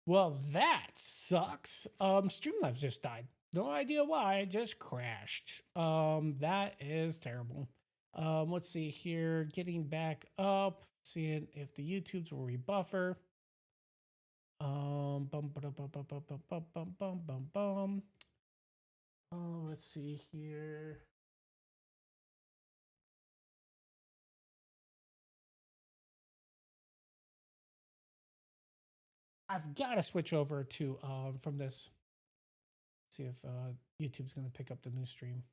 Well, that sucks. Streamlabs just died. No idea why, it just crashed. That is terrible. Let's see here. Getting back up, seeing if the YouTubes will rebuffer. Bum, ba, bum, bum, bum, bum, bum, bum, bum, bum, bum. Let's see here. I've got to switch over to from this. See if YouTube's going to pick up the new stream.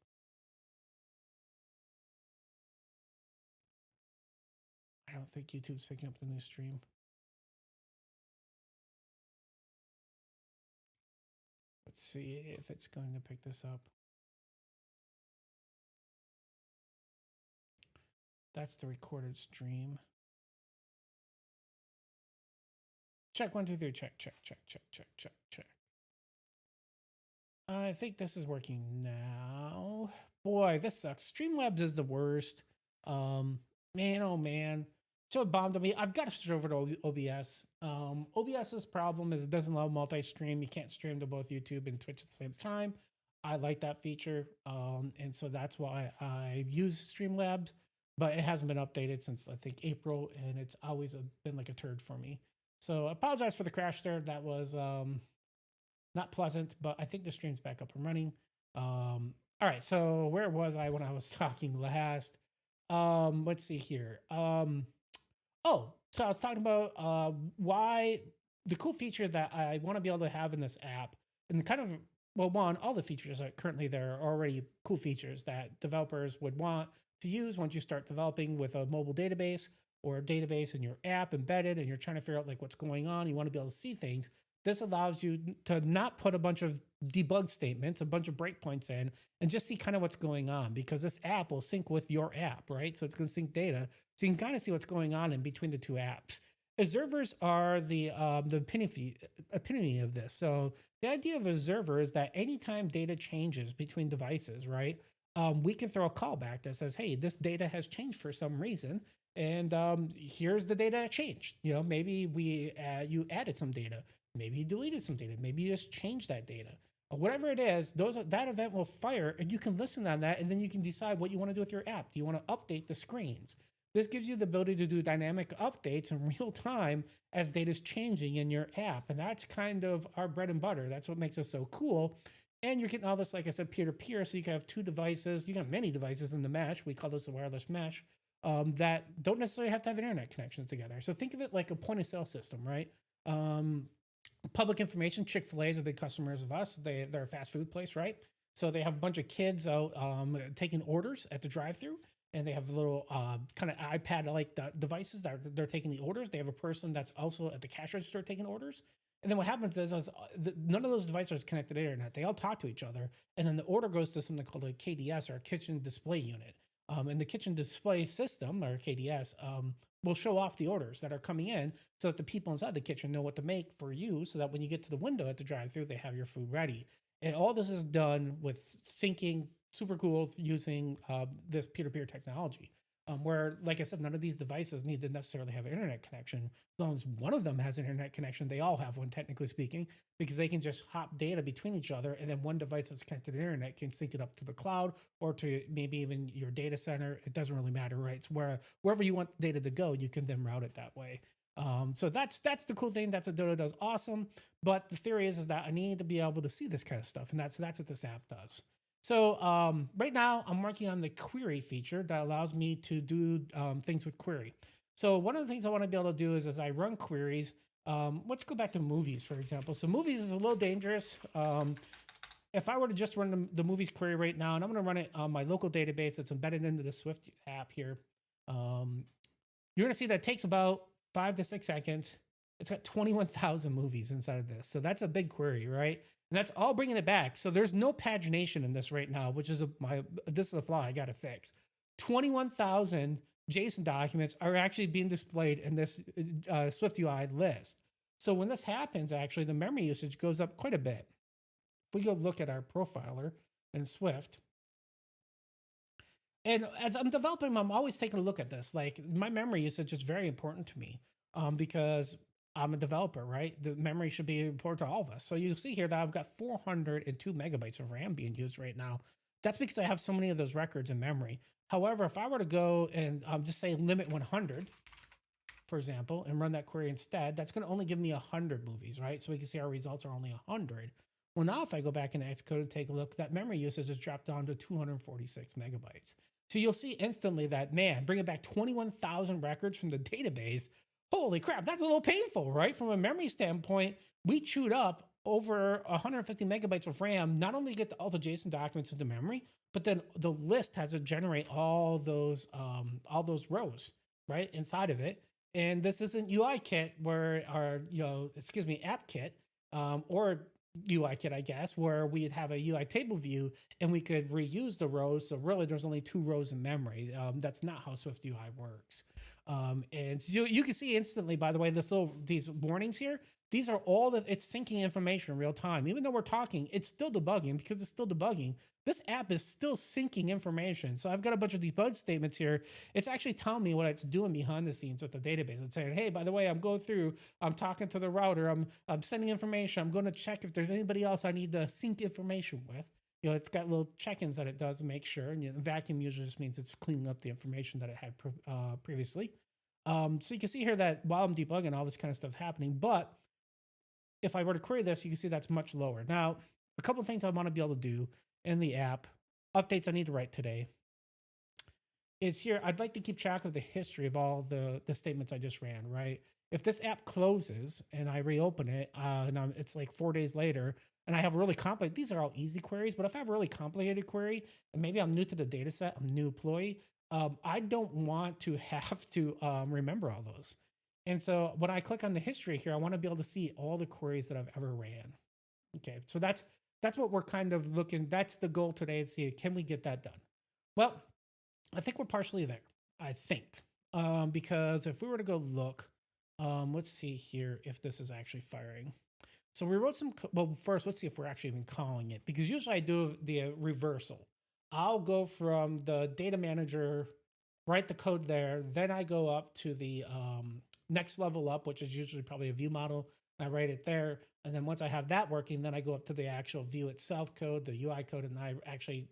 I don't think YouTube's picking up the new stream. Let's see if it's going to pick this up. That's the recorded stream. Check 1, 2, 3. Check. I think this is working now. Boy, this sucks. Streamlabs is the worst. Man, oh man. So it bombed on me. I've got to switch over to OBS. OBS's problem is it doesn't allow multi-stream. You can't stream to both YouTube and Twitch at the same time. I like that feature. And so that's why I use Streamlabs, but it hasn't been updated since I think April, and it's always been like a turd for me. So I apologize for the crash there. That was not pleasant, but I think the stream's back up and running. All right, so where was I when I was talking last? Let's see here. Oh, so I was talking about why the cool feature that I want to be able to have in this app, and kind of, well, one, all the features that currently there are already cool features that developers would want to use once you start developing with a mobile database or a database in your app embedded, and you're trying to figure out like what's going on. You want to be able to see things. This allows you to not put a bunch of debug statements, a bunch of breakpoints in, and just see kind of what's going on, because this app will sync with your app, right? So it's going to sync data. So you can kind of see what's going on in between the two apps. Observers are the epitome of this. So the idea of observer is that anytime data changes between devices, right, we can throw a callback that says, hey, this data has changed for some reason. And here's the data that changed. You know, maybe you added some data. Maybe you deleted some data. Maybe you just changed that data. Whatever it is, that event will fire, and you can listen on that, and then you can decide what you want to do with your app. Do you want to update the screens? This gives you the ability to do dynamic updates in real time as data is changing in your app, and that's kind of our bread and butter. That's what makes us so cool. And you're getting all this, like I said, peer-to-peer, so you can have two devices. You can have many devices in the mesh. We call this a wireless mesh. That don't necessarily have to have internet connections together. So think of it like a point-of-sale system, right? Public information. Chick-fil-A is a big customers of us. They're a fast food place, right? So they have a bunch of kids out taking orders at the drive-through, and they have little kind of iPad-like devices that they're taking the orders. They have a person that's also at the cash register taking orders. And then what happens is none of those devices are connected to the internet. They all talk to each other, and then the order goes to something called a KDS, or a kitchen display unit. And the kitchen display system, or KDS, will show off the orders that are coming in so that the people inside the kitchen know what to make for you, so that when you get to the window at the drive-thru, they have your food ready. And all this is done with syncing, super cool, using this peer-to-peer technology. Where, like I said, none of these devices need to necessarily have an internet connection. As long as one of them has an internet connection, they all have one, technically speaking, because they can just hop data between each other, and then one device that's connected to the internet can sync it up to the cloud or to maybe even your data center. It doesn't really matter, right? It's wherever you want data to go, you can then route it that way. So that's the cool thing. That's what Ditto does awesome. But the theory is that I need to be able to see this kind of stuff, and that's what this app does. So right now I'm working on the query feature that allows me to do things with query. So one of the things I want to be able to do is as I run queries, let's go back to movies, for example. So movies is a little dangerous. If I were to just run the movies query right now, and I'm going to run it on my local database that's embedded into the Swift app here, you're going to see that it takes about 5 to 6 seconds. It's got 21,000 movies inside of this. So that's a big query, right? And that's all bringing it back. So there's no pagination in this right now, which is this is a flaw I got to fix. 21,000 JSON documents are actually being displayed in this SwiftUI list. So when this happens, actually, the memory usage goes up quite a bit. If we go look at our profiler in Swift, and as I'm developing, I'm always taking a look at this. Like, my memory usage is very important to me because I'm a developer, right? The memory should be important to all of us. So you'll see here that I've got 402 megabytes of RAM being used right now. That's because I have so many of those records in memory. However, if I were to go and just say limit 100, for example, and run that query instead, that's going to only give me 100 movies, right? So we can see our results are only 100. Well, now if I go back into Xcode and take a look, that memory usage has dropped down to 246 megabytes. So you'll see instantly that, man, bringing back 21,000 records from the database, holy crap, that's a little painful, right? From a memory standpoint, we chewed up over 150 megabytes of RAM, not only to get all the JSON documents into memory, but then the list has to generate all those rows, right, inside of it. And this isn't UI kit where, or, app kit, or UI kit, I guess, where we'd have a UI table view and we could reuse the rows. So really there's only 2 rows in memory. That's not how SwiftUI works. And so you can see instantly, by the way, these warnings here, these are all it's syncing information in real time. Even though we're talking, it's still debugging. Because it's still debugging, this app is still syncing information. So I've got a bunch of debug statements here. It's actually telling me what it's doing behind the scenes with the database. It's saying, hey, by the way, I'm going through, I'm talking to the router, I'm sending information. I'm going to check if there's anybody else I need to sync information with. It's got little check-ins that it does to make sure. And vacuum usually just means it's cleaning up the information that it had previously. So you can see here that while I'm debugging, all this kind of stuff happening. But if I were to query this, you can see that's much lower. Now, a couple of things I want to be able to do in the app, updates I need to write today, is here. I'd like to keep track of the history of all the statements I just ran, right? If this app closes and I reopen it, and it's like 4 days later, and I have a really complicated, these are all easy queries, but if I have a really complicated query, and maybe I'm new to the data set, I'm a new employee, I don't want to have to remember all those. And so when I click on the history here, I want to be able to see all the queries that I've ever ran. Okay, so that's what we're kind of looking, that's the goal today, is see, can we get that done? Well, I think we're partially there, I think. Because if we were to go look, let's see here if this is actually firing. So we wrote some, well, first, let's see if we're actually even calling it, because usually I do the reversal. I'll go from the data manager, write the code there, then I go up to the next level up, which is usually probably a view model. I write it there. And then once I have that working, then I go up to the actual view itself code, the UI code, and I actually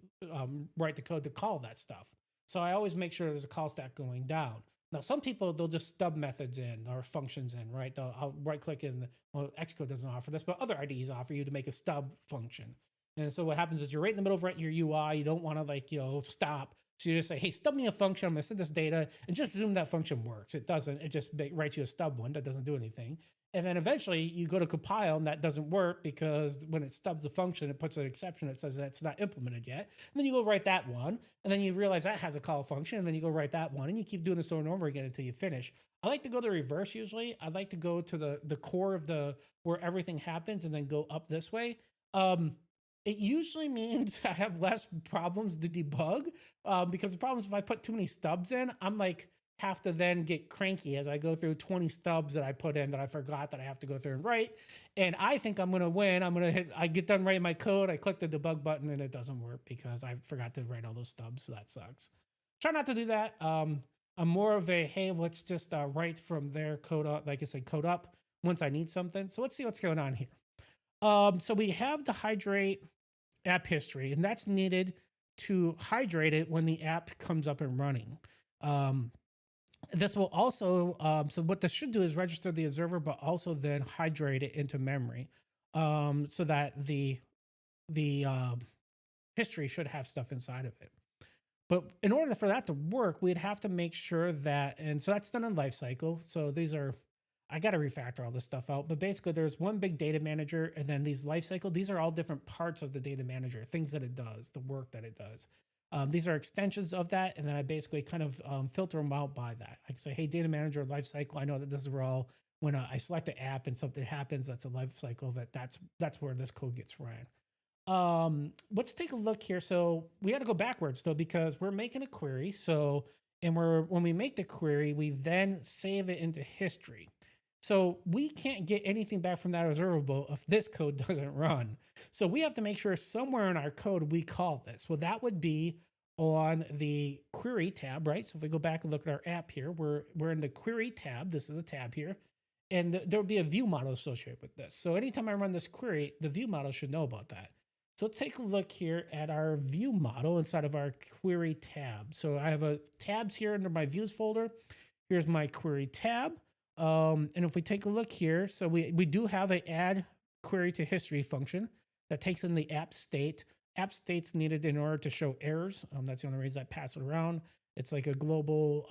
write the code to call that stuff. So I always make sure there's a call stack going down. Now, some people, they'll just stub methods in or functions in, right? I'll right click in, well, Xcode doesn't offer this, but other IDEs offer you to make a stub function. And so what happens is you're right in the middle of writing your UI. You don't want to stop. So you just say, hey, stub me a function. I'm going to send this data, and just assume that function works. It doesn't. It just writes you a stub one that doesn't do anything. And then eventually you go to compile and that doesn't work because when it stubs the function, it puts an exception that says that's not implemented yet. And then you go write that one. And then you realize that has a call function. And then you go write that one. And you keep doing this over and over again until you finish. I like to go the reverse usually. I like to go to the core of where everything happens and then go up this way. It usually means I have less problems to debug because the problem is if I put too many stubs in, I'm like, have to then get cranky as I go through 20 stubs that I put in that I forgot that I have to go through and write. And I think I'm going to win. I get done writing my code. I click the debug button and it doesn't work because I forgot to write all those stubs. So that sucks. Try not to do that. I'm more of a, hey, let's just write from there, code up, like I said, code up once I need something. So let's see what's going on here. So we have the hydrate app history, and that's needed to hydrate it when the app comes up and running. This will also, so what this should do is register the observer, but also then hydrate it into memory so that the history should have stuff inside of it. But in order for that to work, we'd have to make sure that, and so that's done in lifecycle. So these are, I got to refactor all this stuff out, but basically there's one big data manager and then these lifecycle, these are all different parts of the data manager, things that it does, the work that it does. These are extensions of that. And then I basically kind of filter them out by that. I can say, hey, data manager lifecycle. I know that this is where when I select the app and something happens, that's a lifecycle of it. That's where this code gets ran. Let's take a look here. So we got to go backwards though, because we're making a query. So, and when we make the query, we then save it into history. So we can't get anything back from that observable if this code doesn't run. So we have to make sure somewhere in our code we call this. Well, that would be on the query tab, right? So if we go back and look at our app here, we're in the query tab. This is a tab here. and there'll be a view model associated with this. So anytime I run this query, the view model should know about that. So let's take a look here at our view model inside of our query tab. So I have a tabs here under my views folder. Here's my query tab. And if we take a look here, so we do have a add query to history function that takes in the app state. App state's needed in order to show errors. That's the only reason I pass it around. It's like a global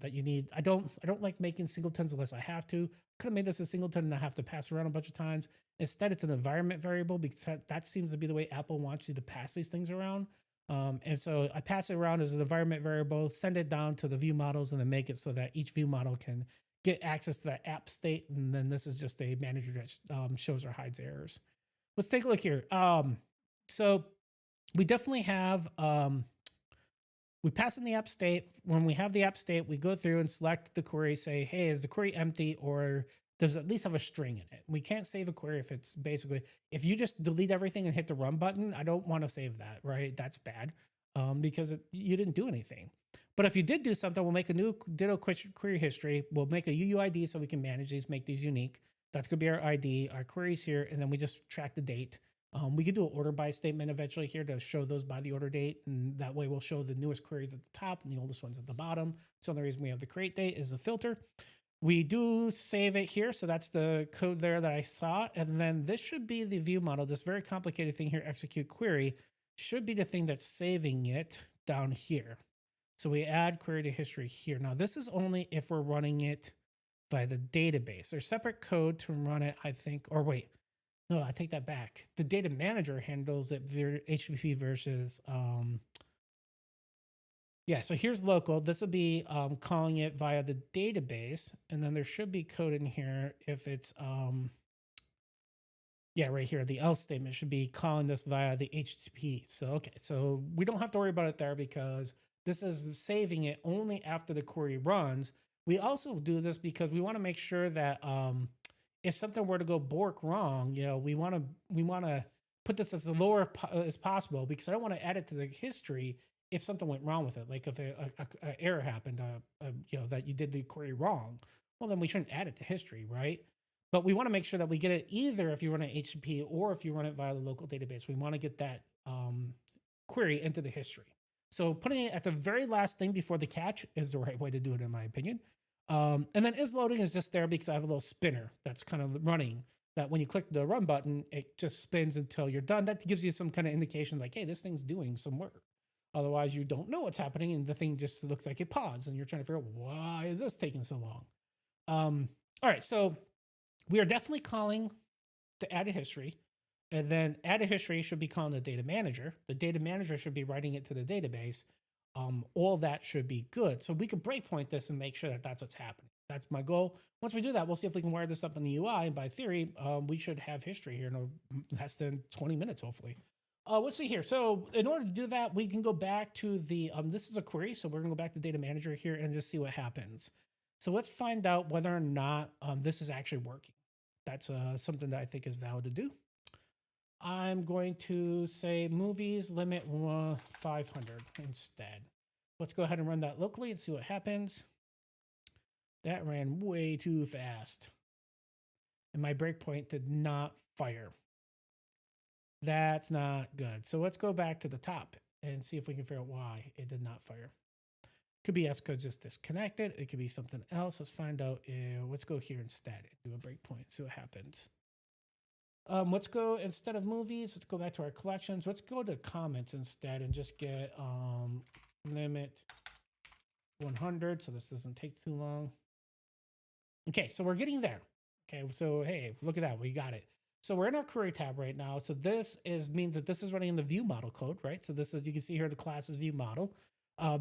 that you need. I don't like making singletons unless I have to. Could have made this a singleton and I have to pass around a bunch of times. Instead, it's an environment variable because that seems to be the way Apple wants you to pass these things around. And so I pass it around as an environment variable, send it down to the view models, and then make it so that each view model can get access to that app state. And then this is just a manager that shows or hides errors. Let's take a look here. So we definitely have, we pass in the app state. When we have the app state, we go through and select the query, say, hey, is the query empty, or does it at least have a string in it? We can't save a query if it's basically, if you just delete everything and hit the run button, I don't want to save that, right? That's bad because you didn't do anything. But if you did do something, we'll make a new Ditto query history. We'll make a UUID so we can manage these, make these unique. That's going to be our ID, our queries here, and then we just track the date. We could do an order by statement eventually here to show those by the order date, and that way we'll show the newest queries at the top and the oldest ones at the bottom. So the reason we have the create date is a filter. We do save it here, so that's the code there that I saw, and then this should be the view model. This very complicated thing here, execute query, should be the thing that's saving it down here. So we add query to history here. Now this is only if we're running it by the database. There's separate code to run it, I think, or wait. No, I take that back. The data manager handles it HTTP versus, yeah, so here's local. This will be calling it via the database. And then there should be code in here if it's, yeah, right here, the else statement should be calling this via the HTTP. So, okay, so we don't have to worry about it there because this is saving it only after the query runs. We also do this because we want to make sure that, if something were to go bork wrong, you know, we want to put this as lower as possible because I don't want to add it to the history if something went wrong with it. Like if an error happened, you know, that you did the query wrong, well, then we shouldn't add it to history, right? But we want to make sure that we get it either if you run an HTTP or if you run it via the local database. We want to get that query into the history. So putting it at the very last thing before the catch is the right way to do it, in my opinion. And then is loading is just there because I have a little spinner that's kind of running that when you click the run button, it just spins until you're done. That gives you some kind of indication like, hey, this thing's doing some work. Otherwise, you don't know what's happening and the thing just looks like it paused and you're trying to figure out why is this taking so long? All right, so we are definitely calling the add a history. And then add a history should be calling the data manager. The data manager should be writing it to the database. All that should be good. So we can breakpoint this and make sure that that's what's happening. That's my goal. Once we do that, we'll see if we can wire this up in the UI. And by theory, we should have history here in less than 20 minutes, hopefully. Let's see here. So in order to do that, we can go back to the, this is a query. So we're gonna go back to data manager here and just see what happens. So let's find out whether or not this is actually working. That's something that I think is valid to do. I'm going to say movies limit 500 instead. Let's go ahead and run that locally and see what happens. That ran way too fast. And my breakpoint did not fire. That's not good. So let's go back to the top and see if we can figure out why it did not fire. Could be S code just disconnected. It could be something else. Let's find out. Let's go here instead and do a breakpoint, see what happens. Let's go, instead of movies, let's go back to our collections. Let's go to comments instead and just get limit 100 so this doesn't take too long. Okay, so we're getting there. Okay, so hey, look at that, we got it. So we're in our query tab right now. So this means that this is running in the view model code, right? So this is, you can see here the class is view model.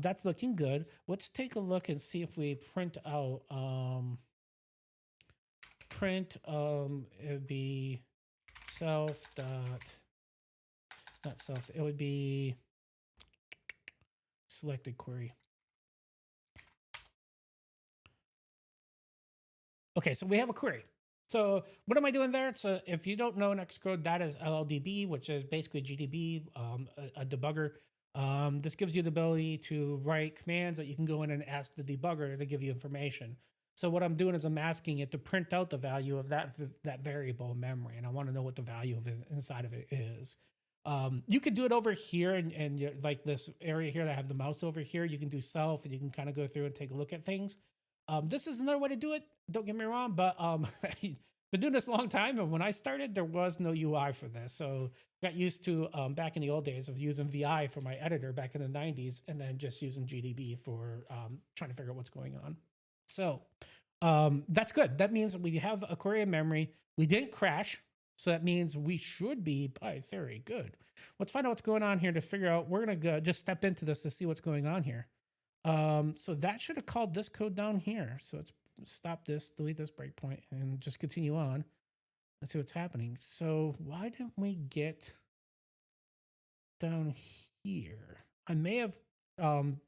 That's looking good. Let's take a look and see if we print out, it would be self dot, not self, it would be selected query. Okay, so we have a query. So what am I doing there? So if you don't know in Xcode, that is LLDB, which is basically GDB, a debugger. This gives you the ability to write commands that you can go in and ask the debugger to give you information. So what I'm doing is I'm asking it to print out the value of that variable in memory, and I want to know what the value of it inside of it is. You could do it over here, and like this area here that I have the mouse over here. You can do self, and you can kind of go through and take a look at things. This is another way to do it. Don't get me wrong, but I've been doing this a long time, and when I started, there was no UI for this, so I got used to back in the old days of using VI for my editor back in the '90s, and then just using GDB for trying to figure out what's going on. So that's good. That means we have a query in memory. We didn't crash. So that means we should be, by theory, good. Let's find out what's going on here to figure out. We're going to go just step into this to see what's going on here. So that should have called this code down here. So let's stop this, delete this breakpoint, and just continue on and see what's happening. So why didn't we get down here? I may have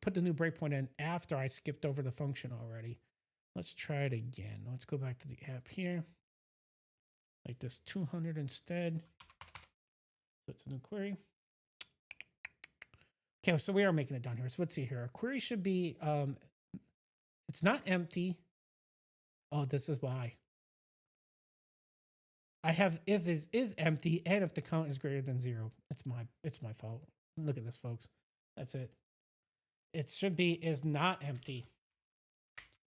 put the new breakpoint in after I skipped over the function already. Let's try it again. Let's go back to the app here. Like this 200 instead. So it's a new query. Okay, so we are making it down here. So let's see here. Our query should be, it's not empty. Oh, this is why. I have if is empty and if the count is greater than 0. It's my fault. Look at this, folks. That's it. It should be is not empty.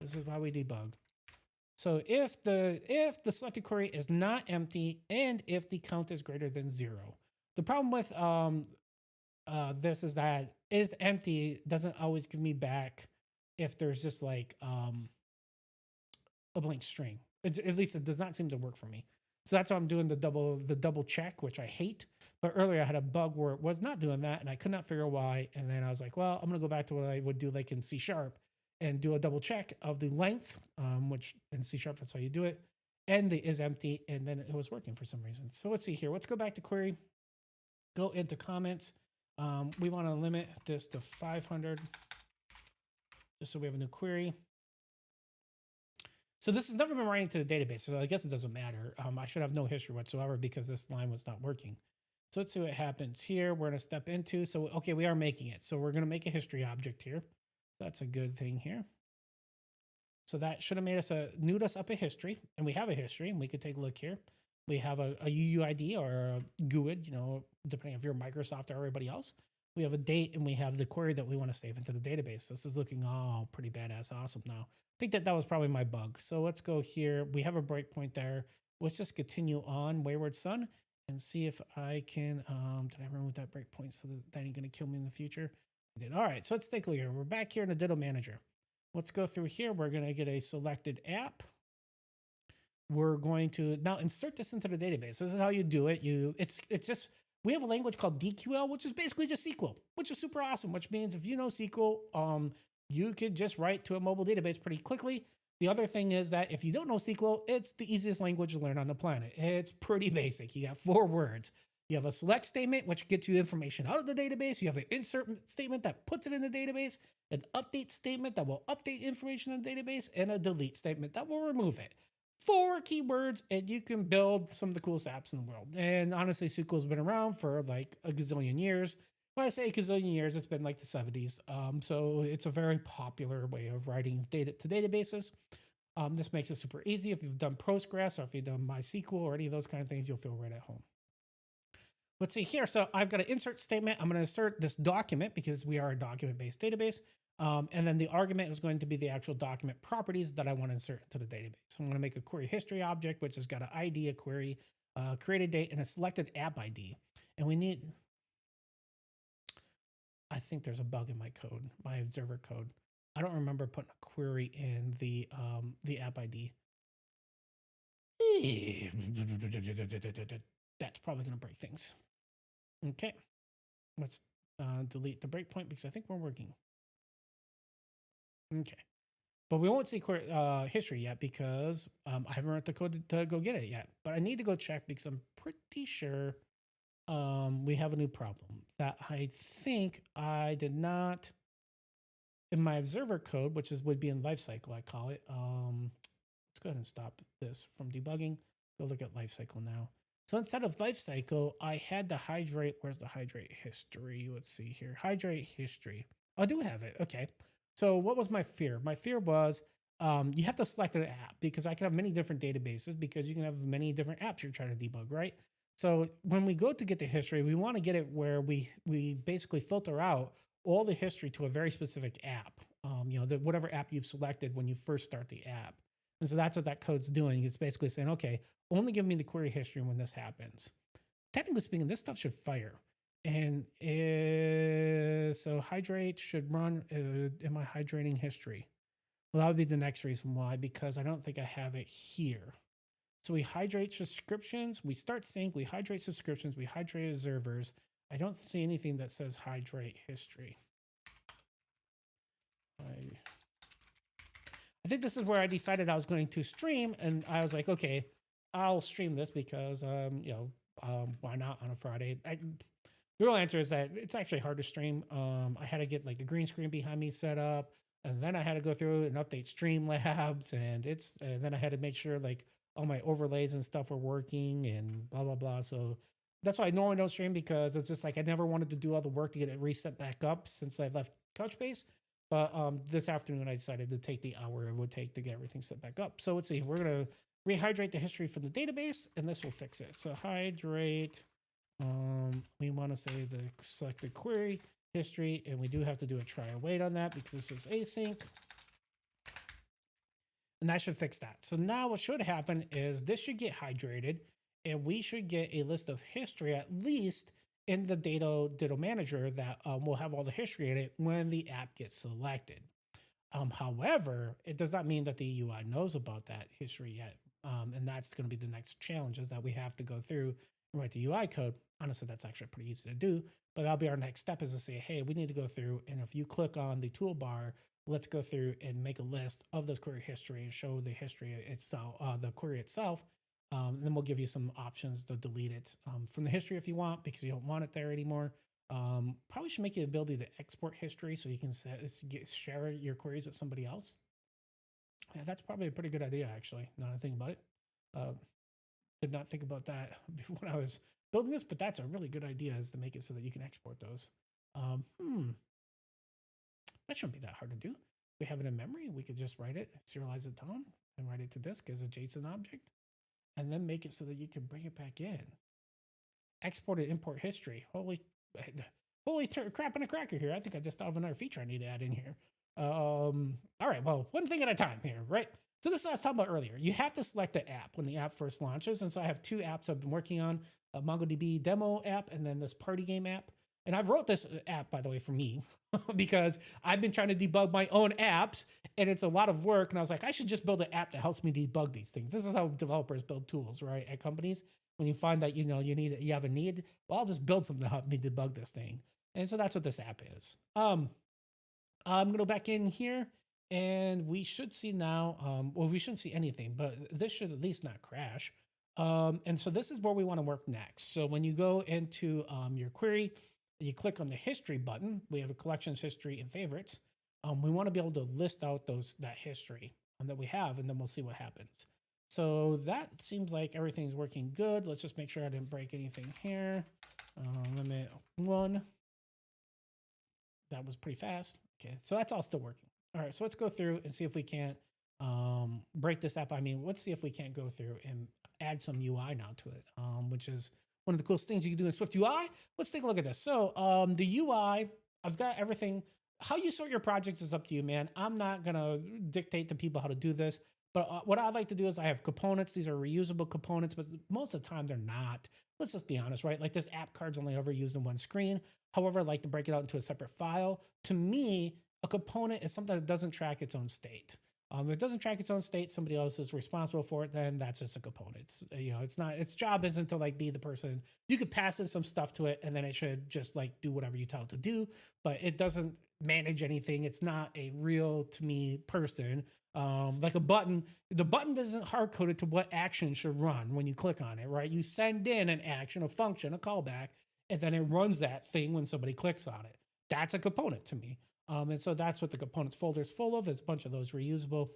This is why we debug. So if the selected query is not empty and if the count is greater than 0. The problem with this is that is empty doesn't always give me back if there's just like a blank string. At least it does not seem to work for me. So that's why I'm doing the double check, which I hate. But earlier I had a bug where it was not doing that and I could not figure out why. And then I was like, well, I'm gonna go back to what I would do like in C# and do a double check of the length, which in C# that's how you do it, and the is empty, and then it was working for some reason. So let's see here. Let's go back to query, go into comments. We want to limit this to 500, just so we have a new query. So this has never been writing to the database, so I guess it doesn't matter. I should have no history whatsoever because this line was not working. So let's see what happens here. We're going to step into, so okay, we are making it. So we're going to make a history object here. That's a good thing here. So that should have made us newed us up a history, and we have a history, and we could take a look here. We have a UUID or a GUID, you know, depending if you're Microsoft or everybody else. We have a date, and we have the query that we want to save into the database. This is looking all pretty badass awesome now. I think that was probably my bug. So let's go here. We have a breakpoint there. Let's just continue on Wayward Son and see if I can, did I remove that breakpoint so that ain't going to kill me in the future? I did. All right, so let's take a look here. We're back here in the Ditto Manager. Let's go through here. We're going to get a selected app. We're going to now insert this into the database. This is how you do it. It's just, we have a language called DQL, which is basically just SQL, which is super awesome, which means if you know SQL, you could just write to a mobile database pretty quickly. The other thing is that if you don't know SQL, it's the easiest language to learn on the planet. It's pretty basic. You got 4 words. You have a select statement, which gets you information out of the database. You have an insert statement that puts it in the database, an update statement that will update information in the database, and a delete statement that will remove it. 4 keywords, and you can build some of the coolest apps in the world. And honestly, SQL has been around for like a gazillion years. When I say a gazillion years, it's been like the 70s. So it's a very popular way of writing data to databases. This makes it super easy. If you've done Postgres or if you've done MySQL or any of those kind of things, you'll feel right at home. Let's see here. So I've got an insert statement. I'm going to insert this document because we are a document-based database. And then the argument is going to be the actual document properties that I want to insert into the database. So I'm going to make a query history object, which has got an ID, a query, created date, and a selected app ID. And we need, I think there's a bug in my code, my observer code. I don't remember putting a query in the app ID. That's probably going to break things. Okay, let's delete the breakpoint because I think we're working. Okay, but we won't see history yet because I haven't written the code to go get it yet. But I need to go check because I'm pretty sure we have a new problem that I think I did not in my observer code, which would be in lifecycle. I call it. Let's go ahead and stop this from debugging. Go look at lifecycle now. So instead of lifecycle, I had the hydrate. Where's the hydrate history? Let's see here. Hydrate history. I do have it. Okay. So what was my fear? My fear was you have to select an app because I can have many different databases because you can have many different apps you're trying to debug, right? So when we go to get the history, we want to get it where we basically filter out all the history to a very specific app. Whatever app you've selected when you first start the app. And so that's what that code's doing. It's basically saying, okay, only give me the query history when this happens. Technically speaking, this stuff should fire. And so hydrate should run in my hydrating history. Well, that would be the next reason why, because I don't think I have it here. So we hydrate subscriptions, we start sync, we hydrate subscriptions, we hydrate observers. I don't see anything that says hydrate history. I think this is where I decided I was going to stream, and I was like, okay, I'll stream this because, why not on a Friday? The real answer is that it's actually hard to stream. I had to get like the green screen behind me set up, and then I had to go through and update Streamlabs, and then I had to make sure like all my overlays and stuff were working and blah blah blah. So that's why I normally don't stream, because it's just like I never wanted to do all the work to get it reset back up since I left Couchbase. But this afternoon I decided to take the hour it would take to get everything set back up. So let's see, we're gonna rehydrate the history from the database, and this will fix it. So hydrate. We want to say the selected query history, and we do have to do a try and wait on that because this is async. And that should fix that. So now what should happen is this should get hydrated, and we should get a list of history, at least in the Ditto manager, that will have all the history in it when the app gets selected. However, it does not mean that the UI knows about that history yet. And that's going to be the next challenge, is that we have to go through and write the UI code. Honestly, that's actually pretty easy to do, but that'll be our next step, is to say, hey, we need to go through, and if you click on the toolbar, let's go through and make a list of this query history and show the history itself, the query itself. Then we'll give you some options to delete it from the history if you want, because you don't want it there anymore. Probably should make you the ability to export history so you can share your queries with somebody else. Yeah, that's probably a pretty good idea, actually, now that I think about it. Did not think about that before when I was building this, but that's a really good idea, is to make it so that you can export those. That shouldn't be that hard to do. We have it in memory. We could just write it, serialize it down, and write it to disk as a JSON object, and then make it so that you can bring it back in. Export and import history. Holy crap in a cracker here. I think I just thought of another feature I need to add in here. All right, well, one thing at a time here, right? So this I was talking about earlier. You have to select the app when the app first launches. And so I have two apps I've been working on, a MongoDB demo app and then this party game app. And I've wrote this app, by the way, for me, because I've been trying to debug my own apps, and it's a lot of work. And I was like, I should just build an app that helps me debug these things. This is how developers build tools, right? At companies, when you find that, you have a need, well, I'll just build something to help me debug this thing. And so that's what this app is. I'm going to go back in here, and we should see now, well, we shouldn't see anything, but this should at least not crash. And so this is where we want to work next. So when you go into your query, you click on the history button. We have a collections history and favorites. We want to be able to list out that history that we have, and then we'll see what happens. So that seems like everything's working good. Let's just make sure I didn't break anything here. Limit 1. That was pretty fast. Okay, so that's all still working. All right, so let's go through and see if we can't break this app. I mean, let's see if we can't go through and add some UI now to it, which is one of the coolest things you can do in SwiftUI. Let's take a look at this. So the UI, I've got everything. How you sort your projects is up to you, man. I'm not gonna dictate to people how to do this, but what I like to do is I have components. These are reusable components, but most of the time they're not. Let's just be honest, right? Like this app card's only ever used in one screen. However, I like to break it out into a separate file. To me, a component is something that doesn't track its own state. If it doesn't track its own state, somebody else is responsible for it, then that's just a component. It's not, its job isn't to like be the person. You could pass in some stuff to it and then it should just like do whatever you tell it to do, but it doesn't manage anything. It's not a real, to me, person. Like a button, the button isn't hard coded to what action should run when you click on it, right? You send in an action, a function, a callback, and then it runs that thing when somebody clicks on it. That's a component to me. And so that's what the components folder is full of. It's a bunch of those reusable.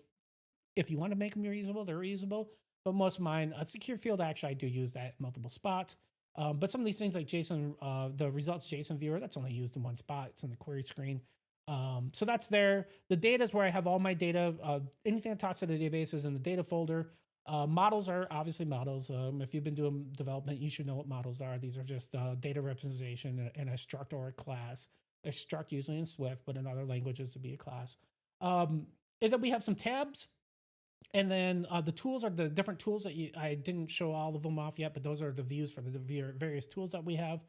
If you want to make them reusable, they're reusable. But most of mine, a secure field, actually, I do use that in multiple spots. But some of these things like JSON, the results JSON viewer, that's only used in one spot. It's in the query screen. So that's there. The data is where I have all my data. Anything that talks to the database is in the data folder. Models are obviously models. If you've been doing development, you should know what models are. These are just data representation in a struct or a class. A struct usually in Swift, but in other languages to be a class. And then we have some tabs. And then the tools are the different tools that I didn't show all of them off yet, but those are the views for the various tools that we have.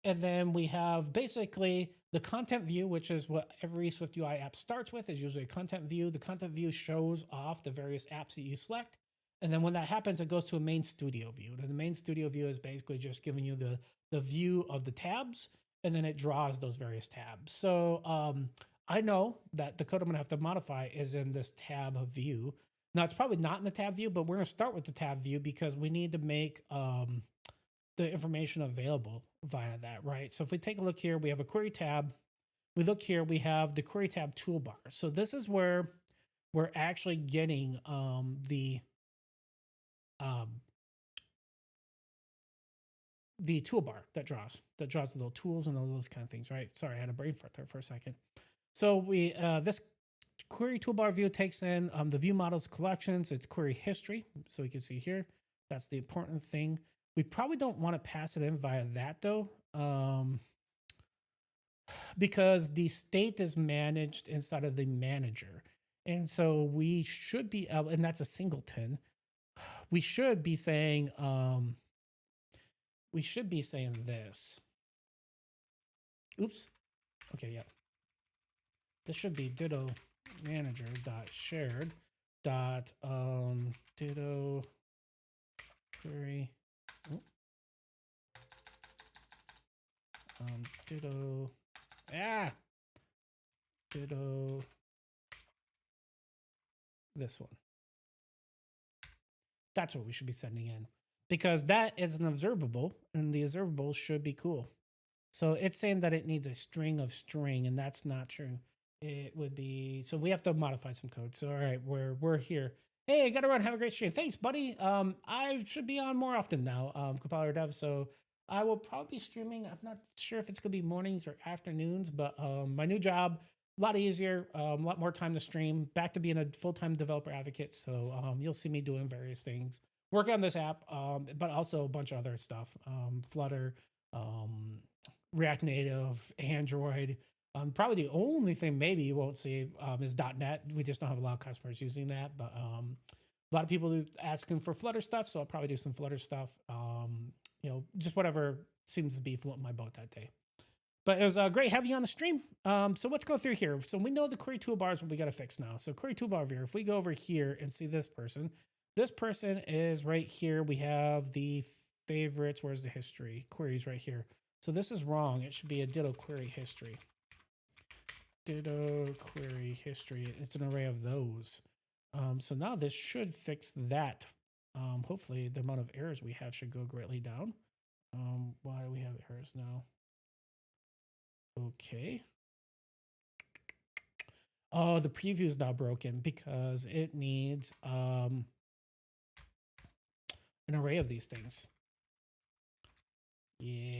And then we have basically the content view, which is what every SwiftUI app starts with, is usually a content view. The content view shows off the various apps that you select. And then when that happens, it goes to a main studio view. And the main studio view is basically just giving you the view of the tabs, and then it draws those various tabs. So I know that the code I'm gonna have to modify is in this tab view. Now it's probably not in the tab view, but we're gonna start with the tab view because we need to make the information available via that, right? So if we take a look here, we have a query tab. We look here, we have the query tab toolbar. So this is where we're actually getting the toolbar that draws the little tools and all those kind of things, right? Sorry, I had a brain fart there for a second. So we this query toolbar view takes in the view models collections, its query history. So you can see here, that's the important thing. We probably don't want to pass it in via that though, because the state is managed inside of the manager. And so we should be able, and that's a singleton. We should be saying this. Oops. Okay, yeah. This should be ditto manager dot shared dot ditto query ditto ditto this one. That's what we should be sending in, because that is an observable, and the observable should be cool. So it's saying that it needs a string of string, and that's not true. It would be, so we have to modify some code. So all right, we're here. Hey, I gotta run. Have a great stream. Thanks, buddy. I should be on more often now. Compiler dev. So I will probably be streaming. I'm not sure if it's gonna be mornings or afternoons, but my new job, a lot easier, a lot more time to stream. Back to being a full-time developer advocate. So you'll see me doing various things, working on this app, but also a bunch of other stuff. Flutter, React Native, Android. Probably the only thing maybe you won't see is .NET. We just don't have a lot of customers using that, but a lot of people are asking for Flutter stuff, so I'll probably do some Flutter stuff. Just whatever seems to be floating my boat that day. But it was great having you on the stream. So let's go through here. So we know the query toolbar is what we got to fix now. So query toolbar here, if we go over here and see this person is right here. We have the favorites. Where's the history? Queries right here. So this is wrong. It should be a ditto query history. Ditto query history. It's an array of those. So now this should fix that. Hopefully the amount of errors we have should go greatly down. Why do we have errors now? Okay. Oh, the preview is now broken because it needs an array of these things. Yeah.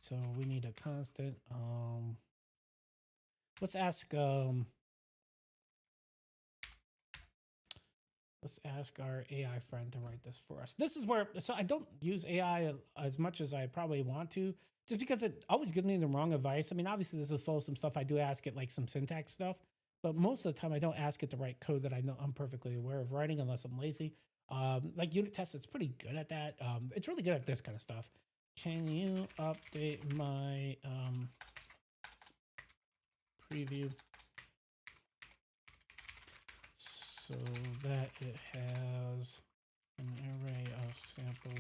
So we need a constant. Let's ask our AI friend to write this for us. This is where, so I don't use AI as much as I probably want to, just because it always gives me the wrong advice. I mean, obviously this is full of some stuff. I do ask it like some syntax stuff, but most of the time I don't ask it to write code that I know I'm perfectly aware of writing unless I'm lazy. Like unit tests, it's pretty good at that. It's really good at this kind of stuff. Can you update my preview so that it has an array of sample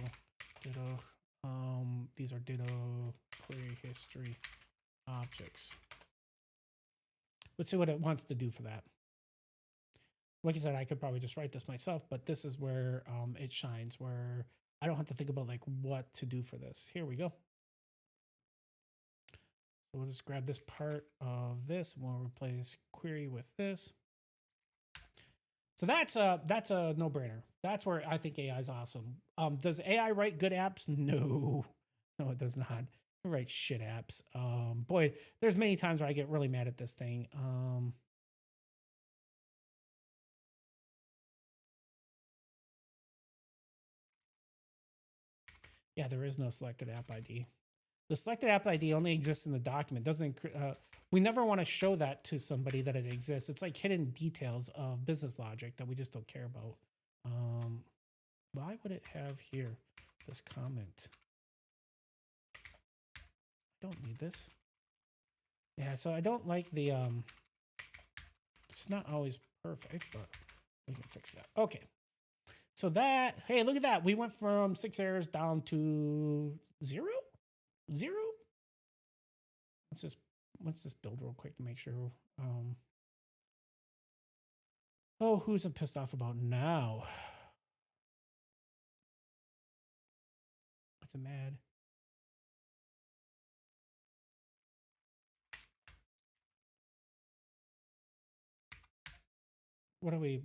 ditto? These are ditto query history objects. Let's see what it wants to do for that. Like I said, I could probably just write this myself, but this is where it shines, where I don't have to think about like what to do for this. Here we go. So we'll just grab this part of this and we'll replace query with this. So that's a no-brainer. That's where I think AI is awesome. Does AI write good apps? No, it does not. Right, shit apps. Boy, there's many times where I get really mad at this thing. Yeah, there is no selected app ID. The selected app ID only exists in the document. Doesn't we never want to show that to somebody that it exists. It's like hidden details of business logic that we just don't care about. Why would it have here this comment? I don't need this. Yeah, so I don't like the it's not always perfect, but we can fix that. Okay. So that, hey, look at that. We went from 6 errors down to 0? 0? Let's just build real quick to make sure. Oh, who's it pissed off about now? What's it mad? What are we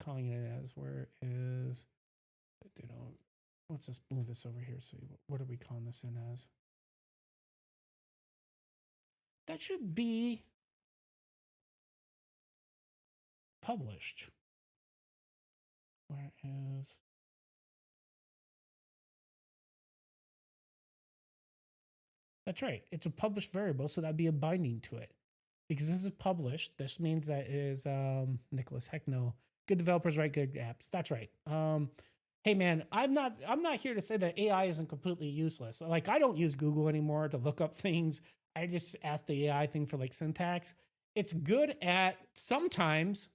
calling it as? Where is Ditto? Let's just move this over here. So what are we calling this in as? That should be published. Where is that's right. It's a published variable, so that'd be a binding to it. Because this is published, this means that it is Nicholas. Heck no. Good developers write good apps. That's right. Hey man, I'm not here to say that AI isn't completely useless. Like I don't use Google anymore to look up things. I just ask the AI thing for like syntax. It's good at sometimes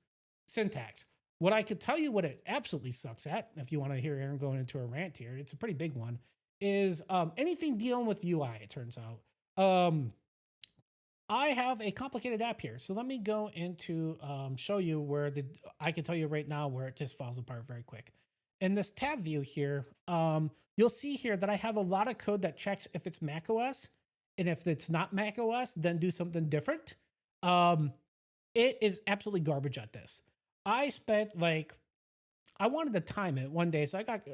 syntax. What I could tell you what it absolutely sucks at, if you want to hear Aaron going into a rant here, it's a pretty big one, is anything dealing with UI, it turns out. I have a complicated app here. So let me go into show you where I can tell you right now where it just falls apart very quick. In this tab view here, you'll see here that I have a lot of code that checks if it's macOS. And if it's not macOS, then do something different. It is absolutely garbage at this. I spent like, I wanted to time it one day. So I got,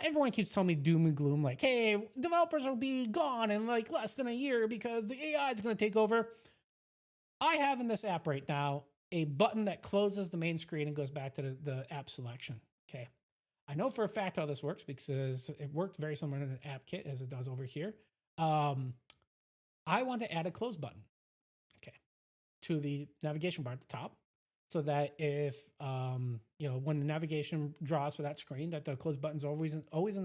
everyone keeps telling me doom and gloom, like, hey, developers will be gone in like less than a year because the AI is going to take over. I have in this app right now a button that closes the main screen and goes back to the app selection. Okay. I know for a fact how this works because it worked very similar in an app kit as it does over here. I want to add a close button, okay, to the navigation bar at the top, so that if when the navigation draws for that screen, that the close button's always in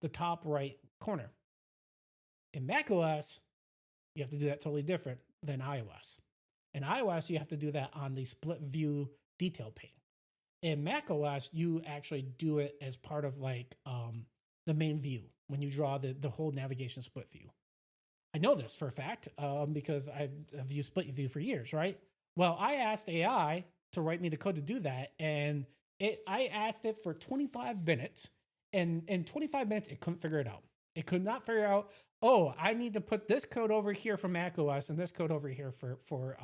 the top right corner. In macOS, you have to do that totally different than iOS. In iOS, you have to do that on the split view detail pane. In macOS, you actually do it as part of like the main view when you draw the whole navigation split view. I know this for a fact because I've used split view for years, right? Well, I asked AI to write me the code to do that, and I asked it for 25 minutes, and in 25 minutes, it couldn't figure it out. It could not figure out, oh, I need to put this code over here for macOS and this code over here for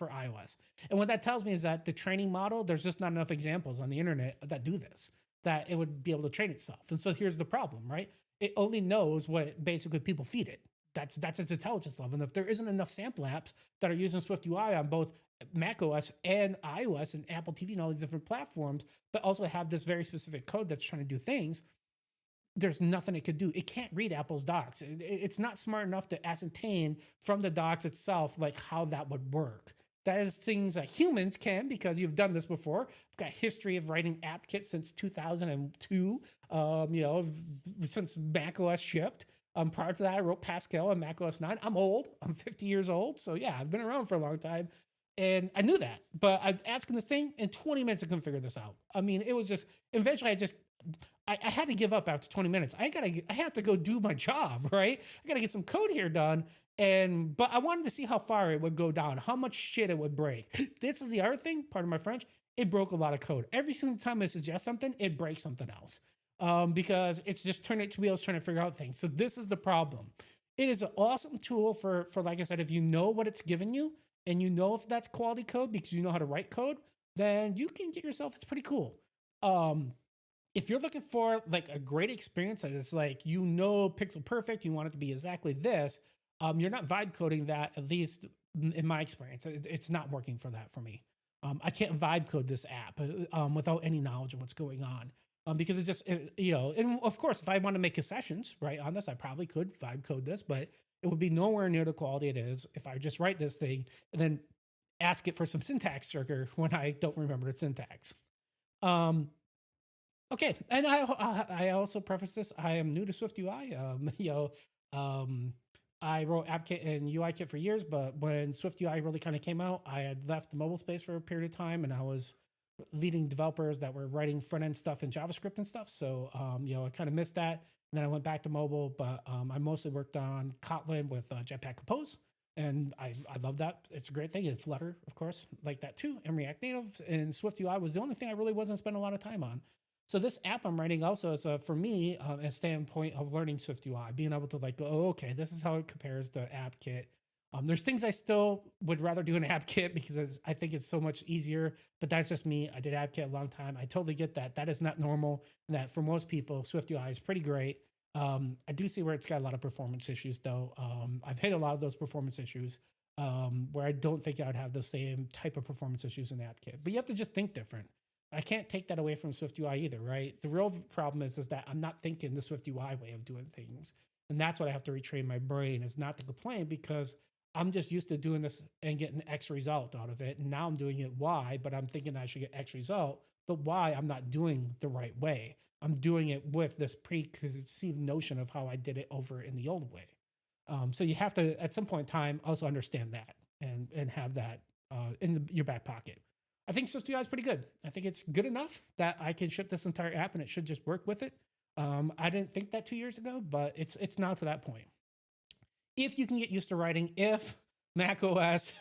iOS. And what that tells me is that the training model, there's just not enough examples on the internet that do this, that it would be able to train itself. And so here's the problem, right? It only knows what basically people feed it. That's its intelligence level. And if there isn't enough sample apps that are using SwiftUI on both macOS and iOS and Apple TV and all these different platforms, but also have this very specific code that's trying to do things, there's nothing it could do. It can't read Apple's docs. It's not smart enough to ascertain from the docs itself, like how that would work. That is things that humans can, because you've done this before. I've got a history of writing app kits since 2002, since macOS shipped. Prior to that, I wrote Pascal on macOS 9. I'm old. I'm 50 years old. So yeah, I've been around for a long time. And I knew that. But I'm asking this thing, in 20 minutes I couldn't figure this out. I mean, it was just, eventually I had to give up after 20 minutes. I have to go do my job, right? I got to get some code here done. But I wanted to see how far it would go down, how much shit it would break. This is the other thing, pardon my French, it broke a lot of code. Every single time I suggest something, it breaks something else. Because it's just turning its wheels trying to figure out things. So this is the problem. It is an awesome tool for like I said, if you know what it's giving you and you know if that's quality code because you know how to write code, then you can get yourself, it's pretty cool. if you're looking for like a great experience that is like, pixel perfect, you want it to be exactly this, you're not vibe coding that, at least in my experience. It's not working for that for me. I can't vibe code this app without any knowledge of what's going on. Because and of course, if I want to make concessions right on this, I probably could vibe code this, but it would be nowhere near the quality it is if I just write this thing and then ask it for some syntax trigger when I don't remember the syntax. Um, Okay, and I also preface this. I am new to SwiftUI. I wrote AppKit and UIKit for years, but when SwiftUI really kind of came out, I had left the mobile space for a period of time, and I was leading developers that were writing front end stuff in JavaScript and stuff. So I kind of missed that. And then I went back to mobile, but I mostly worked on Kotlin with Jetpack Compose, and I love that. It's a great thing. And Flutter, of course, like that too. And React Native and SwiftUI was the only thing I really wasn't spending a lot of time on. So this app I'm writing also is for me a standpoint of learning SwiftUI, being able to like go, oh, okay, this is how it compares to AppKit. There's things I still would rather do in AppKit because I think it's so much easier, but that's just me. I did AppKit a long time. I totally get that. That is not normal. That for most people, SwiftUI is pretty great. I do see where it's got a lot of performance issues though. I've hit a lot of those performance issues where I don't think I would have the same type of performance issues in AppKit, but you have to just think different. I can't take that away from SwiftUI either, right? The real problem is that I'm not thinking the SwiftUI way of doing things. And that's what I have to retrain my brain, is not to complain, because I'm just used to doing this and getting X result out of it. And now I'm doing it Y, but I'm thinking I should get X result. But Y, I'm not doing the right way. I'm doing it with this preconceived notion of how I did it over in the old way. So you have to, at some point in time, also understand that and have that your back pocket. I think SwiftUI is pretty good. I think it's good enough that I can ship this entire app and it should just work with it. I didn't think that 2 years ago, but it's now to that point. If you can get used to writing if macOS,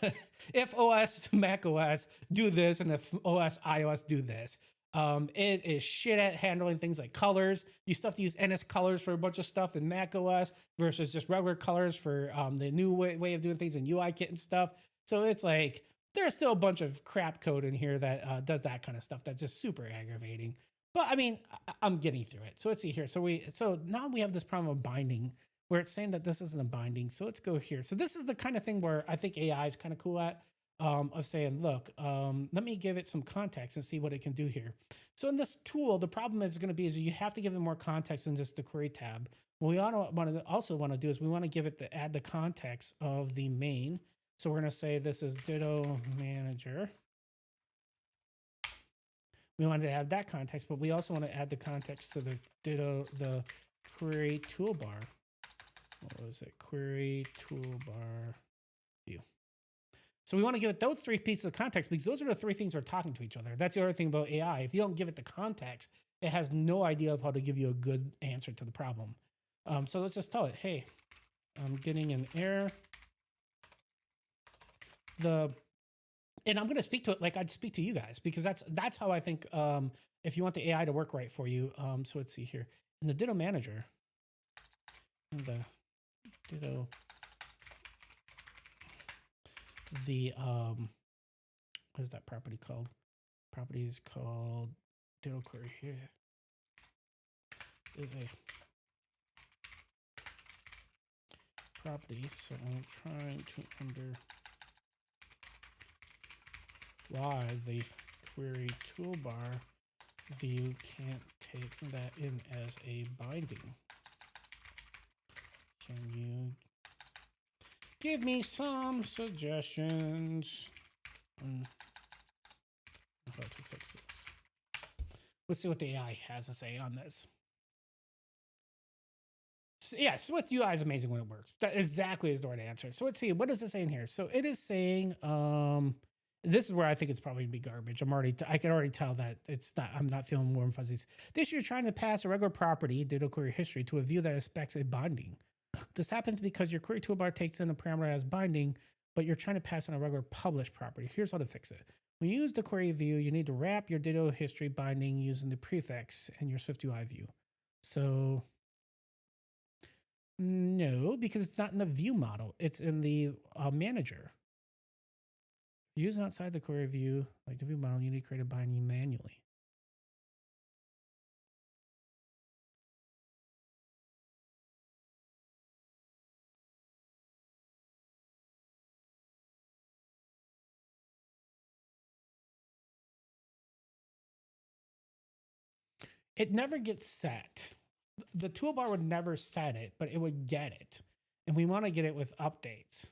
if OS macOS do this, and if OS iOS do this, it is shit at handling things like colors. You still have to use NS colors for a bunch of stuff in macOS versus just regular colors for the new way of doing things in UIKit and stuff. So it's like, there's still a bunch of crap code in here that does that kind of stuff. That's just super aggravating. But I mean, I'm getting through it. So let's see here. So now we have this problem of binding, where it's saying that this isn't a binding. So let's go here. So this is the kind of thing where I think AI is kind of cool at, of saying, look, let me give it some context and see what it can do here. So in this tool, the problem is going to be is you have to give it more context than just the query tab. What we also want to do is we want to give it add the context of the main. So we're going to say this is Ditto manager. We wanted to add that context, but we also want to add the context to the Ditto, the query toolbar. What was it? Query toolbar view. So we want to give it those three pieces of context, because those are the three things that are talking to each other. That's the other thing about AI. If you don't give it the context, it has no idea of how to give you a good answer to the problem. So let's just tell it, hey, I'm getting an error. And I'm going to speak to it like I'd speak to you guys, because that's how I think, if you want the AI to work right for you. So let's see here in the Ditto manager, what is that property called? Property is called Ditto query here. Is a property. So I'm trying to why the query toolbar view can't take that in as a binding. Can you give me some suggestions on how to fix this? Let's see what the AI has to say on this. So, yeah, SwiftUI is amazing when it works. That exactly is the right answer. So let's see, what does it say in here? So it is saying, this is where I think it's probably gonna be garbage. I can already tell that it's not. I'm not feeling warm fuzzies. This you're trying to pass a regular property, Ditto query history, to a view that expects a binding. This happens because your query toolbar takes in a parameter as binding, but you're trying to pass in a regular published property. Here's how to fix it. When you use the query view, you need to wrap your Ditto history binding using the prefix in your SwiftUI view. So no, because it's not in the view model. It's in the manager. Use outside the query view, like the view model, you need to create a binding manually. it never gets set. The toolbar would never set it, but it would get it. And we want to get it with updates.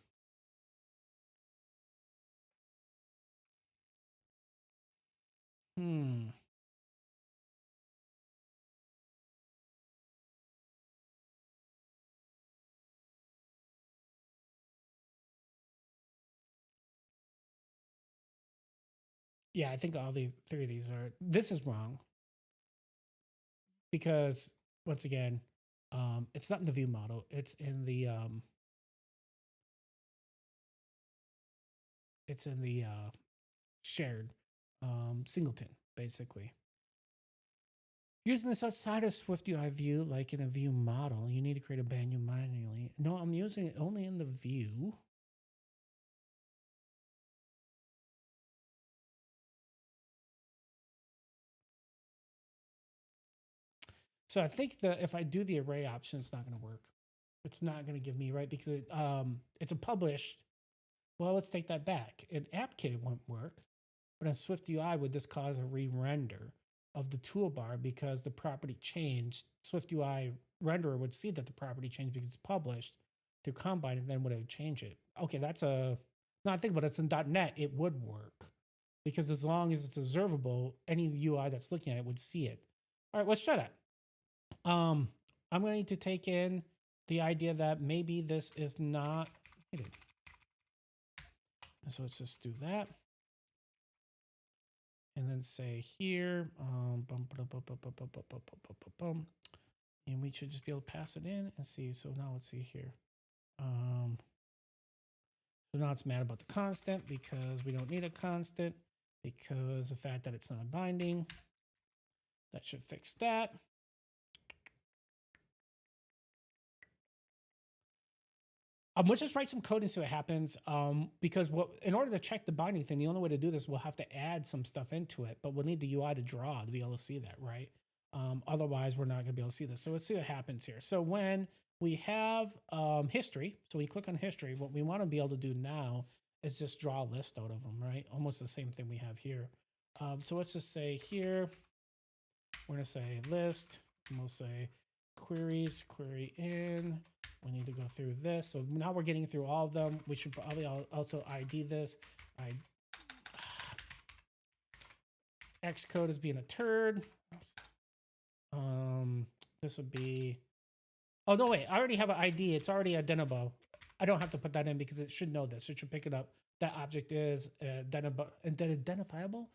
Yeah, I think all the three of these are. This is wrong because once again, it's not in the view model. It's in the shared singleton basically. Using this outside of SwiftUI view, like in a view model, you need to create a menu manually. No, I'm using it only in the view. So I think that if I do the array option, it's not going to work. It's not going to give me, right? Because it's a published. Well, let's take that back. An AppKit won't work, but in SwiftUI, would this cause a re-render of the toolbar because the property changed? SwiftUI renderer would see that the property changed because it's published through Combine, and then would it change it? Okay, that's a. No, I think about it. It's in .NET. It would work because as long as it's observable, any UI that's looking at it would see it. All right, let's try that. I'm going to need to take in the idea that maybe this is not hidden. So let's just do that. And then say here, and we should just be able to pass it in and see. So now let's see here. So now it's mad about the constant because we don't need a constant because the fact that it's not binding. That should fix that. We'll just write some code and see what happens. Because in order to check the binding thing, the only way to do this, we'll have to add some stuff into it, but we'll need the UI to draw to be able to see that, right? Otherwise, we're not going to be able to see this. So let's see what happens here. So when we have history, so we click on history, what we want to be able to do now is just draw a list out of them, right? Almost the same thing we have here. So let's just say here, we're going to say list, and we'll say queries, query in. We need to go through this. So now we're getting through all of them. We should probably also ID this. Xcode is being a turd. This would be. Oh no, wait! I already have an ID. It's already identifiable. I don't have to put that in because it should know this. It should pick it up. That object is identifiable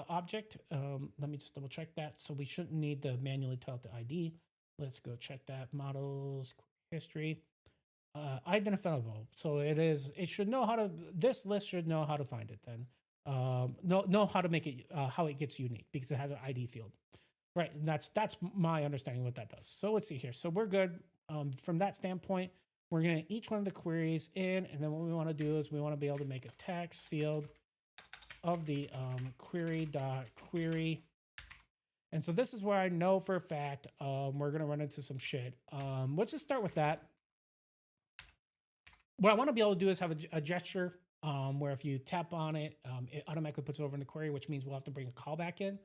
object. Let me just double check that. So we shouldn't need to manually tell it the ID. Let's go check that. Models, history, identifiable. So it should know how to, this list should know how to find it then. Know how to make it, how it gets unique because it has an ID field. Right, and that's my understanding of what that does. So let's see here. So we're good from that standpoint. We're going to each one of the queries in, and then what we want to do is we want to be able to make a text field of the query.query. And so this is where I know for a fact we're going to run into some shit. Let's just start with that. What I want to be able to do is have a gesture where if you tap on it, it automatically puts it over in the query, which means we'll have to bring a callback in.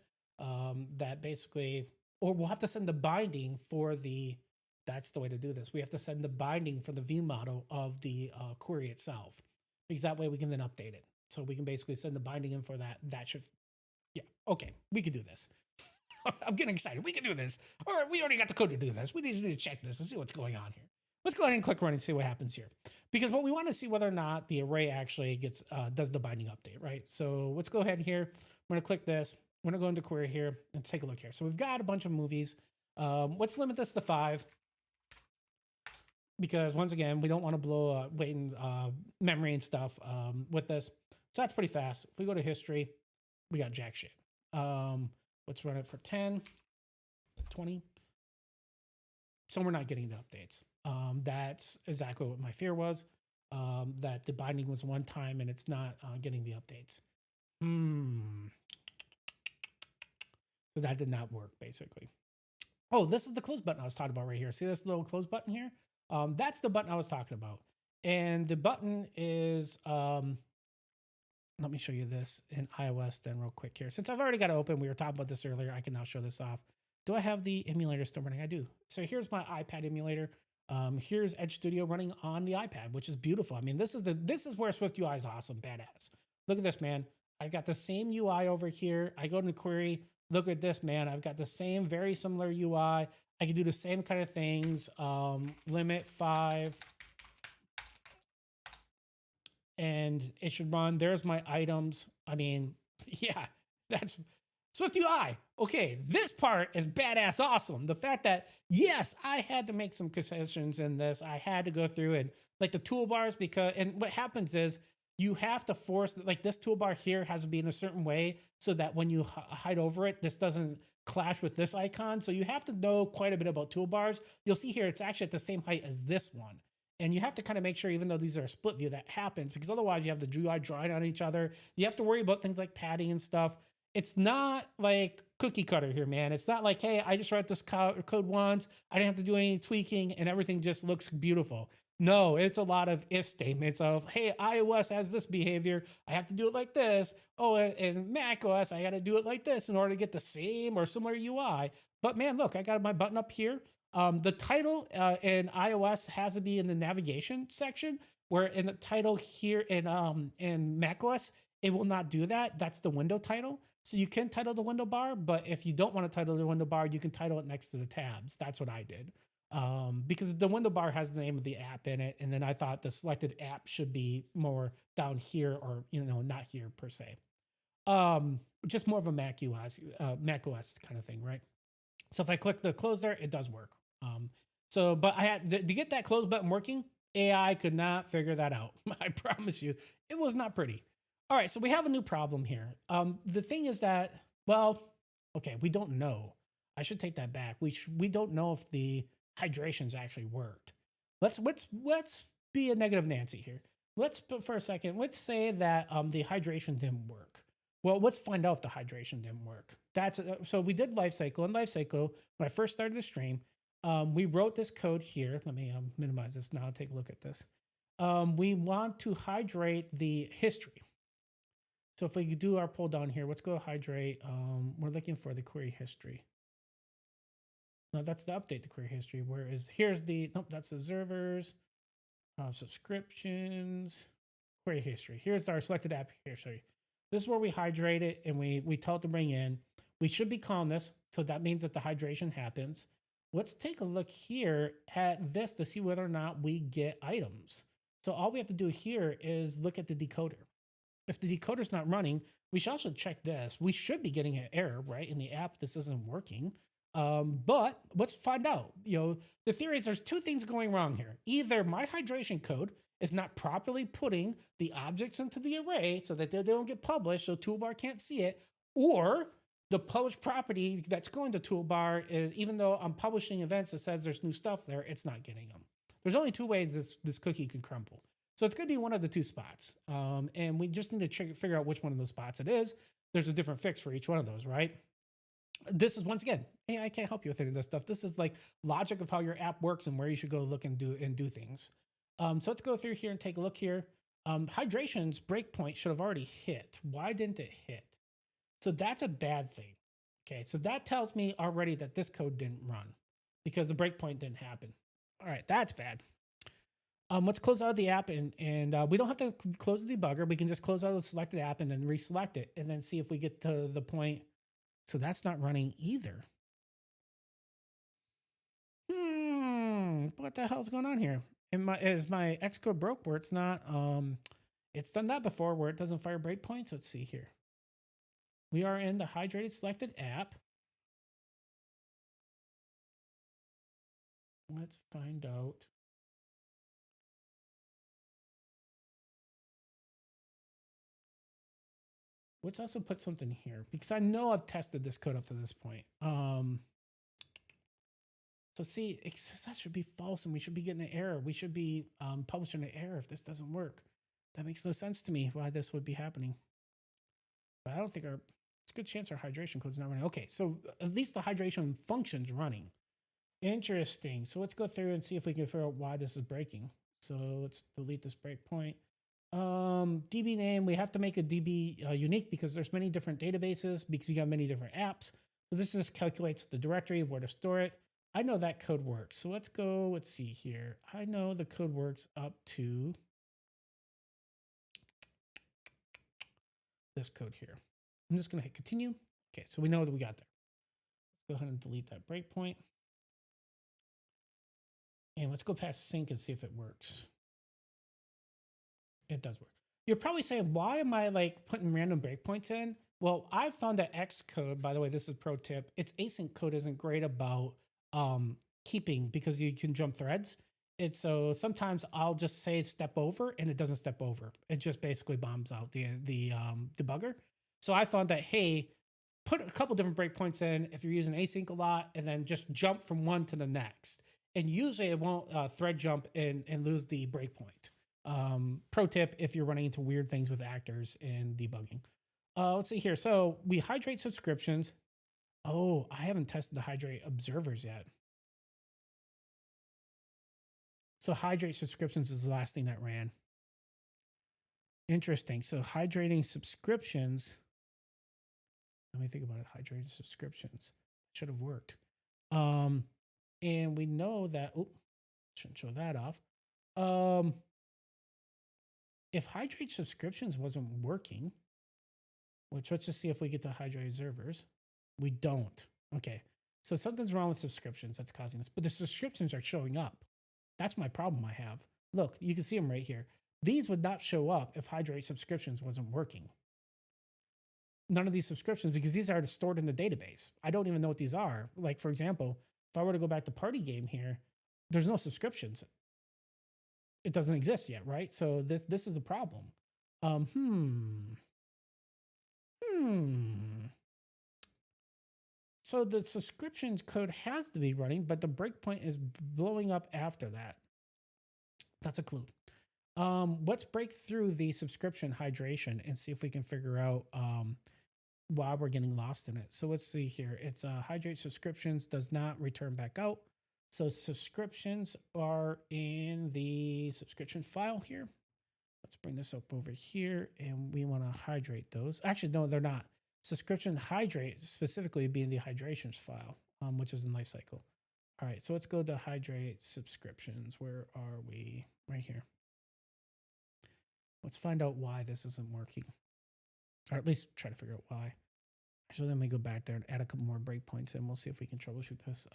That basically, or we'll have to send the binding for the, that's the way to do this. We have to send the binding for the view model of the query itself, because that way we can then update it. So we can basically send the binding in for that. That should, yeah, okay, we could do this. I'm getting excited. We can do this. All right, we already got the code to do this. We need to check this and see what's going on here. Let's go ahead and click run and see what happens here. Because what we want to see whether or not the array actually gets does the binding update, right? So let's go ahead here. We're going to click this. We're going to go into query here and take a look here. So we've got a bunch of movies. Let's limit this to 5. Because once again, we don't want to blow weight and memory and stuff with this. So that's pretty fast. If we go to history, we got jack shit. Let's run it for 10, 20. So we're not getting the updates. That's exactly what my fear was, that the binding was one time and it's not getting the updates. So that did not work, basically. Oh, this is the close button I was talking about right here. See this little close button here? That's the button I was talking about. And the button is, let me show you this in iOS then real quick here. Since I've already got it open, we were talking about this earlier, I can now show this off. Do I have the emulator still running? I do. So here's my iPad emulator. Here's Edge Studio running on the iPad, which is beautiful. I mean, this is where SwiftUI is awesome, badass. Look at this, man. I got the same UI over here. I go to query. Look at this, man. I've got the same, very similar UI. I can do the same kind of things. Limit 5. And it should run. There's my items. I mean, yeah, that's SwiftUI. Okay, this part is badass awesome. The fact that, yes, I had to make some concessions in this. I had to go through and like the toolbars because, and what happens is you have to force, like this toolbar here has to be in a certain way so that when you hide over it, this doesn't clash with this icon. So you have to know quite a bit about toolbars. You'll see here, it's actually at the same height as this one. And you have to kind of make sure, even though these are a split view, that happens because otherwise you have the UI drawing on each other. You have to worry about things like padding and stuff. It's not like cookie cutter here, man. It's not like, hey, I just wrote this code once. I didn't have to do any tweaking and everything just looks beautiful. No, it's a lot of if statements of, hey, iOS has this behavior. I have to do it like this. Oh, and macOS, I got to do it like this in order to get the same or similar UI. But man, look, I got my button up here. The title in iOS has to be in the navigation section, where in the title here in macOS, it will not do that. That's the window title. So you can title the window bar, but if you don't want to title the window bar, you can title it next to the tabs. That's what I did. Because the window bar has the name of the app in it. And then I thought the selected app should be more down here or, not here per se. Just more of a macOS kind of thing, right? So if I click the close there, it does work. But I had to get that close button working. AI could not figure that out. I promise you, it was not pretty. All right, so we have a new problem here. The thing is that, well, okay, we don't know. I should take that back. We don't know if the hydrations actually worked. Let's be a negative Nancy here. For a second, let's say that the hydration didn't work. Well, let's find out if the hydration didn't work. So we did lifecycle. In lifecycle, when I first started the stream, we wrote this code here. Let me minimize this now. Take a look at this. We want to hydrate the history. So if we could do our pull down here, let's go hydrate. We're looking for the query history. No, that's the update the query history. That's the observers, subscriptions, query history. Here's our selected app history. This is where we hydrate it and we tell it to bring in. We should be calling this. So that means that the hydration happens. Let's take a look here at this to see whether or not we get items. So all we have to do here is look at the decoder. If the decoder's not running, we should also check this. We should be getting an error, right? In the app, this isn't working. But let's find out. The theory is there's two things going wrong here. Either my hydration code is not properly putting the objects into the array so that they don't get published so toolbar can't see it, or the published property that's going to toolbar, even though I'm publishing events that says there's new stuff there, it's not getting them. There's only two ways this cookie can crumble. So it's going to be one of the two spots. And we just need to figure out which one of those spots it is. There's a different fix for each one of those, right? This is, once again, hey, I can't help you with any of this stuff. This is like logic of how your app works and where you should go look and do things. So let's go through here and take a look here. Hydration's breakpoint should have already hit. Why didn't it hit? So that's a bad thing. Okay, so that tells me already that this code didn't run because the breakpoint didn't happen. All right, that's bad. Let's close out of the app and we don't have to close the debugger. We can just close out the selected app and then reselect it and then see if we get to the point. So that's not running either. What the hell's going on here? Is my Xcode broke where it's not, it's done that before where it doesn't fire breakpoints. Let's see here. We are in the hydrated selected app. Let's find out. Let's also put something here because I know I've tested this code up to this point. So see, that should be false and we should be getting an error. We should be publishing an error if this doesn't work. That makes no sense to me why this would be happening. But I don't think it's a good chance our hydration code's not running. Okay, so at least the hydration function's running. Interesting. So let's go through and see if we can figure out why this is breaking. So let's delete this breakpoint. DB name, we have to make a DB unique because there's many different databases because you have many different apps. So this just calculates the directory of where to store it. I know that code works. So let's go, let's see here. I know the code works up to this code here. I'm just gonna hit continue. Okay, so we know that we got there. Let's go ahead and delete that breakpoint. And let's go past sync and see if it works. It does work. You're probably saying, why am I like putting random breakpoints in? Well, I found that Xcode, by the way, this is pro tip, its async code isn't great about keeping because you can jump threads. And so sometimes I'll just say step over and it doesn't step over. It just basically bombs out the debugger. So I found that, hey, put a couple different breakpoints in if you're using async a lot and then just jump from one to the next. And usually it won't thread jump and lose the breakpoint. Pro tip if you're running into weird things with actors and debugging. Let's see here. So we hydrate subscriptions. Oh, I haven't tested the hydrate observers yet. So hydrate subscriptions is the last thing that ran. Interesting. So hydrating subscriptions. Let me think about it. Hydrating subscriptions should have worked. And we know that, oh, shouldn't show that off. If hydrate subscriptions wasn't working, which let's just see if we get to hydrate observers. We don't. Okay. So something's wrong with subscriptions that's causing this, but the subscriptions are showing up. That's my problem I have. Look, you can see them right here. These would not show up if hydrate subscriptions wasn't working. None of these subscriptions, because these are stored in the database. I don't even know what these are. Like, for example, if I were to go back to party game here, there's no subscriptions. It doesn't exist yet, right? So this is a problem. So the subscriptions code has to be running, but the breakpoint is blowing up after that. That's a clue. Let's break through the subscription hydration and see if we can figure out why we're getting lost in it. So let's see here. It's hydrate subscriptions does not return back out. So subscriptions are in the subscription file here. Let's bring this up over here and we want to hydrate those. Actually, no, they're not. Subscription hydrate specifically being the hydrations file, which is in lifecycle. All right, so let's go to hydrate subscriptions. Where are we? Right here. Let's find out why this isn't working, or at least try to figure out why. Actually, let me go back there and add a couple more breakpoints and we'll see if we can troubleshoot this.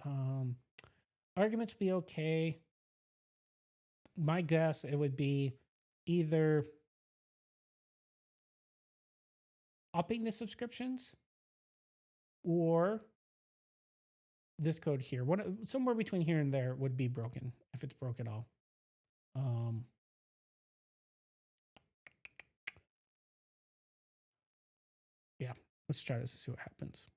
Arguments be okay. My guess, it would be either upping the subscriptions or this code here. Somewhere between here and there would be broken, if it's broke at all. Yeah, let's try this and see what happens.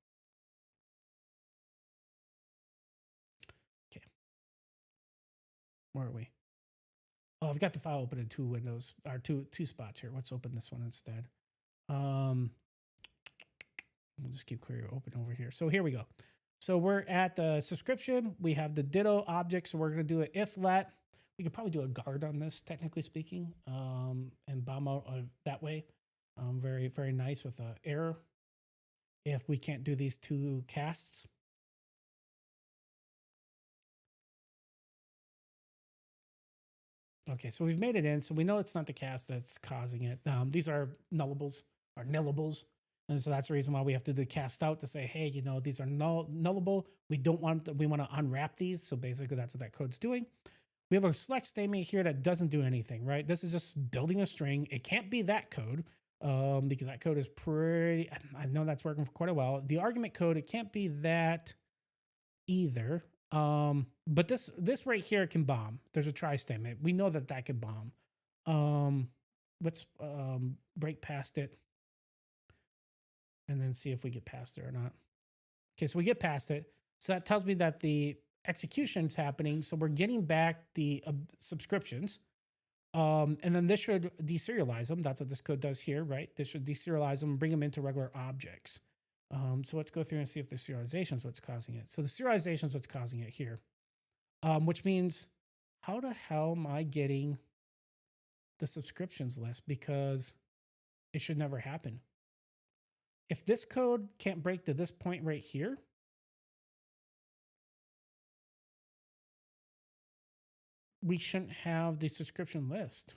Okay. Where are we? Oh, I've got the file open in two windows, or two spots here. Let's open this one instead. We'll just keep query open over here. So here we go. So we're at the subscription. We have the Ditto object. So we're going to do an if let. We could probably do a guard on this, technically speaking, and bomb out that way. Very, very nice with an error. If we can't do these two casts. Okay, so we've made it in. So we know it's not the cast that's causing it. These are nullables or nillables. And so that's the reason why we have to do the cast out to say, hey, you know, these are nullable. We want to unwrap these. So basically that's what that code's doing. We have a select statement here that doesn't do anything, right? This is just building a string. It can't be that code because that code is pretty, I know that's working for quite a while. The argument code, it can't be that either. But this right here can bomb. There's a try statement. We know that can bomb. Let's break past it and then see if we get past it or not. Okay, so we get past it. So that tells me that the execution's happening. So we're getting back the subscriptions. And then this should deserialize them. That's what this code does here, right? This should deserialize them and bring them into regular objects. So let's go through and see if the serialization is what's causing it. So the serialization is what's causing it here, which means how the hell am I getting the subscriptions list? Because it should never happen. If this code can't break to this point right here, we shouldn't have the subscription list.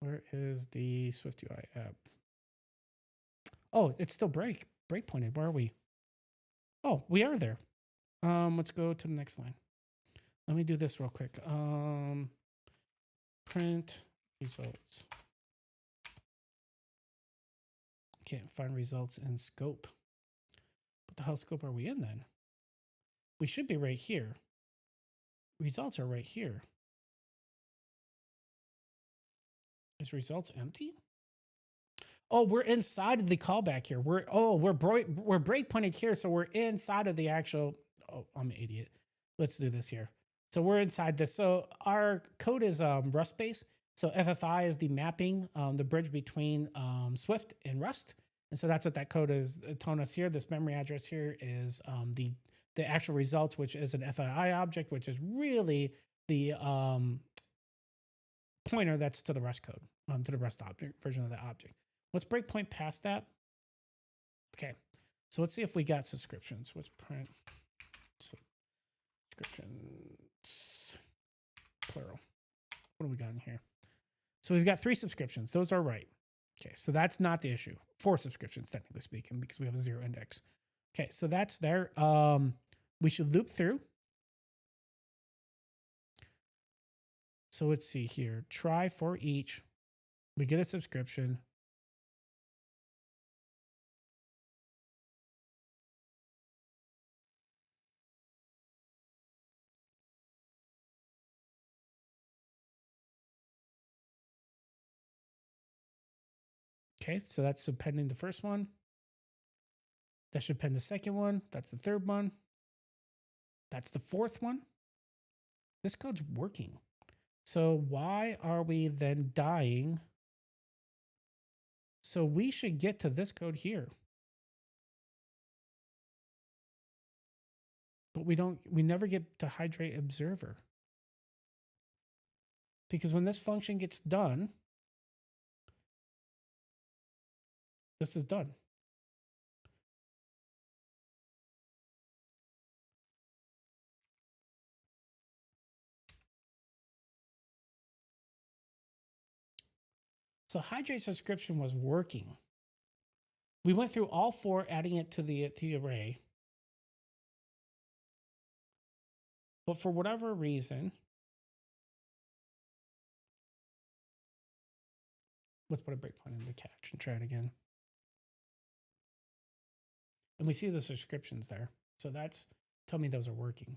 Where is the SwiftUI app? Oh, it's still breakpointed. Where are we? Oh, we are there. Let's go to the next line. Let me do this real quick. Print results. Can't find results in scope. What the hell scope are we in then? We should be right here. Results are right here. Is results empty? Oh, we're inside of the callback here. We're breakpointed here, so we're inside of the actual. Oh, I'm an idiot. Let's do this here. So we're inside this. So our code is Rust based. So FFI is the mapping, the bridge between Swift and Rust. And so that's what that code is telling us here. This memory address here is the actual results, which is an FFI object, which is really the pointer that's to the Rust code, to the Rust object version of the object. Let's breakpoint past that. Okay, so let's see if we got subscriptions. Let's print subscriptions, plural. What do we got in here? So we've got 3 subscriptions. Those are right. Okay, so that's not the issue. 4 subscriptions, technically speaking, because we have a 0 index. Okay, so that's there. We should loop through. So let's see here. Try for each. We get a subscription. Okay, so that's appending the first one. That should append the second one. That's the third one. That's the fourth one. This code's working. So why are we then dying? So we should get to this code here. But we never get to hydrate observer. Because when this function gets done, this is done. So hydrate subscription was working. We went through all 4, adding it to the array. But for whatever reason, let's put a breakpoint in the catch and try it again. And we see the subscriptions there. So that's, tell me those are working.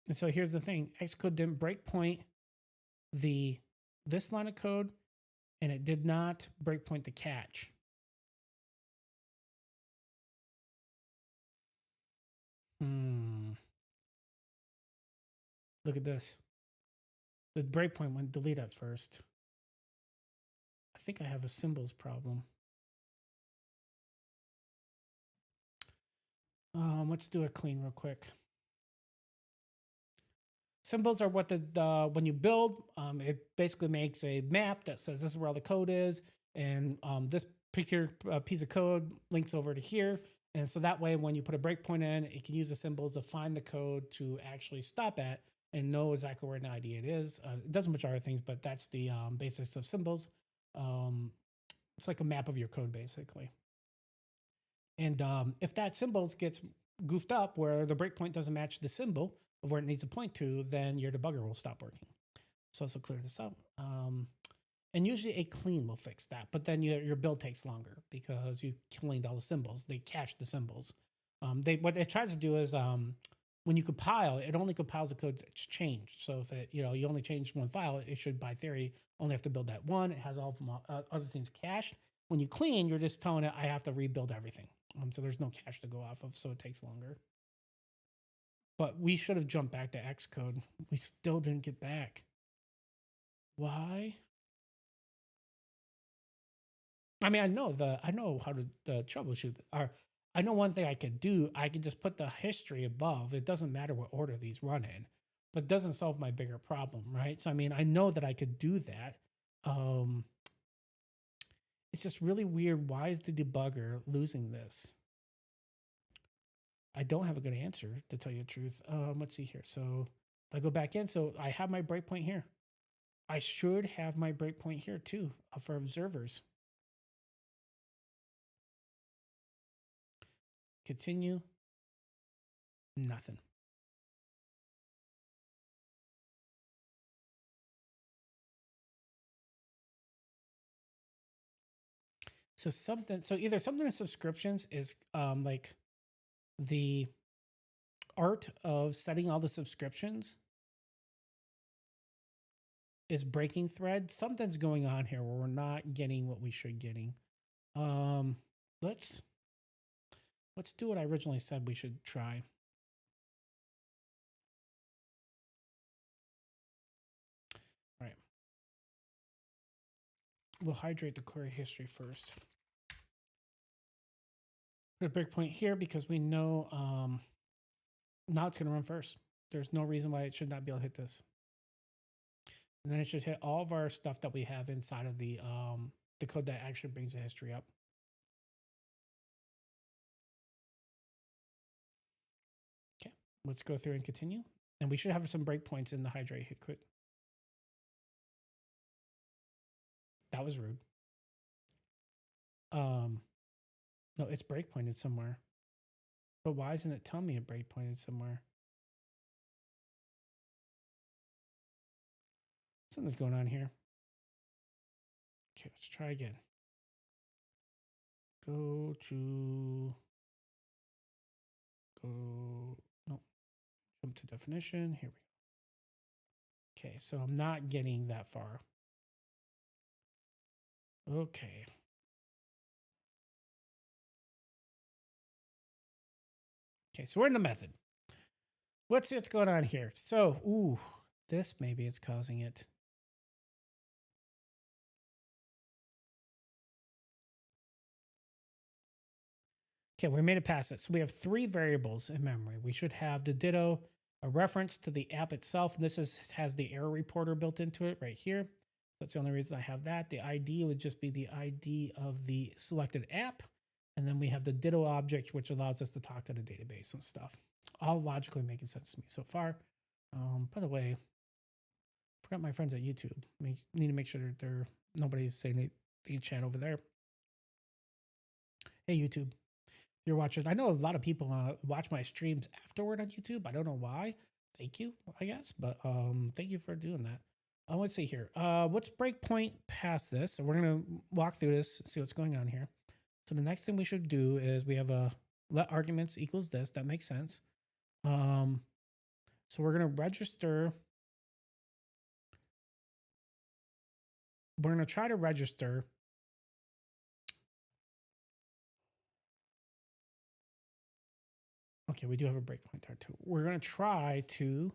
And so here's the thing. Xcode didn't breakpoint this line of code, and it did not breakpoint the catch. Look at this. The breakpoint went delete at first. I think I have a symbols problem. Let's do a clean real quick. Symbols are what when you build, it basically makes a map that says this is where all the code is, and this particular piece of code links over to here. And so that way, when you put a breakpoint in, it can use the symbols to find the code to actually stop at and know exactly where an ID it is. It does a bunch of other things, but that's the basics of symbols. It's like a map of your code, basically. And if that symbols gets goofed up where the breakpoint doesn't match the symbol of where it needs to point to, then your debugger will stop working. So let's clear this up. And usually a clean will fix that, but then your build takes longer because you cleaned all the symbols. They cached the symbols. What it tries to do is when you compile, it only compiles the code that's changed. So if it, you only changed one file, it should, by theory, only have to build that one. It has all of them, other things cached. When you clean, you're just telling it, I have to rebuild everything. So there's no cache to go off of, so it takes longer. But we should have jumped back to Xcode. We still didn't get back. Why? I mean, I know how to troubleshoot. I know one thing I could do. I could just put the history above. It doesn't matter what order these run in, but it doesn't solve my bigger problem, right? So I mean, I know that I could do that. Um, it's just really weird. Why is the debugger losing this? I don't have a good answer to tell you the truth. Let's see here. So if I go back in, so I have my breakpoint here. I should have my breakpoint here too for observers. Continue. Nothing. So something. So either something in subscriptions is like the art of setting all the subscriptions is breaking thread. Something's going on here where we're not getting what we should getting. Um, let's do what I originally said we should try. All right. We'll hydrate the query history first. Put a breakpoint here because we know now it's going to run first. There's no reason why it should not be able to hit this. And then it should hit all of our stuff that we have inside of the code that actually brings the history up. Okay, let's go through and continue. And we should have some breakpoints in the hydrate hit quit. That was rude. No, it's breakpointed somewhere. But why isn't it telling me it breakpointed somewhere? Something's going on here. Okay, let's try again. Go, no, jump to definition. Here we go. Okay, so I'm not getting that far. Okay. Okay, so we're in the method. Let's see what's going on here. So, ooh, this maybe is causing it. Okay, we made it past it. So we have 3 variables in memory. We should have the Ditto, a reference to the app itself. And this has the error reporter built into it right here. That's the only reason I have that. The ID would just be the ID of the selected app. And then we have the Ditto object, which allows us to talk to the database and stuff. All logically making sense to me so far. By the way, I forgot my friends at YouTube. Need to make sure that nobody's saying the chat over there. Hey, YouTube. You're watching. I know a lot of people watch my streams afterward on YouTube. I don't know why. Thank you, I guess, but thank you for doing that. Let's see here. Let's breakpoint past this. So we're gonna walk through this, see what's going on here. So the next thing we should do is we have a let arguments equals this. That makes sense. So we're gonna register. We're gonna try to register. Okay, we do have a breakpoint there too. We're going to try to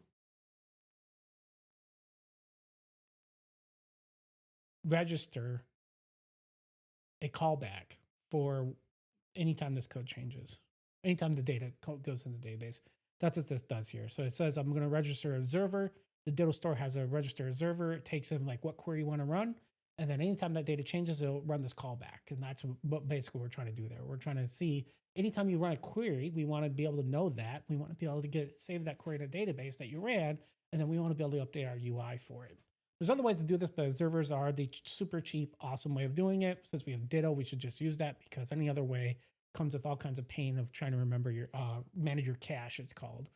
register a callback for anytime this code changes, anytime the data goes in the database. That's what this does here. So it says I'm going to register an observer. The Ditto store has a register observer. It takes in like what query you want to run. And then anytime that data changes, it'll run this callback. And that's what basically we're trying to do there. We're trying to see anytime you run a query, we want to be able to know that. We want to be able to save that query in a database that you ran. And then we want to be able to update our UI for it. There's other ways to do this, but observers are the super cheap, awesome way of doing it. Since we have Ditto, we should just use that because any other way comes with all kinds of pain of trying to remember your manage your cache, it's called.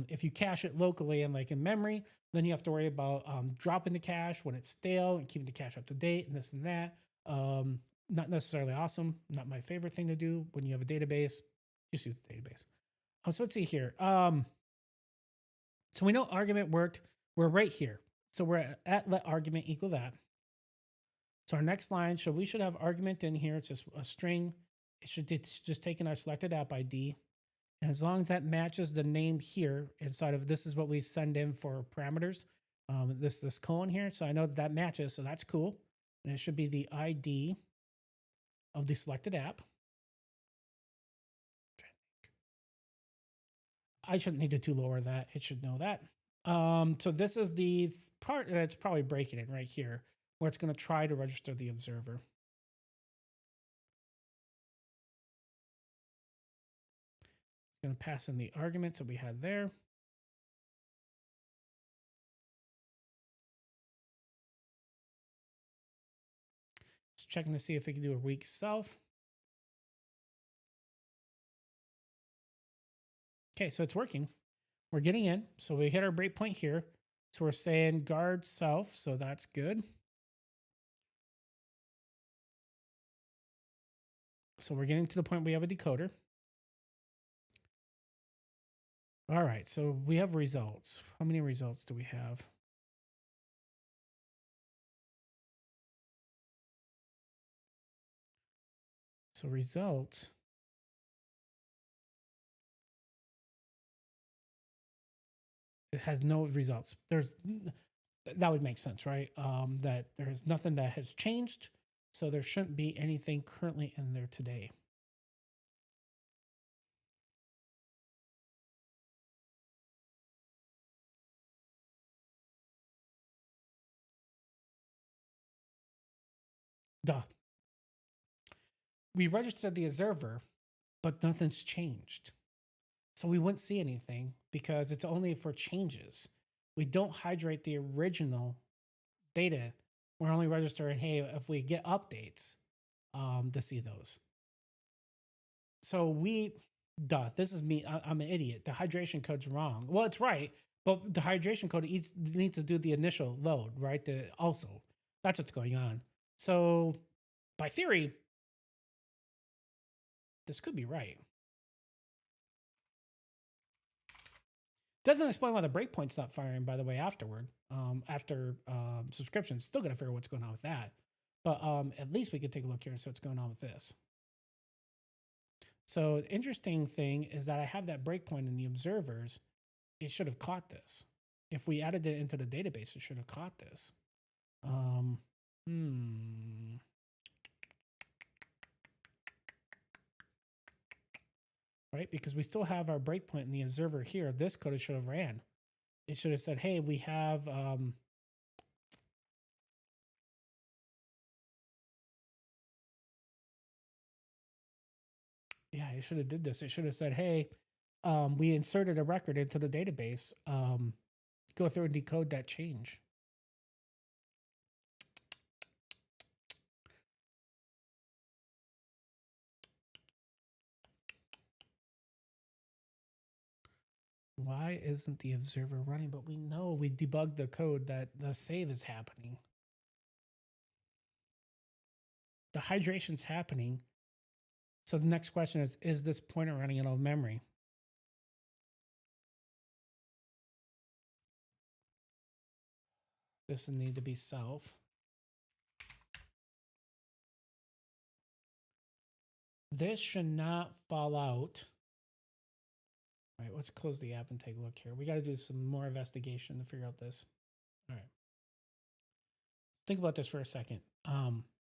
If you cache it locally and like in memory, then you have to worry about dropping the cache when it's stale and keeping the cache up to date and this and that. Not necessarily awesome. Not my favorite thing to do when you have a database. Just use the database. So let's see here. So we know argument worked. We're right here. So we're at let argument equal that. So our next line, so we should have argument in here. It's just a string. It's just taking our selected app ID. And as long as that matches the name here inside of this is what we send in for parameters. This colon here. So I know that matches. So that's cool. And it should be the ID of the selected app. I shouldn't need to lower that. It should know that. So this is the part that's probably breaking it right here. where it's going to try to register the observer. It's going to pass in the arguments that we had there. It's checking to see if it can do a weak self. Okay, so it's working. We're getting in. So we hit our breakpoint here. So we're saying guard self. So that's good. So we're getting to the point we have a decoder. All right, so we have results. How many results do we have? So results. It has no results. That would make sense, right? That there's nothing that has changed. So there shouldn't be anything currently in there today. Duh. We registered the observer, but nothing's changed. So we wouldn't see anything because it's only for changes. We don't hydrate the original data. We're only registering, hey, if we get updates, to see those. So this is me. I'm an idiot. The hydration code's wrong. Well, it's right, but the hydration code needs to do the initial load, right? That's what's going on. So by theory, this could be right. Doesn't explain why the breakpoint's not firing, by the way, afterward. After subscription, still got to figure out what's going on with that. But at least we could take a look here and see what's going on with this. So the interesting thing is that I have that breakpoint in the observers. It should have caught this. If we added it into the database, it should have caught this. Right? Because we still have our breakpoint in the observer here. This code should have ran. It should have said, hey, we have yeah, it should have did this. It should have said, hey, we inserted a record into the database. Go through and decode that change. Why isn't the observer running? But we know we debugged the code that the save is happening. The hydration's happening. So the next question is this pointer running out of memory? This will need to be self. This should not fall out. All right, let's close the app and take a look here. We got to do some more investigation to figure out this. All right. Think about this for a second.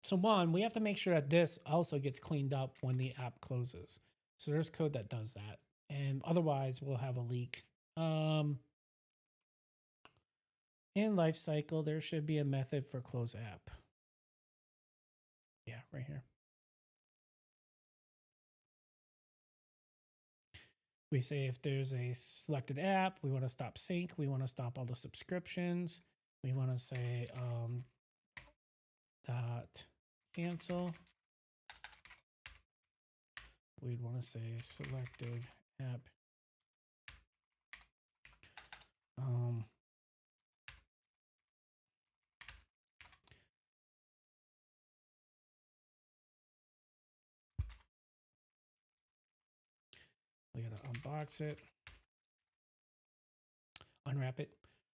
So one, we have to make sure that this also gets cleaned up when the app closes. So there's code that does that. And otherwise, we'll have a leak. In lifecycle, there should be a method for close app. Yeah, right here. We say if there's a selected app, we want to stop sync. We want to stop all the subscriptions. We want to say dot cancel. We'd want to say selected app. We gotta unbox it, unwrap it.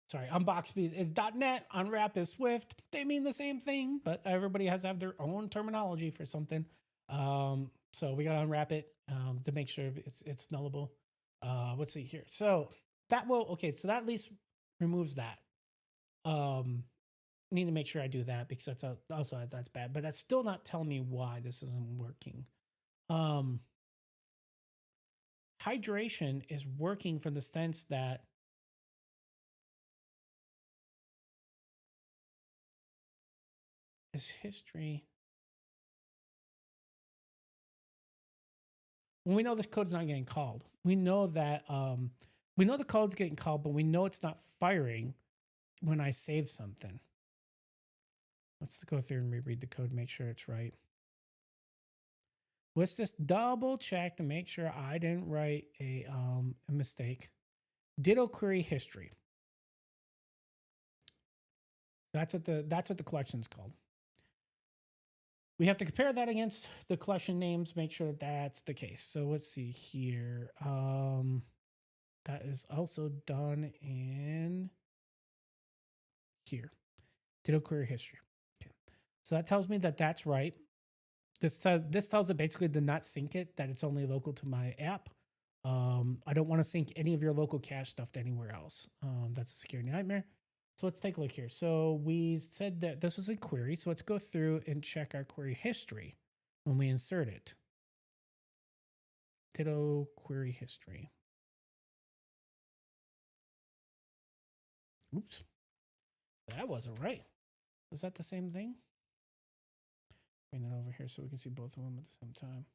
Sorry, unbox is .NET, unwrap is Swift. They mean the same thing, but everybody has to have their own terminology for something. So we gotta unwrap it to make sure it's nullable. Let's see here. So that will so that at least removes that. Need to make sure I do that because that's bad, but that's still not telling me why this isn't working. Hydration is working from the sense that is history. When we know this code's not getting called, we know that we know the code's getting called, but we know it's not firing when I save something. Let's go through and reread the code, make sure it's right. Let's just double check to make sure I didn't write a mistake. Ditto query history. That's what the collection's called. We have to compare that against the collection names, make sure that that's the case. So let's see here. That is also done in here. Ditto query history. Okay. So that tells me that that's right. This tells it basically to not sync it, that it's only local to my app. I don't want to sync any of your local cache stuff to anywhere else. That's a security nightmare. So let's take a look here. So we said that this was a query. So let's go through and check our query history when we insert it. Ditto query history. Oops. That wasn't right. Was that the same thing? Bring that over here so we can see both of them at the same time.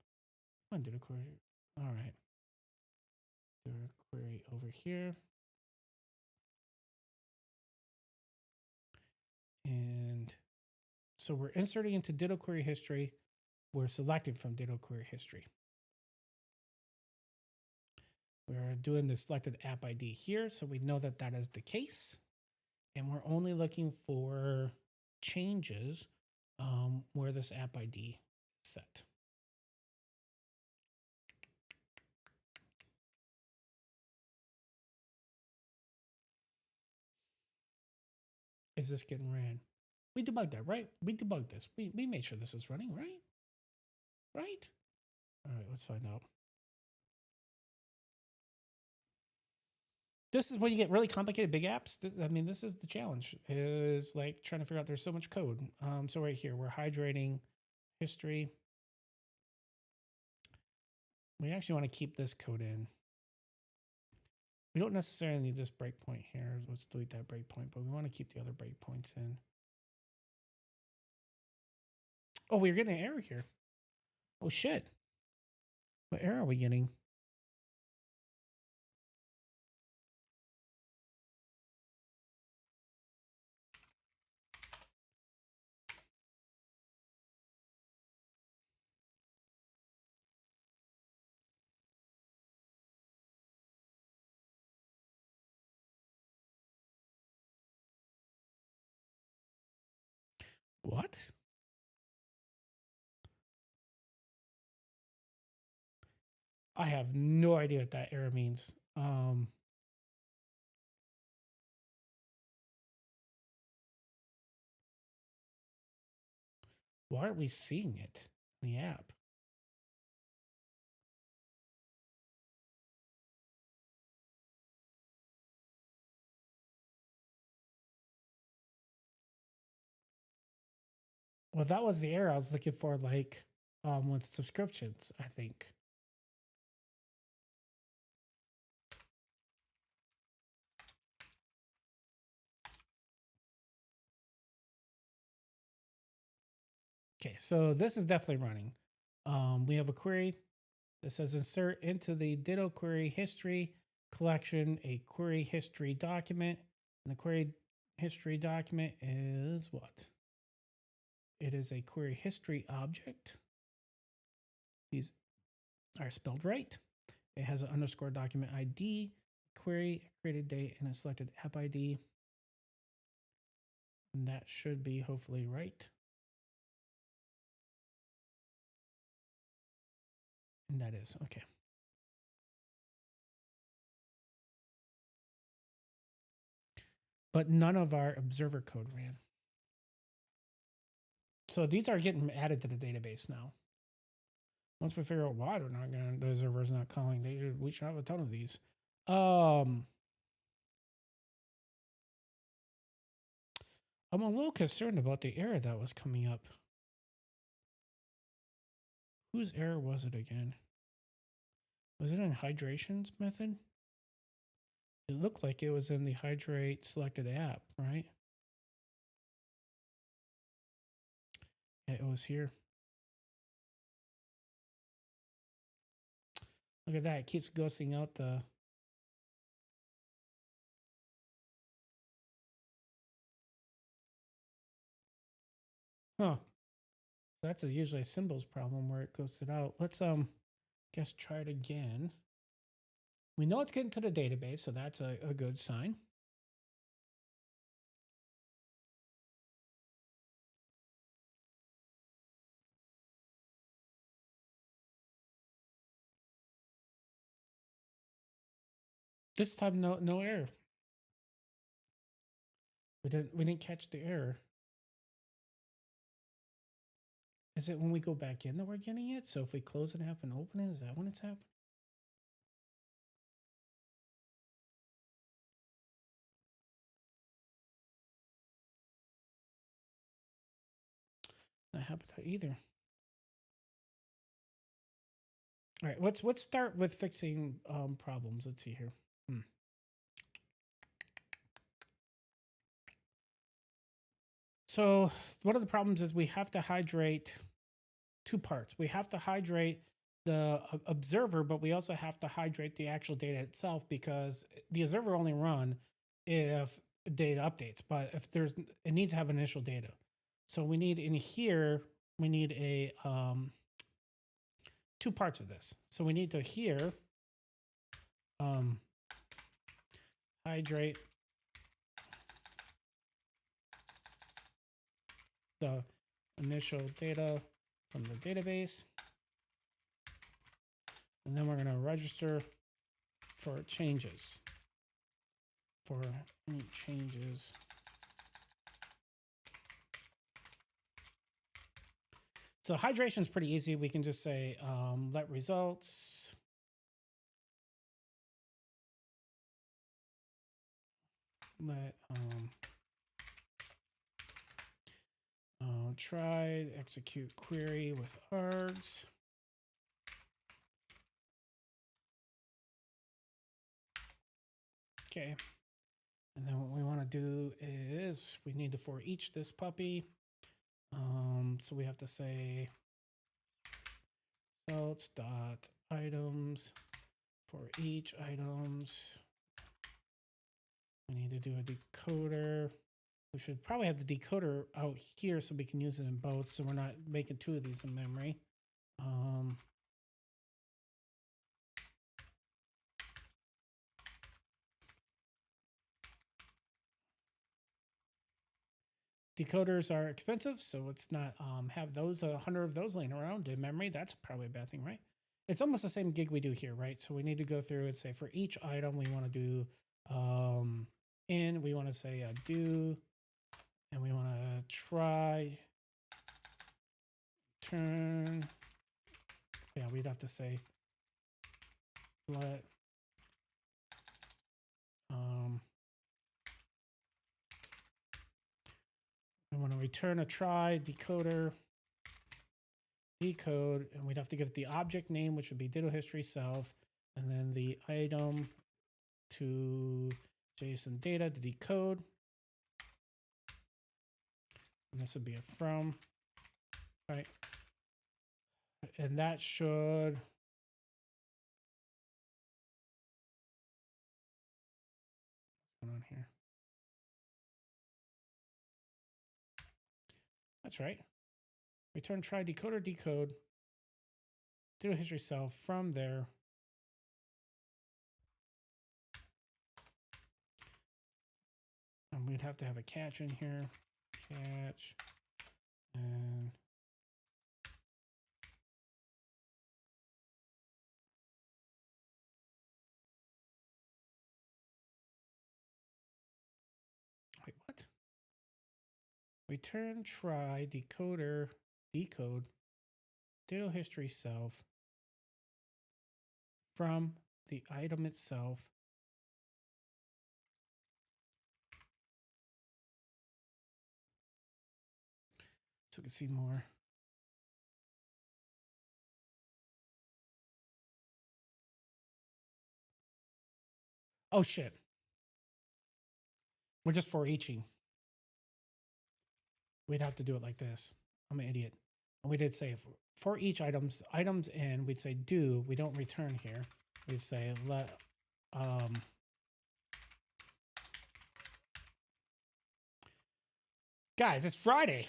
Come on, ditto query. All right. Ditto query over here. And so we're inserting into Ditto query history. We're selecting from Ditto query history. We're doing the selected app ID here, so we know that that is the case. And we're only looking for changes where this app ID is set. Is this getting ran? We debugged that, right? We debugged this. We made sure this is running, right? Right? All right, let's find out. This is when you get really complicated big apps. I mean, this is the challenge, is like trying to figure out there's so much code. So right here, we're hydrating history. We actually want to keep this code in. We don't necessarily need this breakpoint here. Let's delete that breakpoint, but we want to keep the other breakpoints in. Oh, we're getting an error here. Oh, shit. What error are we getting? What? I have no idea what that error means. Why aren't we seeing it in the app? Well, that was the error I was looking for, like, with subscriptions, I think. Okay, so this is definitely running. We have a query that says insert into the Ditto query history collection a query history document. And the query history document is what? It is a query history object. These are spelled right. It has an underscore document ID, query, created date, and a selected app ID. And that should be hopefully right. And that is, okay. But none of our observer code ran. So these are getting added to the database now. Once we figure out why they're not going, the observer's not calling, we should have a ton of these. I'm a little concerned about the error that was coming up. Whose error was it again? Was it in hydration's method? It looked like it was in the hydrate selected app, right? It was here. Look at that. It keeps ghosting out the... Huh. That's usually a symbols problem where it ghosted out. Let's guess try it again. We know it's getting to the database, so that's a good sign. This time, no error. We didn't catch the error. Is it when we go back in that we're getting it? So if we close an app and open it, is that when it's happening? Not happened either. All right, let's start with fixing problems. Let's see here. So one of the problems is we have to hydrate two parts. We have to hydrate the observer, but we also have to hydrate the actual data itself, because the observer only run if data updates. But if there's, it needs to have initial data. So we need in here, we need a two parts of this. So we need to here hydrate the initial data from the database. And then we're going to register for changes. For any changes. So hydration is pretty easy. We can just say let results. Let try execute query with args. Okay. And then what we want to do is we need to for each this puppy. So we have to say results dot items for each items. We need to do a decoder. We should probably have the decoder out here so we can use it in both, so we're not making two of these in memory. Decoders are expensive, so let's not have those 100 of those laying around in memory. That's probably a bad thing, right? It's almost the same gig we do here, right? So we need to go through and say for each item we want to do we want to say do, and we want to try turn. Yeah, we'd have to say let we want to return a try decoder decode, and we'd have to give the object name, which would be Ditto history self, and then the item to JSON data to decode. And this would be a from, right? And that should what's going on here? That's right. Return try decoder decode Ditto history self from there. And we'd have to have a catch in here. Catch. And wait, what? Return try decoder decode Ditto history self from the item itself. So we can see more. Oh shit. We're just for eaching. We'd have to do it like this. I'm an idiot. And we did say for each items in, we'd say do, we don't return here. We'd say let, guys, it's Friday.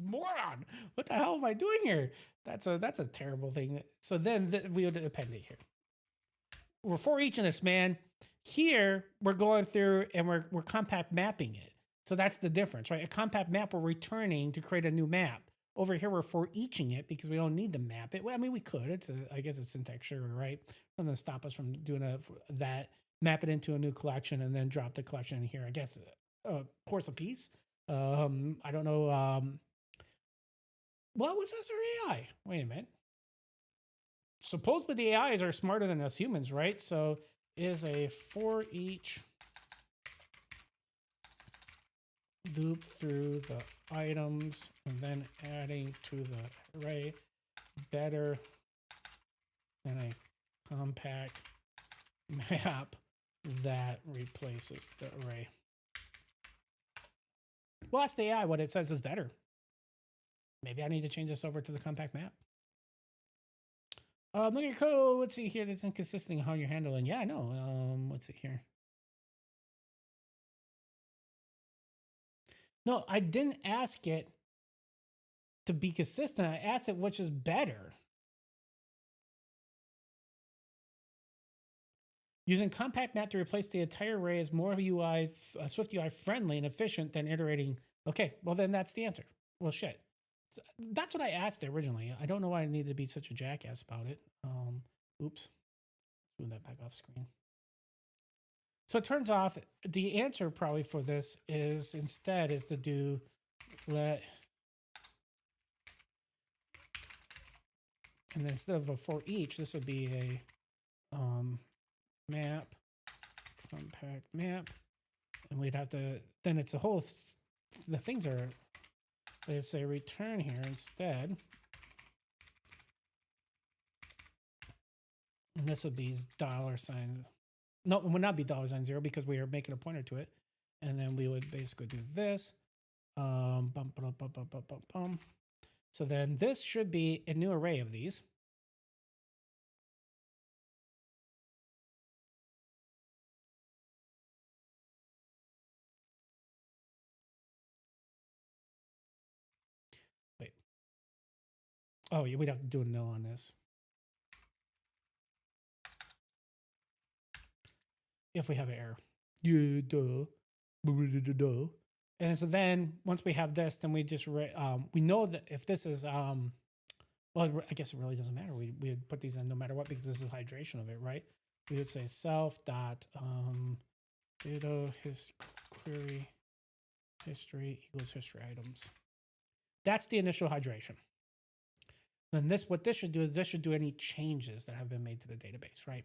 Moron. What the hell am I doing here? That's a terrible thing. So then we would append it here. We're for each of this, man. Here, we're going through and we're compact mapping it. So that's the difference, right? A compact map, we're returning to create a new map. Over here, we're for eaching it because we don't need to map it. Well, I mean, we could. I guess it's syntax sugar, right? Nothing to stop us from doing that, map it into a new collection, and then drop the collection in here. I guess course a piece. I don't know. What was SRAI? Wait a minute. Supposedly the AIs are smarter than us humans, right? So is a for each loop through the items and then adding to the array better than a compact map that replaces the array? Well, ask the AI what it says is better. Maybe I need to change this over to the compact map. Look at your code. Let's see here. That's inconsistent in how you're handling. Yeah, I know. What's it here? No, I didn't ask it to be consistent. I asked it which is better. Using compact map to replace the entire array is more UI, SwiftUI friendly and efficient than iterating. Okay, well then that's the answer. Well, shit. That's what I asked originally. I don't know why I needed to be such a jackass about it. Oops. Move that back off screen. So it turns off the answer probably for this is instead is to do let, and then instead of a for each, this would be a map, compact map, and we'd have to, then it's a whole, the things are, they say return here instead. And this would be $. No, it would not be $0 because we are making a pointer to it. And then we would basically do this. So then this should be a new array of these. Wait. Oh, yeah, we'd have to do a no on this. If we have an error. Yeah, duh. And so then once we have this, then we just, we know that if this is, well, I guess it really doesn't matter. We would put these in no matter what, because this is hydration of it, right? We would say self dot, Ditto query history equals history items. That's the initial hydration. Then what this should do is this should do any changes that have been made to the database, right?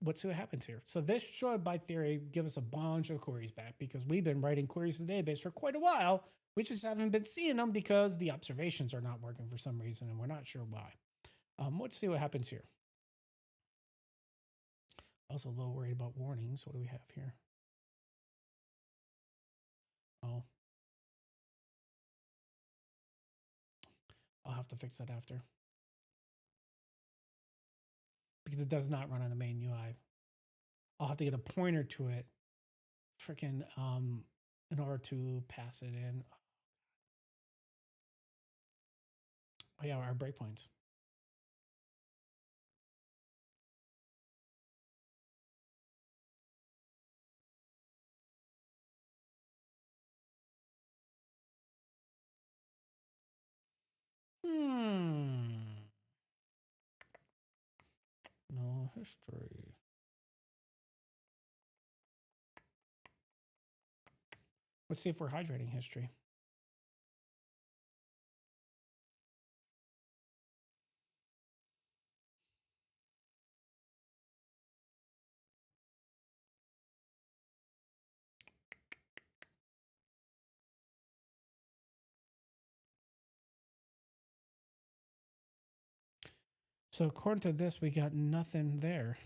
Let's see what happens here. So this should, by theory, give us a bunch of queries back because we've been writing queries to the database for quite a while. We just haven't been seeing them because the observations are not working for some reason, and we're not sure why. Let's see what happens here. Also a little worried about warnings. What do we have here? Oh. I'll have to fix that after. Because it does not run on the main UI. I'll have to get a pointer to it freaking in order to pass it in. Oh yeah, our breakpoints. No history. Let's see if we're hydrating history. So according to this, we got nothing there.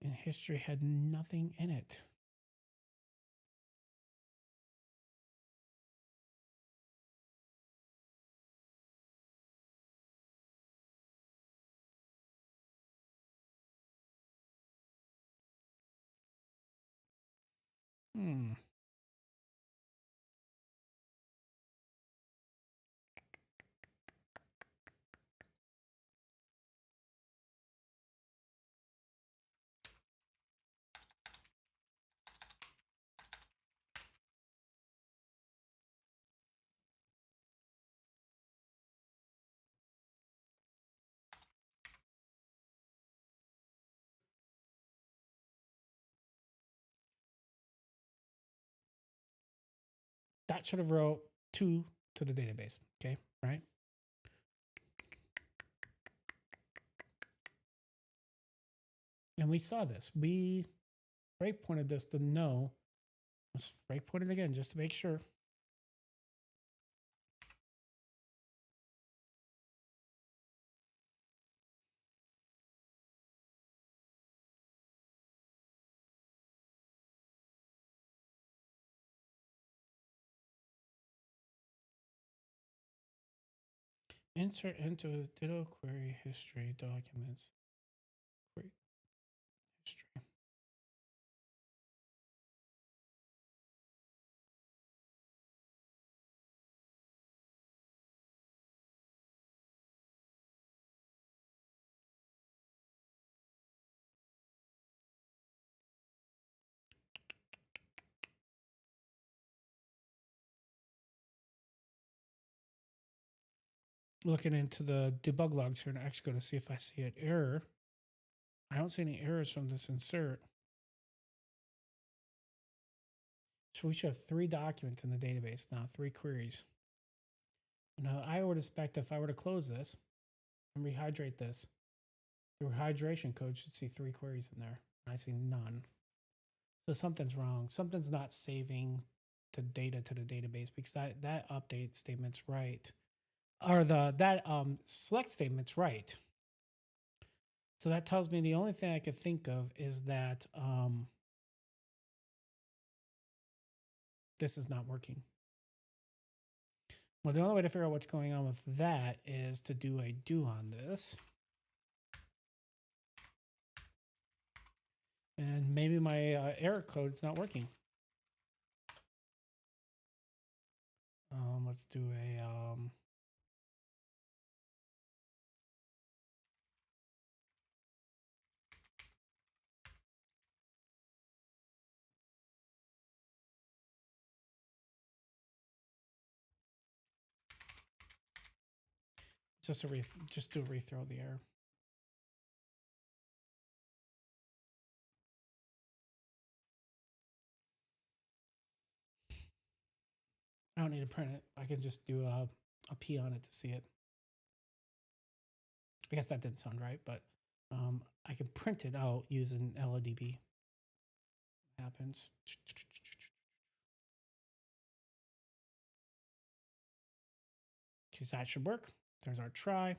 And history had nothing in it. Hmm. That should have wrote 2 to the database. Okay, right? And we saw this. We breakpointed this to no. Let's breakpoint it again just to make sure. Insert into Ditto query history documents. Query history. Looking into the debug logs here in Xcode to see if I see an error. I don't see any errors from this insert. So we should have 3 documents in the database now, 3 queries. Now I would expect if I were to close this and rehydrate this, the rehydration code should see 3 queries in there. I see none. So something's wrong. Something's not saving the data to the database because that update statement's right. Or that select statement's right. So that tells me the only thing I could think of is that this is not working. Well, the only way to figure out what's going on with that is to do a do on this. And maybe my error code is not working. Let's do a just do a rethrow of the error. I don't need to print it. I can just do a P on it to see it. I guess that didn't sound right, but I can print it out using LODB. Happens. That should work. There's our try.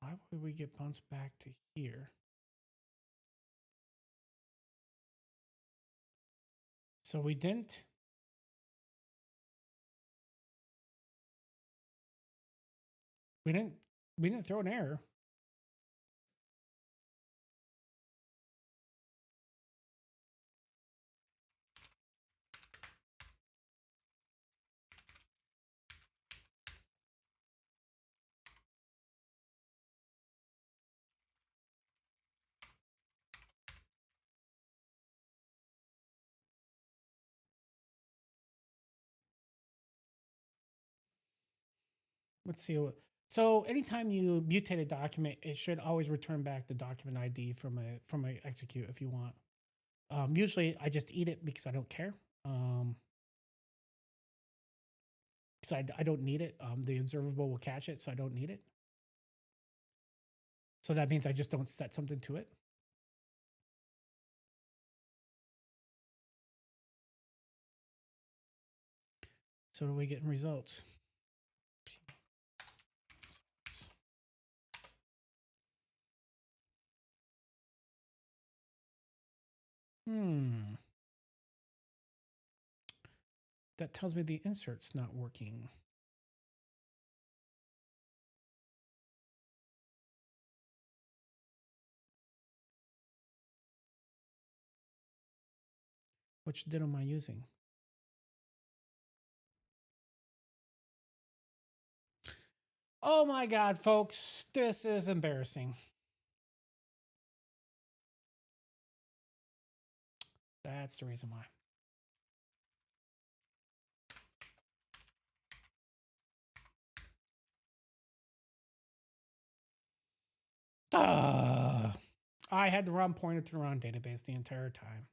Why would we get bounced back to here? So we didn't throw an error. Let's see. So anytime you mutate a document, it should always return back the document ID from a execute if you want. Usually I just eat it because I don't care. Because I don't need it. The observable will catch it, so I don't need it. So that means I just don't set something to it. So what are we getting results? That tells me the insert's not working. Which Ditto am I using? Oh my God, folks, this is embarrassing. That's the reason why. I had the wrong pointer to the wrong database the entire time.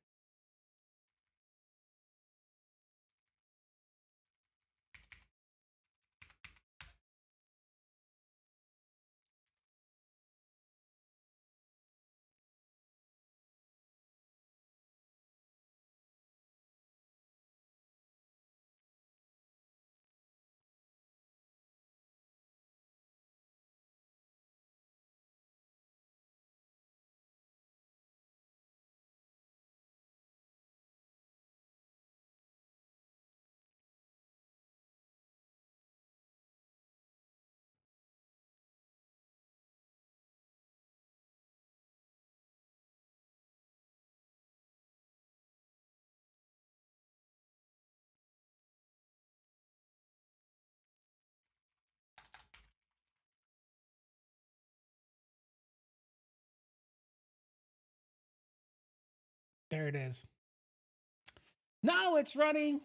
There it is. Now it's running.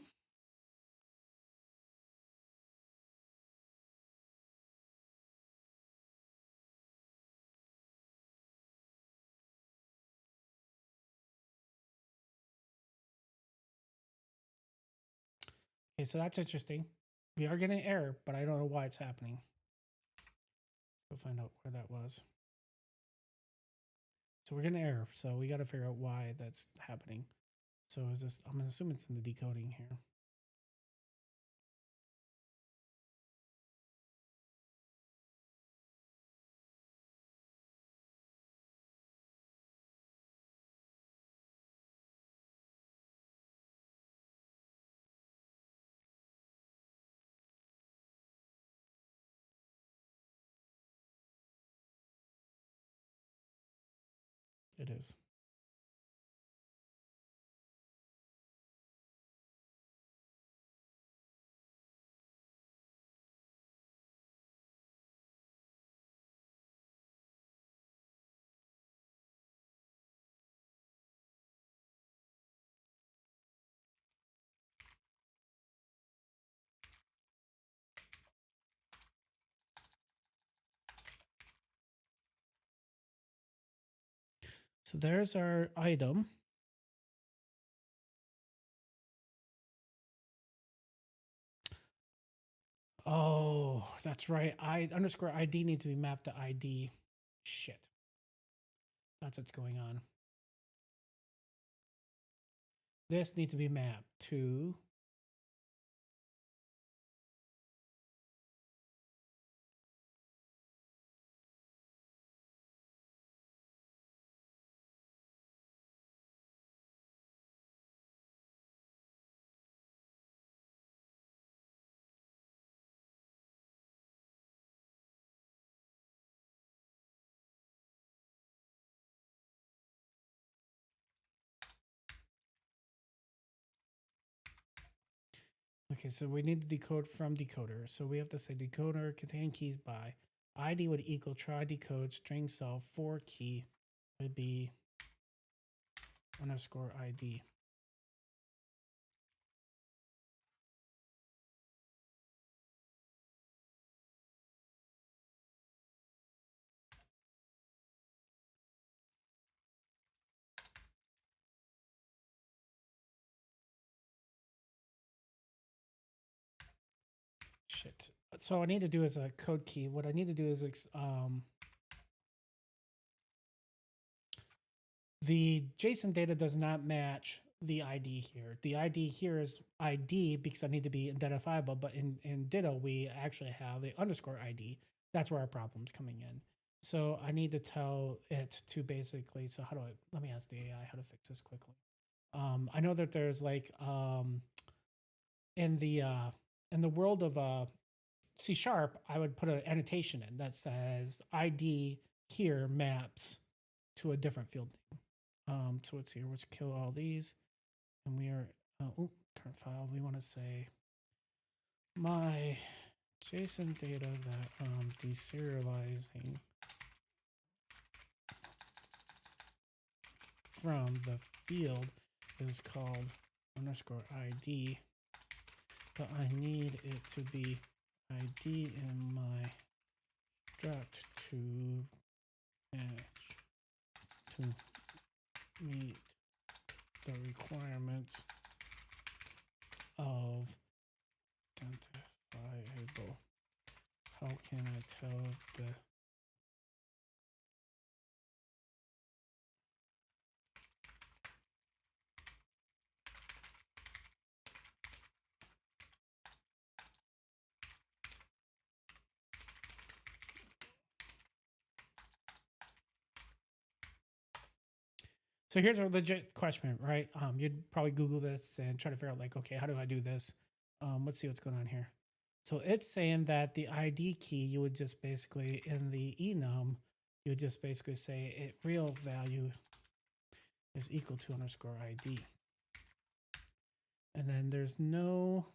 Okay, so that's interesting. We are getting an error, but I don't know why it's happening. Let's go find out where that was. So we're getting an error, so we got to figure out why that's happening. So is this, I'm gonna assume it's in the decoding here. It is. So there's our item. Oh, that's right. Underscore ID needs to be mapped to ID. Shit. That's what's going on. This needs to be mapped to okay, so we need to decode from decoder. So we have to say decoder contain keys by ID would equal try decode string self for key would be underscore ID. Shit. So I need to do is a code key. What I need to do is the JSON data does not match the ID here. The ID here is ID because I need to be identifiable, but in Ditto, we actually have a underscore ID. That's where our problem's coming in. So I need to tell it to basically, so how do I, let me ask the AI how to fix this quickly. I know that there's like, in the world of C#, I would put an annotation in that says ID here maps to a different field name. So let's see here, let's kill all these. And we are, current file, we want to say my JSON data that deserializing from the field is called underscore ID, but I need it to be ID in my struct to match to meet the requirements of identifiable. How can I tell the So here's a legit question, right? You'd probably Google this and try to figure out like, okay, how do I do this? Let's see what's going on here. So it's saying that the ID key, you would just basically, in the enum, you would just basically say it real value is equal to underscore ID. And then there's no,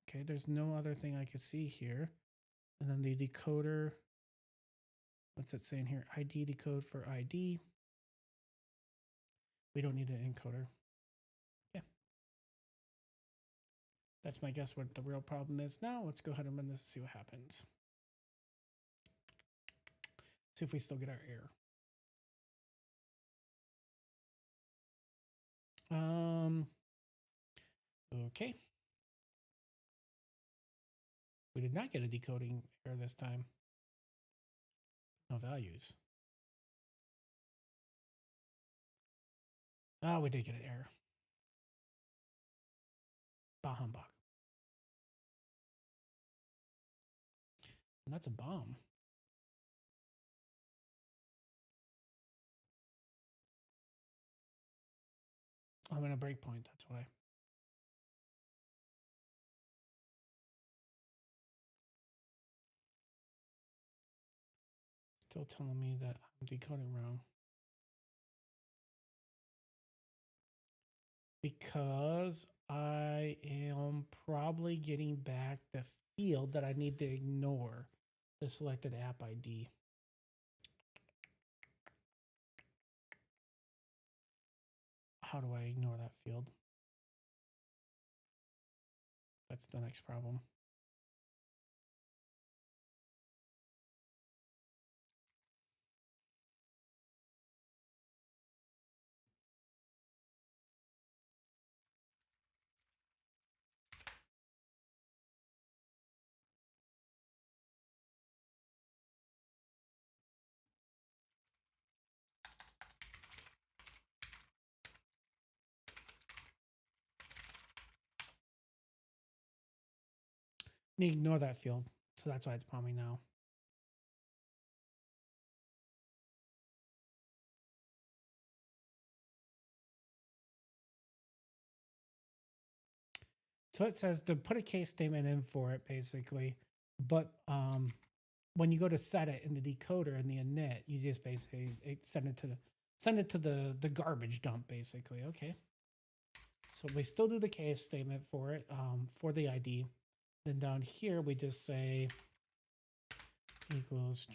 okay, there's no other thing I could see here. And then the decoder, what's it saying here? ID decode for ID. We don't need an encoder. Yeah. That's my guess what the real problem is. Now let's go ahead and run this and see what happens. See if we still get our error. Okay. We did not get a decoding error this time. No values. Oh, we did get an error. Bah humbug. And that's a bomb. I'm in a breakpoint, that's why. Still telling me that I'm decoding wrong. Because I am probably getting back the field that I need to ignore the selected app ID. How do I ignore that field? That's the next problem. Ignore that field. So that's why it's popping now. So it says to put a case statement in for it, basically. But when you go to set it in the decoder in the init, you just basically send it to the garbage dump, basically. Okay. So we still do the case statement for it, for the ID. Then down here we just say equals.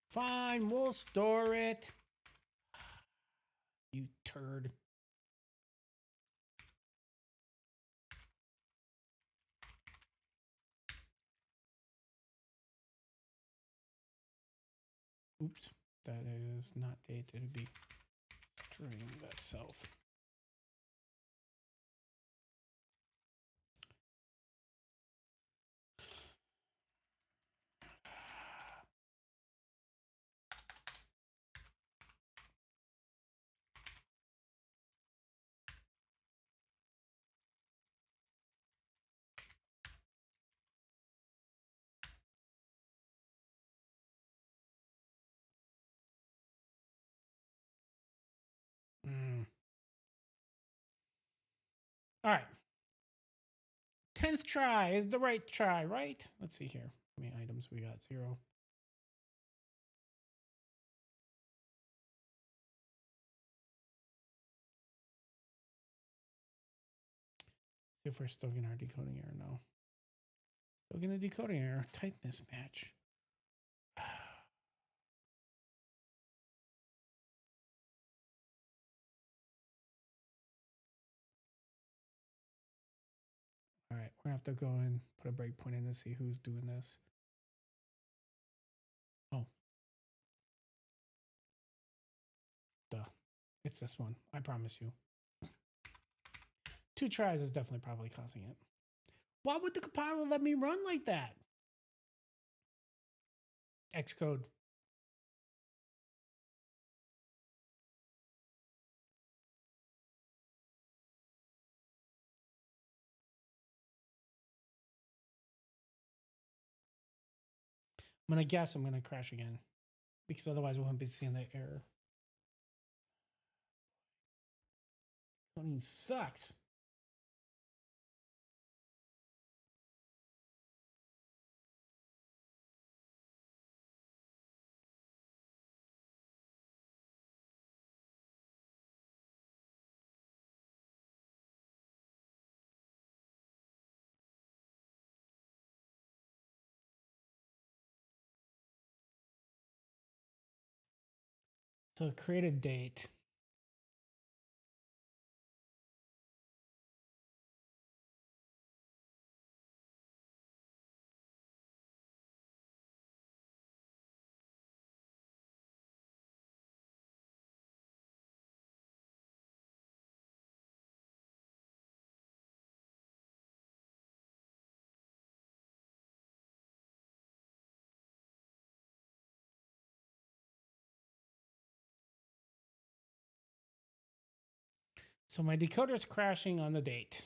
Fine, we'll store it. You turd. Oops, that is not date. It would be string itself. All right. 10th try is the right try, right? Let's see here. How many items we got? 0. See if we're still getting our decoding error. No. Still getting a decoding error. Type mismatch. All right, we're gonna have to go and put a breakpoint in to see who's doing this. Oh. Duh. It's this one. I promise you. 2 tries is definitely probably causing it. Why would the compiler let me run like that? Xcode. I'm gonna guess I'm gonna crash again, because otherwise we won't be seeing that error. Coding sucks. So create a date. So my decoder's crashing on the date.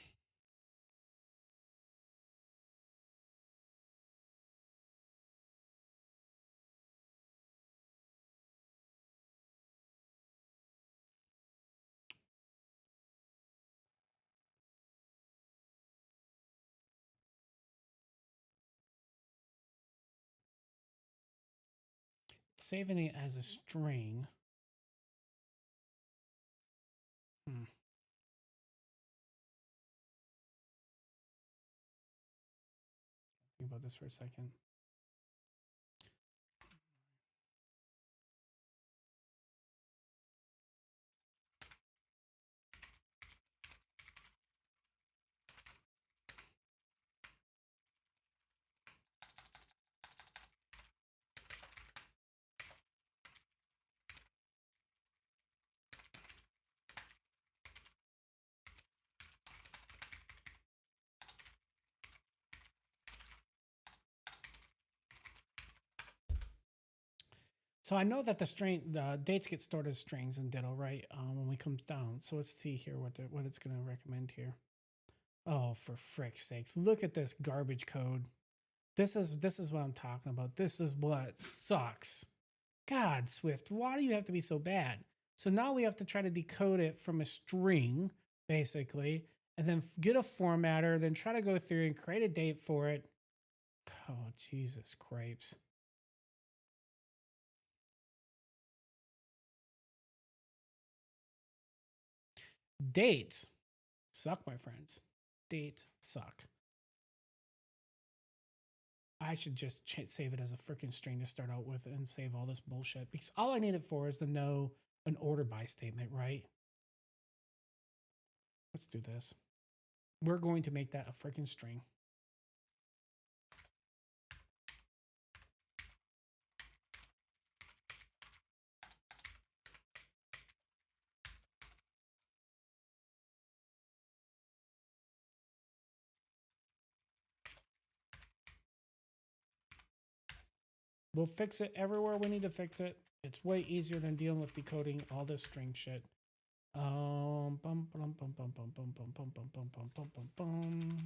Saving it as a string. Think about this for a second. So I know that the dates get stored as strings in Ditto, right? When we comes down. So let's see here what it's going to recommend here. Oh, for frick's sakes! Look at this garbage code. This is what I'm talking about. This is what sucks. God, Swift, why do you have to be so bad? So now we have to try to decode it from a string, basically, and then get a formatter, then try to go through and create a date for it. Oh, Jesus cripes. Dates suck, my friends. Dates suck. I should just save it as a freaking string to start out with and save all this bullshit, because all I need it for is to know an order by statement, right? Let's do this. We're going to make that a freaking string. We'll fix it everywhere we need to fix it. It's way easier than dealing with decoding all this string shit. Bum, bum, bum, bum, bum, bum, bum, bum, bum, bum, bum, bum, bum, bum, bum.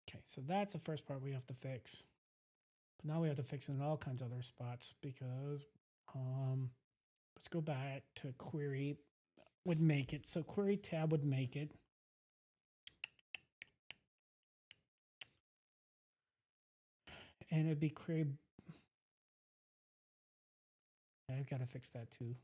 Okay, so that's the first part we have to fix. But now we have to fix it in all kinds of other spots because let's go back to query would make it. So query tab would make it. And it'd be query. I've got to fix that too.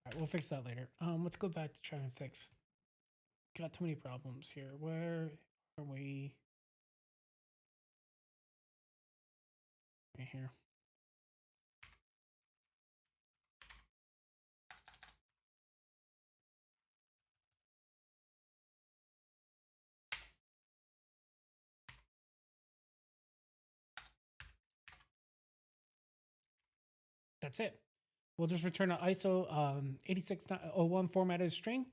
All right, we'll fix that later. Let's go back to try and fix. Got too many problems here. Where are we? Right here. That's it. We'll just return an ISO 8601 formatted string.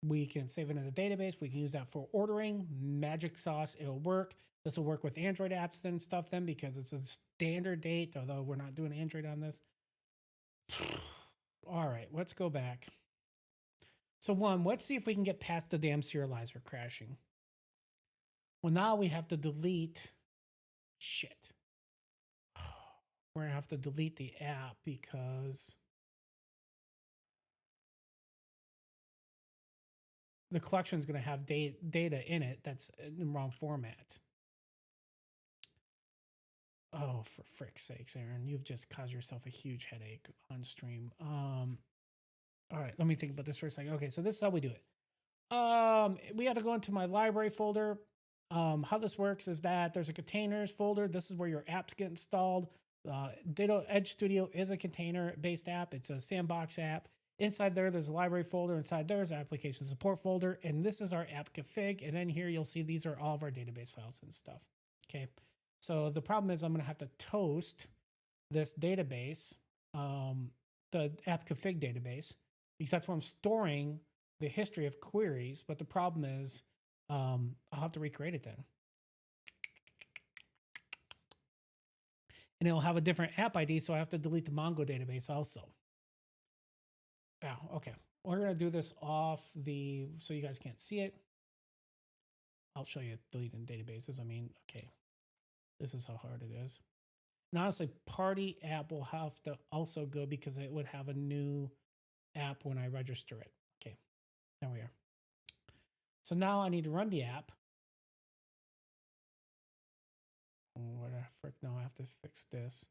We can save it in a database. We can use that for ordering. Magic sauce, it'll work. This will work with Android apps and stuff then because it's a standard date, although we're not doing Android on this. All right, let's go back. So one, let's see if we can get past the damn serializer crashing. Well, now we have to delete shit. We're gonna have to delete the app because the collection is going to have data in it that's in the wrong format. Oh, for frick's sakes, Aaron, you've just caused yourself a huge headache on stream. All right, let me think about this for a second. Okay, so this is how we do it. We have to go into my library folder. How this works is that there's a containers folder. This is where your apps get installed. Ditto Edge Studio is a container-based app. It's a sandbox app. Inside there's a library folder. Inside there's application support folder. And this is our app config. And then here you'll see these are all of our database files and stuff. Okay. So the problem is I'm going to have to toast this database, the app config database, because that's where I'm storing the history of queries. But the problem is I'll have to recreate it then. And it'll have a different app ID. So I have to delete the Mongo database also. Yeah, okay. We're going to do this off the, so you guys can't see it. I'll show you deleting databases. I mean, okay. This is how hard it is. And honestly, party app will have to also go because it would have a new app when I register it. Okay, there we are. So now I need to run the app. What the frick? No, I have to fix this.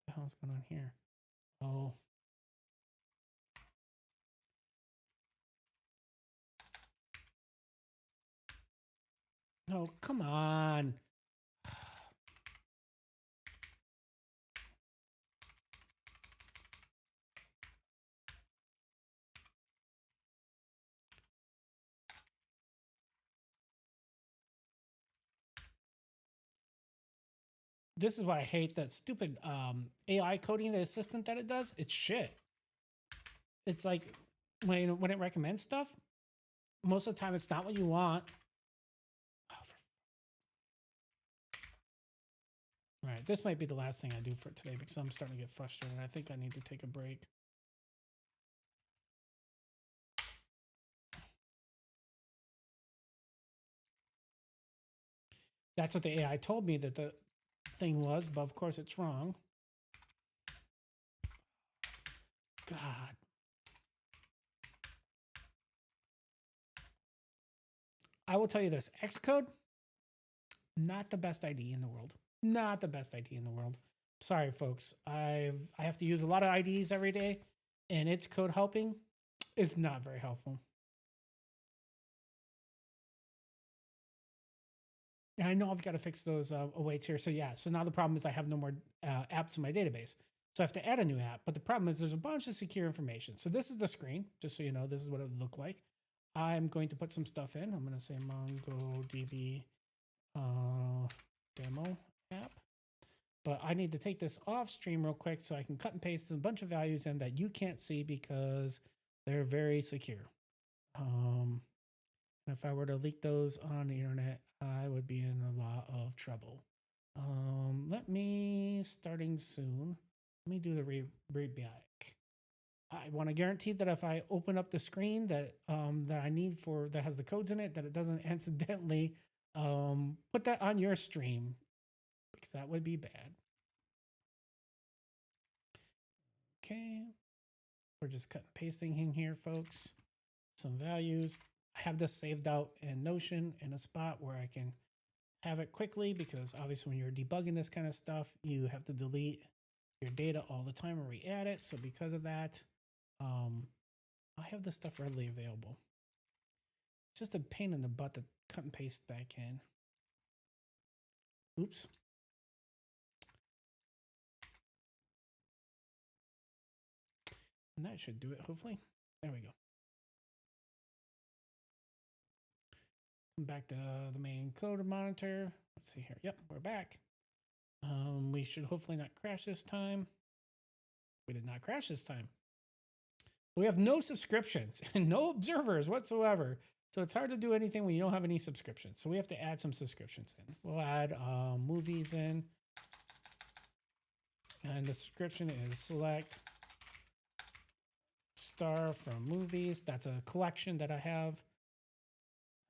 What the hell's going on here? Oh. No, come on. This is why I hate that stupid AI coding, the assistant that it does. It's shit. It's like when it recommends stuff, most of the time it's not what you want. All right, this might be the last thing I do for today because I'm starting to get frustrated. I think I need to take a break. That's what the AI told me that the thing was, but of course it's wrong. God. I will tell you this, Xcode, not the best IDE in the world. Not the best idea in the world. Sorry, folks. I have to use a lot of IDs every day, and it's code helping. It's not very helpful. And I know I've got to fix those awaits here. So yeah, so now the problem is I have no more apps in my database. So I have to add a new app. But the problem is there's a bunch of secure information. So this is the screen, just so you know, this is what it would look like. I'm going to put some stuff in. I'm going to say MongoDB demo app. But I need to take this off stream real quick so I can cut and paste a bunch of values in that you can't see because they're very secure. If I were to leak those on the internet, I would be in a lot of trouble. Let me, starting soon, let me do the read back. I want to guarantee that if I open up the screen that that I need for that has the codes in it, that it doesn't accidentally put that on your stream, because that would be bad. Okay, we're just cut and pasting in here, folks. Some values. I have this saved out in Notion in a spot where I can have it quickly, because obviously when you're debugging this kind of stuff, you have to delete your data all the time or re-add it. So because of that, I have this stuff readily available. It's just a pain in the butt to cut and paste back in. Oops. And that should do it, hopefully. There we go. Come back to the main code monitor. Let's see here. Yep, we're back. We should hopefully not crash this time. We did not crash this time. We have no subscriptions and no observers whatsoever. So it's hard to do anything when you don't have any subscriptions. So we have to add some subscriptions in. We'll add movies in. And the subscription is select star from movies. That's a collection that I have.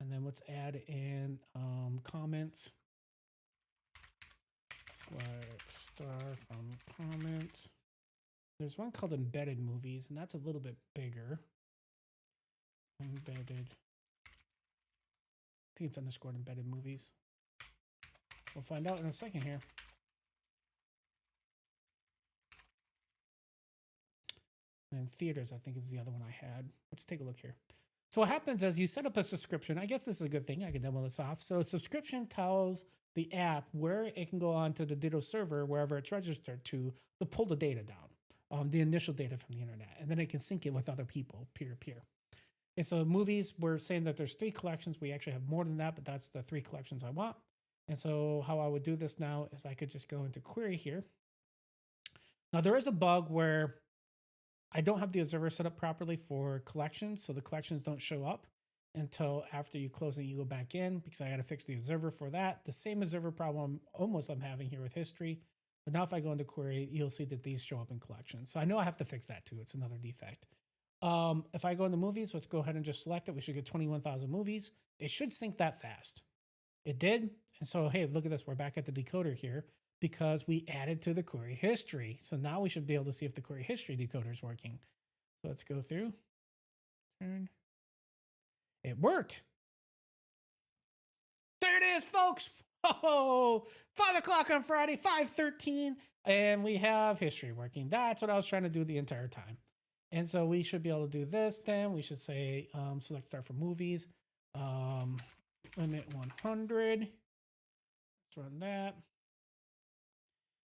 And then let's add in comments. Select star from comments. There's one called embedded movies, and that's a little bit bigger. Embedded. I think it's underscored embedded movies. We'll find out in a second here. And theaters, I think, is the other one I had. Let's take a look here. So what happens is you set up a subscription. I guess this is a good thing. I can demo this off. So subscription tells the app where it can go on to the Ditto server, wherever it's registered to pull the data down, the initial data from the internet. And then it can sync it with other people, peer-to-peer. And so movies, we're saying that there's 3 collections. We actually have more than that, but that's the 3 collections I want. And so how I would do this now is I could just go into query here. Now there is a bug where I don't have the observer set up properly for collections, so the collections don't show up until after you close it, you go back in, because I got to fix the observer for that. The same observer problem almost I'm having here with history. But now if I go into query, you'll see that these show up in collections. So I know I have to fix that too. It's another defect. If I go into movies, let's go ahead and just select it. We should get 21,000 movies. It should sync that fast. It did. And so, hey, look at this. We're back at the decoder here, because we added to the query history. So now we should be able to see if the query history decoder is working. So let's go through. Turn. It worked. There it is, folks. Oh, 5 o'clock on Friday, 5:13. And we have history working. That's what I was trying to do the entire time. And so we should be able to do this then. We should say select start for movies. Limit 100. Let's run that.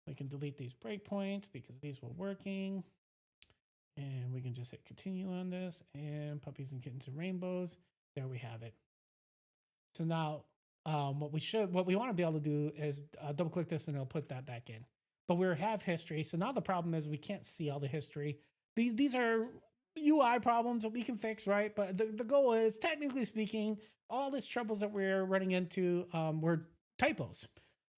We can delete these breakpoints because these were working. And we can just hit continue on this, and puppies and kittens and rainbows. There we have it. So now what we want to be able to do is double click this and it'll put that back in. But we have history. So now the problem is we can't see all the history. These are UI problems that we can fix, right? But the goal is, technically speaking, all these troubles that we're running into were typos.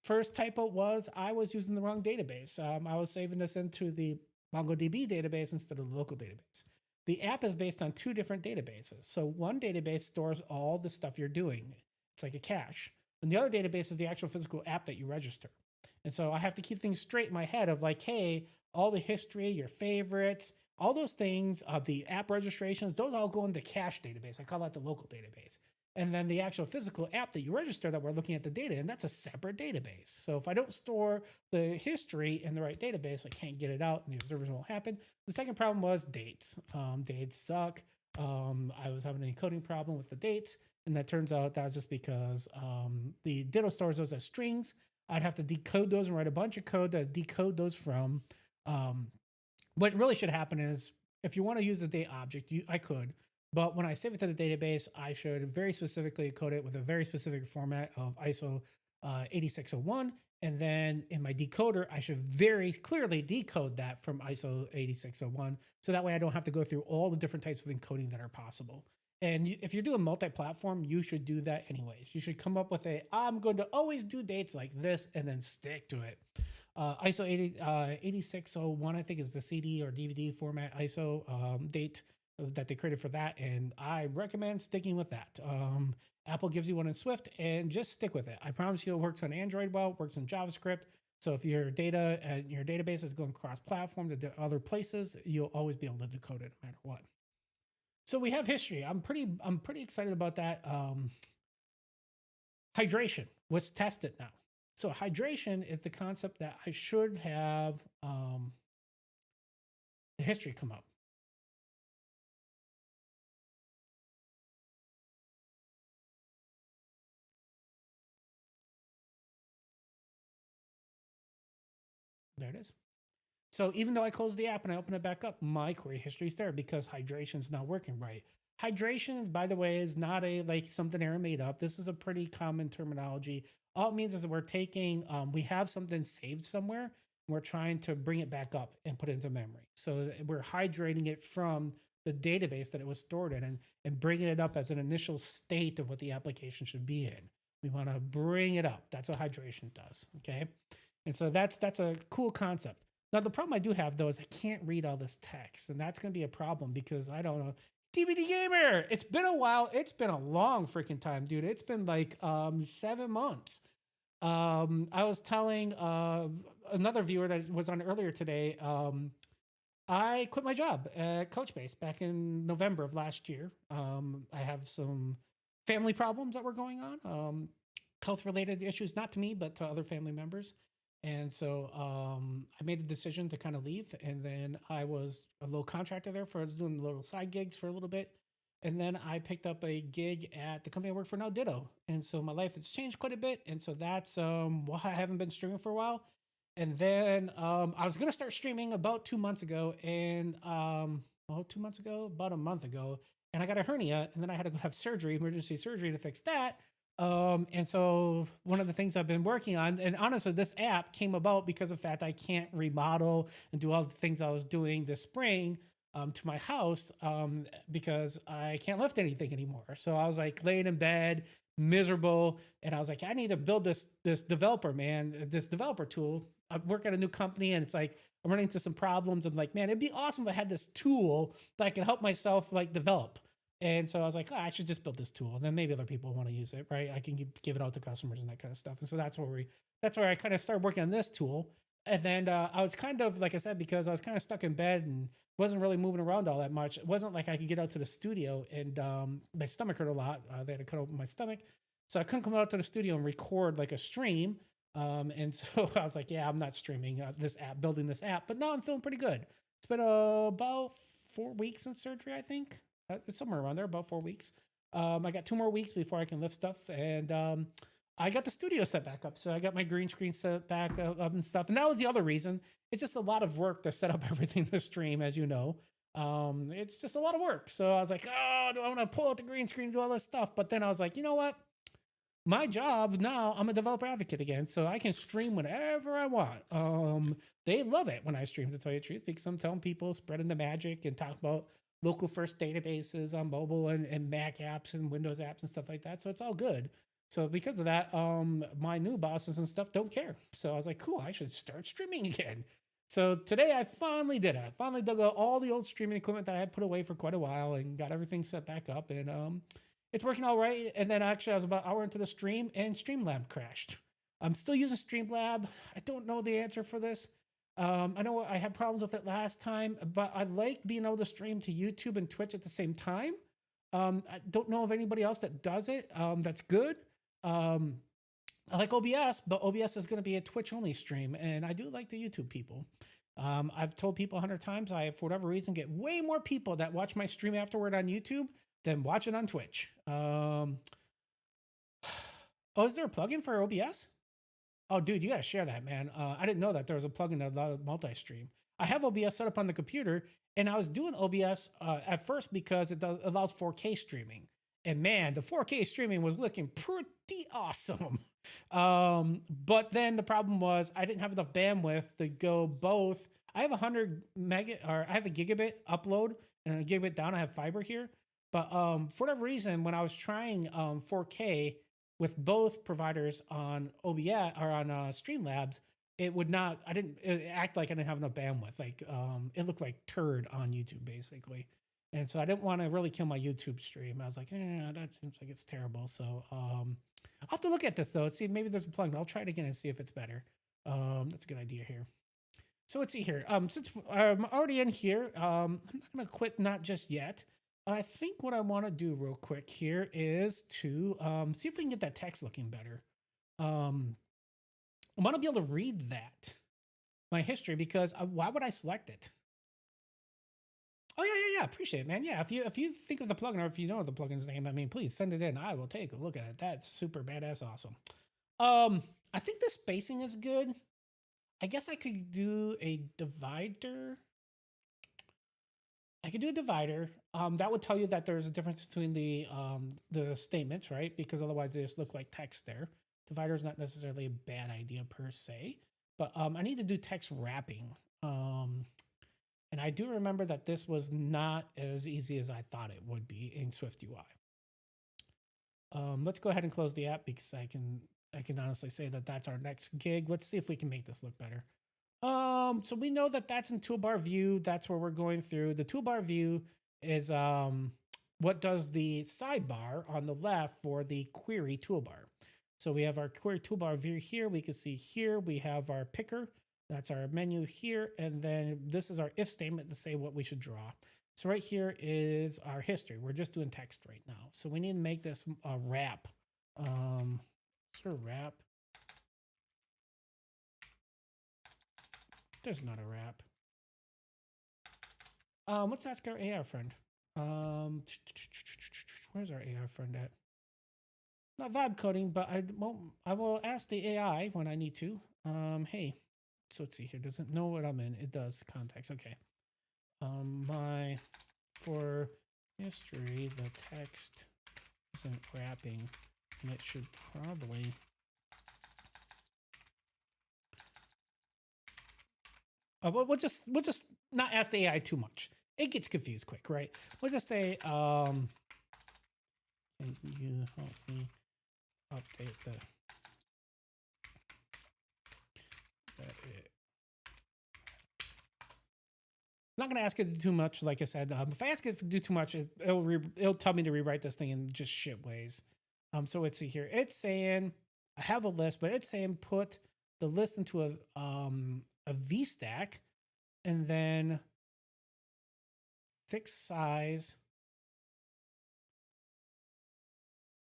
First typo was I was using the wrong database. I was saving this into the MongoDB database instead of the local database. The app is based on 2 different databases. So one database stores all the stuff you're doing. It's like a cache. And the other database is the actual physical app that you register. And so I have to keep things straight in my head of like, hey, all the history, your favorites, all those things, the app registrations, those all go in the cache database. I call that the local database. and then the actual physical app that you register that we're looking at the data, and that's a separate database. So if I don't store the history in the right database, I can't get it out and the observers won't happen. The second problem was dates. Dates suck. I was having an encoding problem with the dates, and that turns out that was just because the Ditto stores those as strings. I'd have to decode those and write a bunch of code to decode those from. What really should happen is if you want to use the date object, I could. But when I save it to the database, I should very specifically code it with a very specific format of ISO 8601. And then in my decoder, I should very clearly decode that from ISO 8601. So that way I don't have to go through all the different types of encoding that are possible. And if you're doing multi-platform, you should do that anyways. You should come up with I'm going to always do dates like this and then stick to it. ISO 8601, I think, is the CD or DVD format ISO date that they created for that. And I recommend sticking with that. Apple gives you one in Swift, and just stick with it. I promise you it works on Android well, works in JavaScript. So if your data and your database is going cross-platform to other places, you'll always be able to decode it no matter what. So we have history. I'm pretty excited about that. Hydration. Let's test it now. So hydration is the concept that I should have the history come up. There it is. So even though I closed the app and I open it back up, my query history is there because hydration's not working right. Hydration, by the way, is not something Aaron made up. This is a pretty common terminology. All it means is that we're taking, we have something saved somewhere, and we're trying to bring it back up and put it into memory. So we're hydrating it from the database that it was stored in and bringing it up as an initial state of what the application should be in. We want to bring it up. That's what hydration does, okay? And so that's a cool concept. Now, the problem I do have, though, is I can't read all this text, and that's going to be a problem because I don't know. TBD Gamer, it's been a while. It's been a long freaking time, dude. It's been like 7 months. I was telling another viewer that was on earlier today, I quit my job at Couchbase back in November of last year. I have some family problems that were going on, health-related issues, not to me, but to other family members. And so I made a decision to kind of leave. And then I was a little contractor there I was doing little side gigs for a little bit. And then I picked up a gig at the company I work for now, Ditto. And so my life has changed quite a bit. And so that's why I haven't been streaming for a while. And then I was going to start streaming about 2 months ago. And 2 months ago, about a month ago. And I got a hernia. And then I had to have surgery, emergency surgery to fix that. And so one of the things I've been working on, and honestly, this app came about because of the fact I can't remodel and do all the things I was doing this spring to my house because I can't lift anything anymore. So I was like laying in bed, miserable, and I was like, I need to build this developer tool. I work at a new company, and it's like I'm running into some problems. I'm like, man, it'd be awesome if I had this tool that I could help myself like develop. And so I was like, I should just build this tool, and then maybe other people want to use it, right? I can give it out to customers and that kind of stuff. And so that's where I kind of started working on this tool. And then I was kind of, like I said, because I was kind of stuck in bed and wasn't really moving around all that much. It wasn't like I could get out to the studio, and my stomach hurt a lot. They had to cut open my stomach, so I couldn't come out to the studio and record like a stream. And so I was like, yeah, I'm not streaming building this app. But now I'm feeling pretty good. It's been about 4 weeks since surgery, I think. Somewhere around there, about 4 weeks. I got 2 more weeks before I can lift stuff, and I got the studio set back up. So I got my green screen set back up and stuff. And that was the other reason. It's just a lot of work to set up everything to stream, as you know. It's just a lot of work. So I was like, oh, do I want to pull out the green screen and do all this stuff? But then I was like, you know what? My job now, I'm a developer advocate again, so I can stream whenever I want. They love it when I stream, to tell you the truth, because I'm telling people, spreading the magic and talk about local first databases on mobile and Mac apps and Windows apps and stuff like that. So it's all good. So because of that, my new bosses and stuff don't care. So I was like, cool, I should start streaming again. So today I finally did it. I finally dug out all the old streaming equipment that I had put away for quite a while and got everything set back up. And it's working all right. And then actually I was about an hour into the stream and Streamlab crashed. I'm still using Streamlab. I don't know the answer for this. I know I had problems with it last time, but I like being able to stream to YouTube and Twitch at the same time. I don't know of anybody else that does it. That's good. Um, I like OBS, but OBS is going to be a Twitch only stream, and I do like the YouTube people. I've told people 100 times, I, for whatever reason, get way more people that watch my stream afterward on YouTube than watch it on Twitch. Oh, is there a plugin for OBS? Oh, dude, you gotta share that, man. I didn't know that there was a plugin that allowed multi-stream. I have OBS set up on the computer, and I was doing OBS at first because it allows 4K streaming. And man, the 4K streaming was looking pretty awesome. But then the problem was I didn't have enough bandwidth to go both. I have 100 mega, or I have a gigabit upload and a gigabit down. I have fiber here, but for whatever reason, when I was trying 4K with both providers on OBS or on Streamlabs, it would not. It act like I didn't have enough bandwidth. Like it looked like turd on YouTube basically. And so I didn't want to really kill my YouTube stream. I was like, that seems like it's terrible. So I'll have to look at this though. See, maybe there's a plugin. I'll try it again and see if it's better. That's a good idea here. So let's see here. Since I'm already in here, I'm not gonna quit not just yet. I think what I want to do real quick here is to see if we can get that text looking better. I want to be able to read that, my history, because why would I select it? Oh yeah. Appreciate it, man. Yeah, if you think of the plugin or if you know the plugin's name, I mean, please send it in. I will take a look at it. That's super badass awesome. I think the spacing is good. I guess I could do a divider. I could do a divider. That would tell you that there's a difference between the statements, right? Because otherwise they just look like text there. Divider is not necessarily a bad idea per se, but I need to do text wrapping. And I do remember that this was not as easy as I thought it would be in SwiftUI. Let's go ahead and close the app because I can honestly say that that's our next gig. Let's see if we can make this look better. So we know that that's in toolbar view. That's where we're going through. The toolbar view is what does the sidebar on the left for the query toolbar. So we have our query toolbar view here. We can see here we have our picker. That's our menu here. And then this is our if statement to say what we should draw. So right here is our history. We're just doing text right now. So we need to make this a wrap. Sort of wrap. There's not a wrap. Let's ask our AI friend. Where's our AI friend at? Not vibe coding, but I will ask the AI when I need to. Hey, so let's see here. Does it know what I'm in? It does. Context. Okay. For history, the text isn't wrapping, and it should probably. We'll just not ask the AI too much. It gets confused quick, right? We'll just say, can you help me update the I'm not going to ask it to do too much. Like I said, if I ask it to do too much, it'll tell me to rewrite this thing in just shit ways. So let's see here. It's saying I have a list, but it's saying put the list into a VStack and then fix size.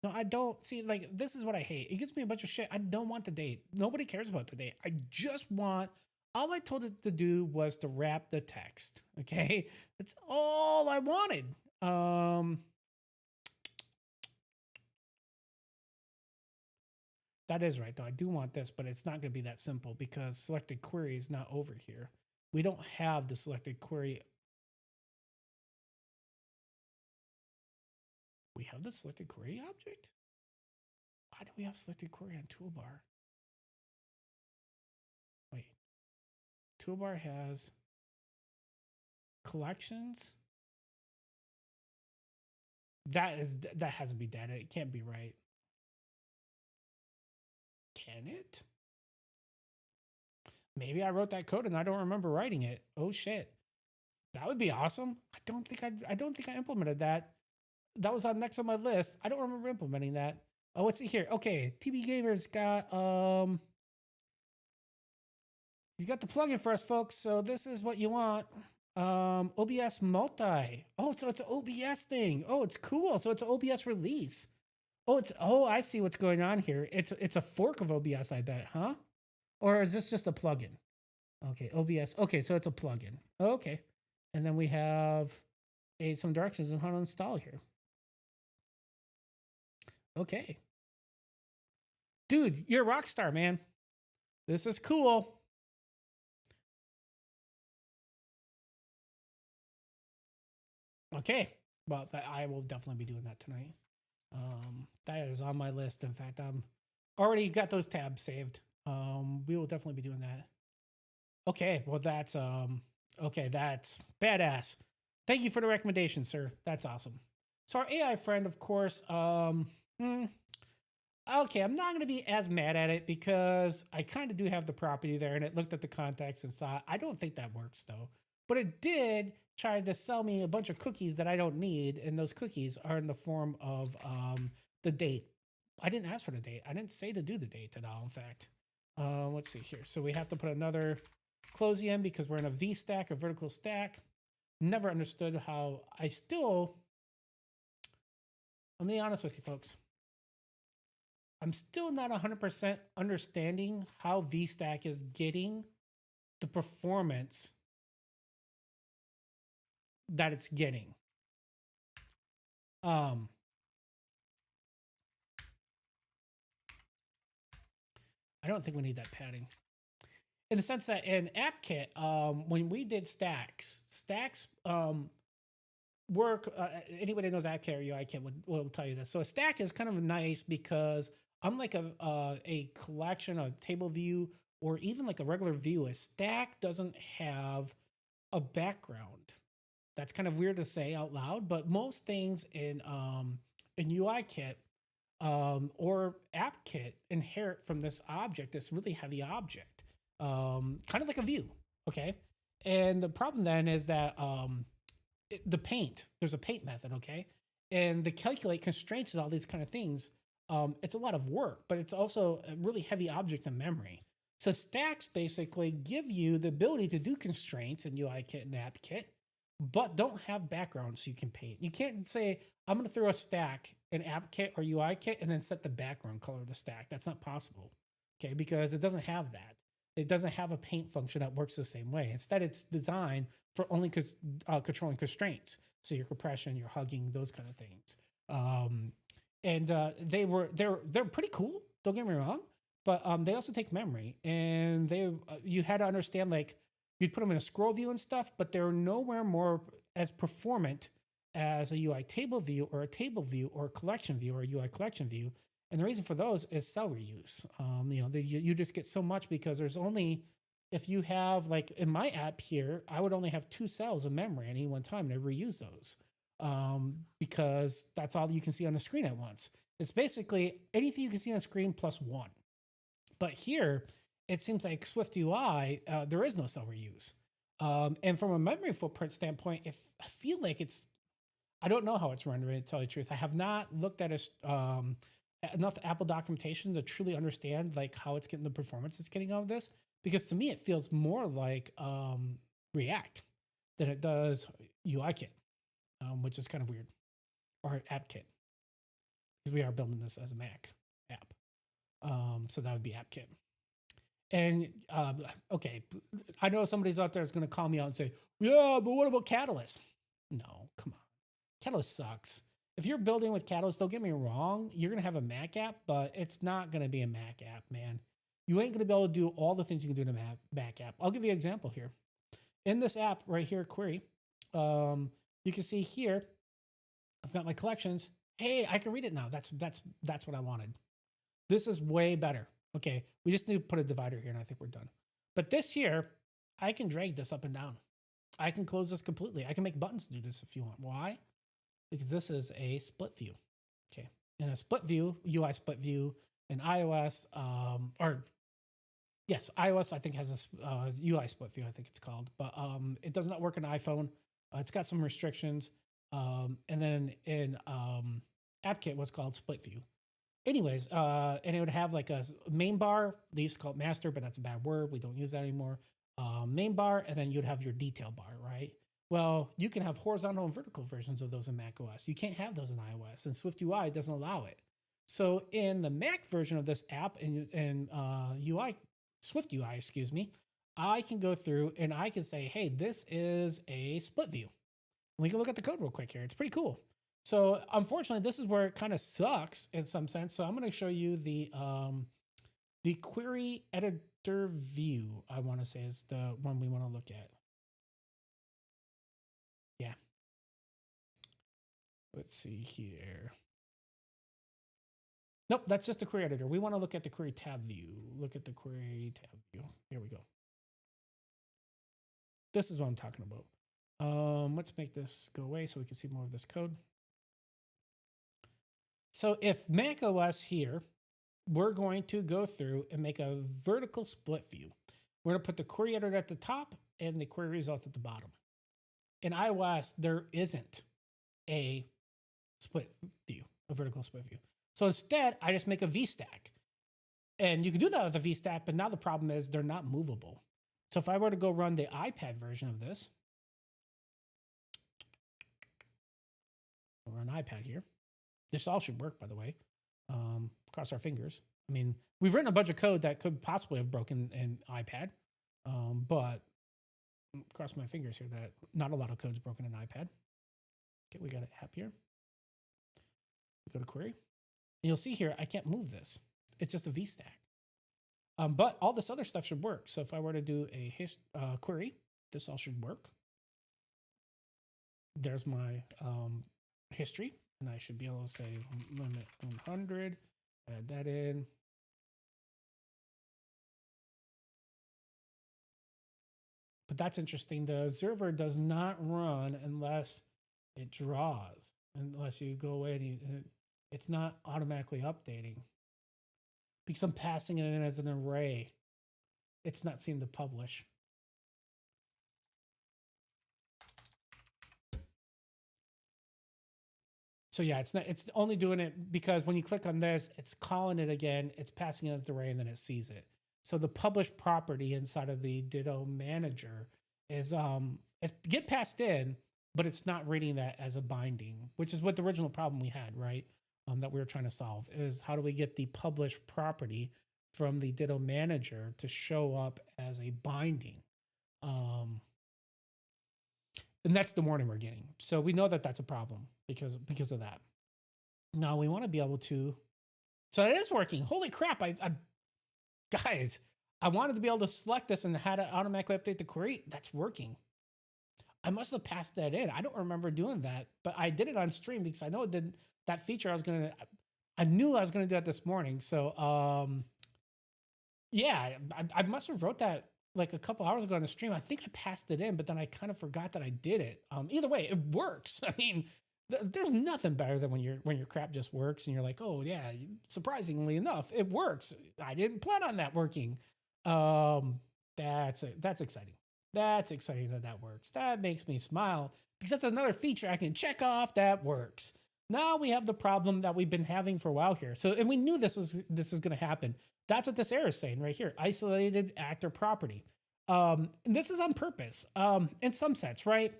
No, I don't see, like, this is what I hate. It gives me a bunch of shit. I don't want the date. Nobody cares about the date. I just want, all I told it to do was to wrap the text. Okay. That's all I wanted. That is right though. I do want this, but it's not going to be that simple because selected query is not over here. We don't have the selected query. We have the selected query object? Why do we have selected query on toolbar? Wait. Toolbar has collections. That has to be data. It can't be right. Can it? Maybe I wrote that code and I don't remember writing it. Oh shit. That would be awesome. I don't think I implemented that. That was on next on my list. I don't remember implementing that. Oh, let's see here. Okay, TB Gamer's got he's got the plugin for us, folks. So this is what you want. OBS multi. Oh, so it's an OBS thing. Oh, it's cool. So it's an OBS release. Oh, I see what's going on here. It's a fork of OBS, I bet, huh? Or is this just a plugin? Okay, OBS. Okay, so it's a plugin. Okay. And then we have some directions on how to install here. Okay. Dude, you're a rock star, man. This is cool. Okay. Well, I will definitely be doing that tonight. That is on my list. In fact, I'm already got those tabs saved. We will definitely be doing that. Okay. Well, that's badass. Thank you for the recommendation, sir. That's awesome. So our AI friend, of course, okay, I'm not going to be as mad at it because I kind of do have the property there and it looked at the context and saw, I don't think that works though. But it did try to sell me a bunch of cookies that I don't need. And those cookies are in the form of the date. I didn't ask for the date. I didn't say to do the date at all, in fact. Let's see here. So we have to put another closey in because we're in a V stack, a vertical stack. Never understood how I'm gonna be honest with you folks. I'm still not 100% understanding how VStack is getting the performance that it's getting. I don't think we need that padding. In the sense that in AppKit, when we did stacks work. Anybody that knows AppKit or UIKit will tell you this. So a stack is kind of nice because unlike a collection, a table view, or even like a regular view, a stack doesn't have a background. That's kind of weird to say out loud, but most things in UIKit or AppKit inherit from this object, this really heavy object, kind of like a view. Okay, and the problem then is that the paint, there's a paint method, okay, and the calculate constraints and all these kind of things. It's a lot of work, but it's also a really heavy object in memory. So stacks basically give you the ability to do constraints in UIKit and AppKit, but don't have backgrounds so you can paint. You can't say, I'm going to throw a stack in AppKit or UIKit and then set the background color of the stack. That's not possible, okay, because it doesn't have that. It doesn't have a paint function that works the same way. Instead, it's designed for only controlling constraints. So your compression, your hugging, those kind of things. They're pretty cool. Don't get me wrong, but they also take memory, and you had to understand, like, you'd put them in a scroll view and stuff, but they're nowhere more as performant as a UI table view or a table view or a collection view or a UI collection view. And the reason for those is cell reuse. You just get so much because there's only, if you have, like in my app here, I would only have 2 cells of memory at any one time to reuse those because that's all you can see on the screen at once. It's basically anything you can see on the screen plus 1. But here, it seems like SwiftUI, there is no cell reuse. And from a memory footprint standpoint, I feel like I don't know how it's rendering, to tell you the truth. I have not looked at enough Apple documentation to truly understand like how it's getting the performance it's getting out of this. Because to me, it feels more like React than it does UIKit, which is kind of weird, or AppKit, because we are building this as a Mac app. So that would be AppKit. And okay, I know somebody's out there is going to call me out and say, yeah, but what about Catalyst? No, come on. Catalyst sucks. If you're building with Catalyst, don't get me wrong, you're going to have a Mac app, but it's not going to be a Mac app, man. You ain't going to be able to do all the things you can do in a Mac app. I'll give you an example here. In this app right here, query, you can see here, I've got my collections. Hey, I can read it now. That's what I wanted. This is way better. Okay, we just need to put a divider here, and I think we're done. But this here, I can drag this up and down. I can close this completely. I can make buttons do this if you want. Why? Because this is a split view. Okay, in a split view, UI split view, in iOS, iOS I think has a UI split view, I think it's called, but it does not work on iPhone. It's got some restrictions. And then in AppKit, what's called split view. Anyways, and it would have like a main bar. They used to call it master, but that's a bad word. We don't use that anymore. Main bar, and then you'd have your detail bar, right? Well, you can have horizontal and vertical versions of those in macOS. You can't have those in iOS, and SwiftUI doesn't allow it. So in the Mac version of this app and UI, SwiftUI, excuse me, I can go through and I can say, hey, this is a split view. We can look at the code real quick here. It's pretty cool. So unfortunately, this is where it kind of sucks in some sense. So I'm going to show you the query editor view. I want to say is the one we want to look at. Yeah. Let's see here. Nope, that's just the query editor. We want to look at the query tab view. Look at the query tab view. Here we go. This is what I'm talking about. Let's make this go away so we can see more of this code. So if macOS here, we're going to go through and make a vertical split view. We're going to put the query editor at the top and the query results at the bottom. In iOS, there isn't a split view, a vertical split view. So instead, I just make a VStack. And you can do that with a VStack, but now the problem is they're not movable. So if I were to go run the iPad version of this, we'll run iPad here. This all should work, by the way. Cross our fingers. I mean, we've written a bunch of code that could possibly have broken in iPad, but cross my fingers here that not a lot of code's broken in iPad. Okay, we got an app here. We go to query. And you'll see here, I can't move this. It's just a VStack. But all this other stuff should work. So if I were to do a query, this all should work. There's my history. And I should be able to say limit 100, add that in. But that's interesting. The observer does not run unless it draws, unless you go in and it's not automatically updating. Because I'm passing it in as an array. It's not seen to publish. So yeah, it's only doing it because when you click on this, it's calling it again, it's passing it as the array, and then it sees it. So the published property inside of the Ditto manager is it get passed in, but it's not reading that as a binding, which is what the original problem we had, right? That we were trying to solve is how do we get the published property from the Ditto manager to show up as a binding? And that's the warning we're getting. So we know that that's a problem because of that. Now we want to be able to. So it is working. Holy crap! Guys, I wanted to be able to select this and had it automatically update the query. That's working. I must have passed that in. I don't remember doing that, but I did it on stream because I know it did that feature. I knew I was gonna do that this morning. So yeah, I must have wrote that like a couple hours ago on the stream. I think I passed it in, but then I kind of forgot that I did it. Either way, it works. I mean, there's nothing better than when your crap just works and you're like, oh yeah, surprisingly enough, it works. I didn't plan on that working. That's exciting. That's exciting that works. That makes me smile because that's another feature I can check off that works. Now we have the problem that we've been having for a while here. So, and we knew this is going to happen. That's what this error is saying right here. Isolated actor property. And this is on purpose, in some sense, right?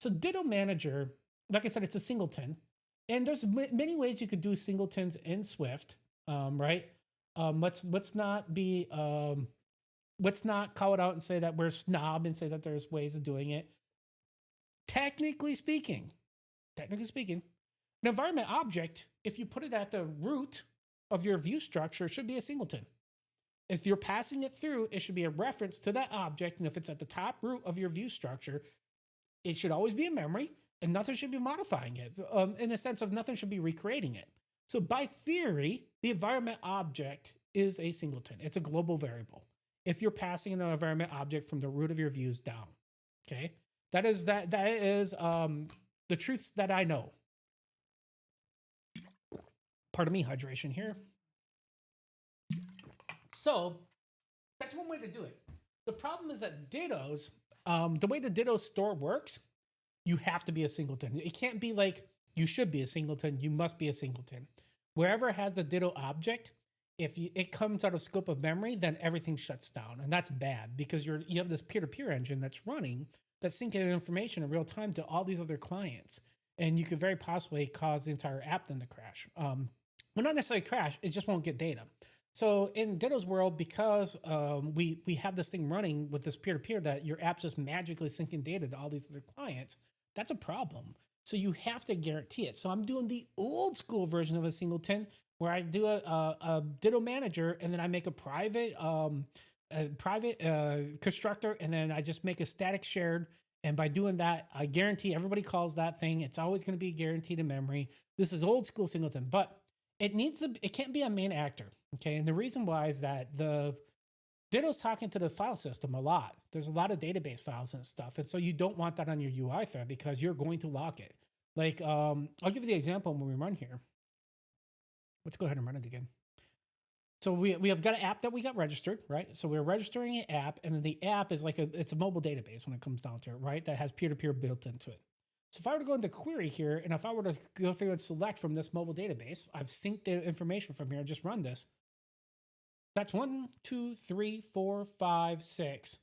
So Ditto Manager, like I said, it's a singleton. And there's many ways you could do singletons in Swift, right? Let's not call it out and say that we're snob and say that there's ways of doing it. Technically speaking, an environment object, if you put it at the root of your view structure, should be a singleton. If you're passing it through, it should be a reference to that object. And if it's at the top root of your view structure, it should always be in memory and nothing should be modifying it in the sense of nothing should be recreating it. So by theory, the environment object is a singleton. It's a global variable. If you're passing an environment object from the root of your views down, okay? That is the truths that I know. Pardon me, hydration here. So that's one way to do it. The problem is that Dittos, the way the Ditto store works, you have to be a singleton. It can't be like you should be a singleton. You must be a singleton. Wherever it has the Ditto object, if it comes out of scope of memory, then everything shuts down, and that's bad because you have this peer-to-peer engine that's running that's syncing information in real time to all these other clients. And you could very possibly cause the entire app then to crash. Well, not necessarily crash, it just won't get data. So in Ditto's world, because we have this thing running with this peer-to-peer that your app's just magically syncing data to all these other clients, that's a problem. So you have to guarantee it. So I'm doing the old school version of a singleton where I do a Ditto manager, and then I make a private constructor, and then I just make a static shared. And by doing that, I guarantee everybody calls that thing. It's always going to be guaranteed in memory. This is old school singleton, but it can't be a main actor. Okay. And the reason why is that the Ditto's talking to the file system a lot. There's a lot of database files and stuff. And so you don't want that on your UI thread because you're going to lock it. Like, I'll give you the example when we run here. Let's go ahead and run it again. So we have got an app that we got registered, right? So we're registering an app, and then the app is like it's a mobile database when it comes down to it, right? That has peer-to-peer built into it. So if I were to go into query here, and if I were to go through and select from this mobile database, I've synced the information from here and just run this. That's 1, 2, 3, 4, 5, 6.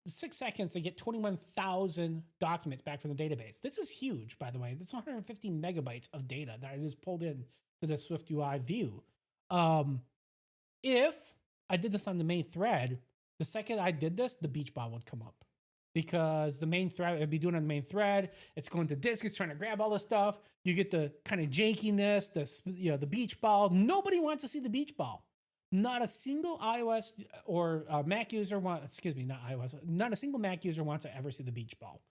In 6 seconds, I get 21,000 documents back from the database. This is huge, by the way. That's 150 megabytes of data that I just pulled in to the SwiftUI view. If I did this on the main thread, the second I did this, the beach ball would come up because the main thread, it'd be doing on the main thread. It's going to disk. It's trying to grab all this stuff. You get the kind of jankiness, the beach ball. Nobody wants to see the beach ball. Not a single iOS or Mac user not a single Mac user wants to ever see the beach ball.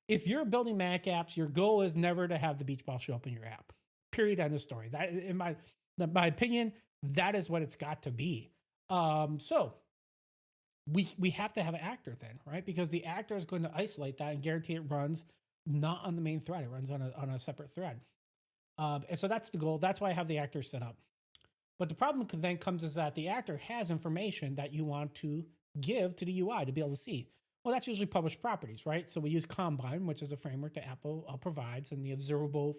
If you're building Mac apps, your goal is never to have the beach ball show up in your app. Period. End of story. That, in my opinion, that is what it's got to be. So we have to have an actor then, right? Because the actor is going to isolate that and guarantee it runs not on the main thread. It runs on a separate thread. And so that's the goal. That's why I have the actor set up. But the problem then comes is that the actor has information that you want to give to the UI to be able to see. Well, that's usually published properties, right? So we use Combine, which is a framework that Apple provides, and the observable.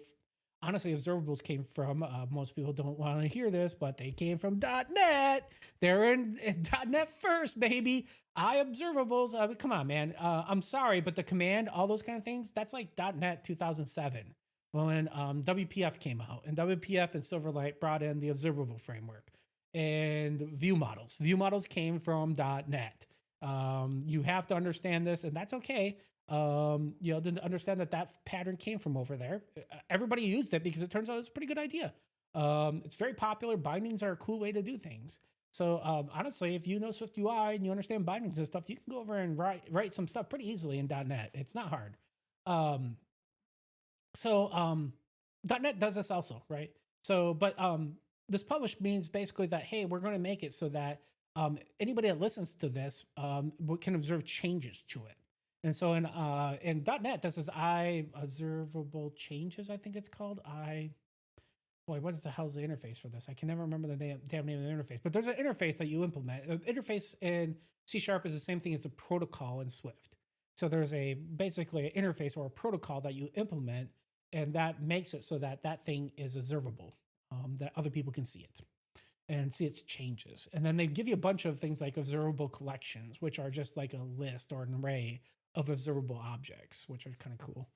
Honestly, observables came from, most people don't want to hear this, but they came from .NET. They're in .NET first, baby. Observables. Come on, man. I'm sorry, but the command, all those kind of things, that's like .NET 2007 when WPF came out. And WPF and Silverlight brought in the observable framework and view models. View models came from .NET. You have to understand this, and that's okay. To understand that pattern came from over there. Everybody used it because it turns out it's a pretty good idea. It's very popular. Bindings are a cool way to do things. So honestly, if you know SwiftUI and you understand bindings and stuff, you can go over and write some stuff pretty easily in .NET. It's not hard. .NET does this also, right? So, but this publish means basically that, hey, we're going to make it so that anybody that listens to this can observe changes to it. And so in .NET, this is observable changes, I think it's called. What is the hell's the interface for this? I can never remember the damn name of the interface. But there's an interface that you implement. An interface in C# is the same thing as a protocol in Swift. So there's basically an interface or a protocol that you implement, and that makes it so that that thing is observable, that other people can see it and see its changes. And then they give you a bunch of things like observable collections, which are just like a list or an array of observable objects, which are kind of cool.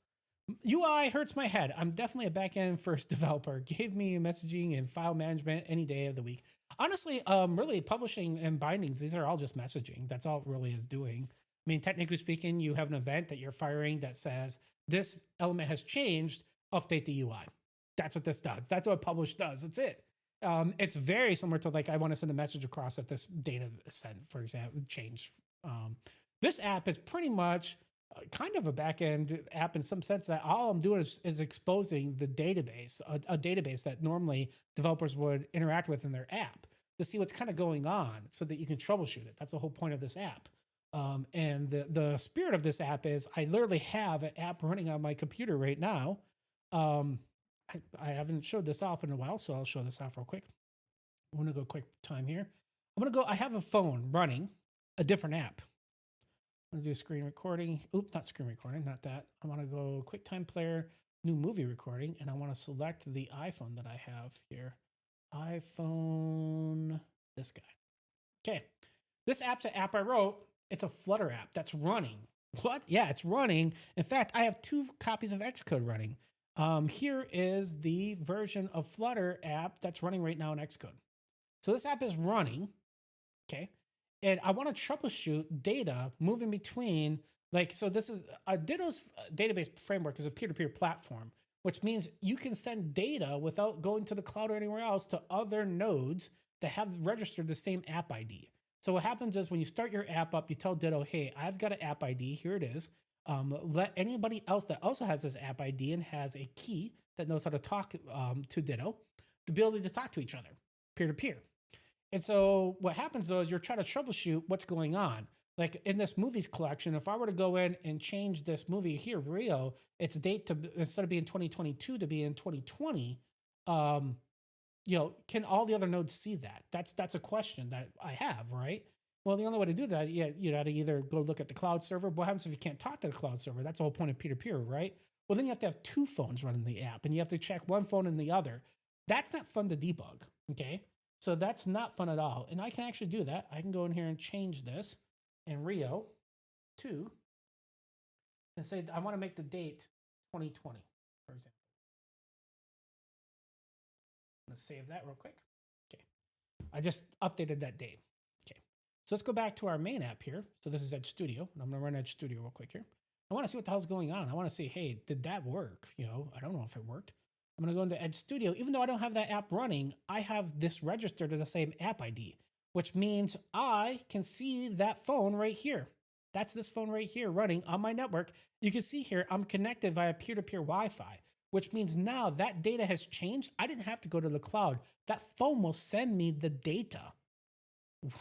UI hurts my head. I'm definitely a backend first developer. Give me messaging and file management any day of the week. Honestly, really publishing and bindings, these are all just messaging. That's all it really is doing. I mean, technically speaking, you have an event that you're firing that says this element has changed, update the UI. That's what this does. That's what publish does. That's it. It's very similar to like, I want to send a message across that this data is sent, for example, changed. This app is pretty much kind of a backend app in some sense that all I'm doing is exposing the database, a database that normally developers would interact with in their app to see what's kind of going on so that you can troubleshoot it. That's the whole point of this app. And the spirit of this app is I literally have an app running on my computer right now. I haven't showed this off in a while, so I'll show this off real quick. I'm going to go quick time here. I have a phone running a different app. I'm going to do screen recording. Oop, not screen recording, not that. I want to go QuickTime Player, new movie recording, and I want to select the iPhone that I have here. iPhone, this guy. Okay. This app's an app I wrote. It's a Flutter app that's running, What? Yeah, it's running. In fact, I have 2 copies of Xcode running. Here is the version of Flutter app that's running right now in Xcode. So this app is running, okay? And I want to troubleshoot data moving between, like, so this is a Ditto's database framework is a peer-to-peer platform, which means you can send data without going to the cloud or anywhere else to other nodes that have registered the same app ID. So what happens is when you start your app up, you tell Ditto, hey, I've got an app ID, here it is. Let anybody else that also has this app ID and has a key that knows how to talk to Ditto, the ability to talk to each other, peer-to-peer. And so what happens though is you're trying to troubleshoot what's going on. Like in this movies collection, if I were to go in and change this movie here, Rio, its date to instead of being 2022 to be in 2020, um, can all the other nodes see that? That's a question that I have, right? Well, the only way to do that, yeah, you got to either go look at the cloud server. What happens if you can't talk to the cloud server? That's the whole point of peer-to-peer, right? Well, then you have to have 2 phones running the app, and you have to check one phone and the other. That's not fun to debug, okay? So that's not fun at all. And I can actually do that. I can go in here and change this in Rio 2 and say I want to make the date 2020, for example. I'm going to save that real quick. Okay. I just updated that date. Okay. So let's go back to our main app here. So this is Edge Studio. And I'm going to run Edge Studio real quick here. I want to see what the hell's going on. I want to see, hey, did that work? I don't know if it worked. I'm going to go into Edge Studio. Even though I don't have that app running, I have this registered to the same app ID, which means I can see that phone right here. That's this phone right here running on my network. You can see here, I'm connected via peer-to-peer Wi-Fi, which means now that data has changed. I didn't have to go to the cloud. That phone will send me the data.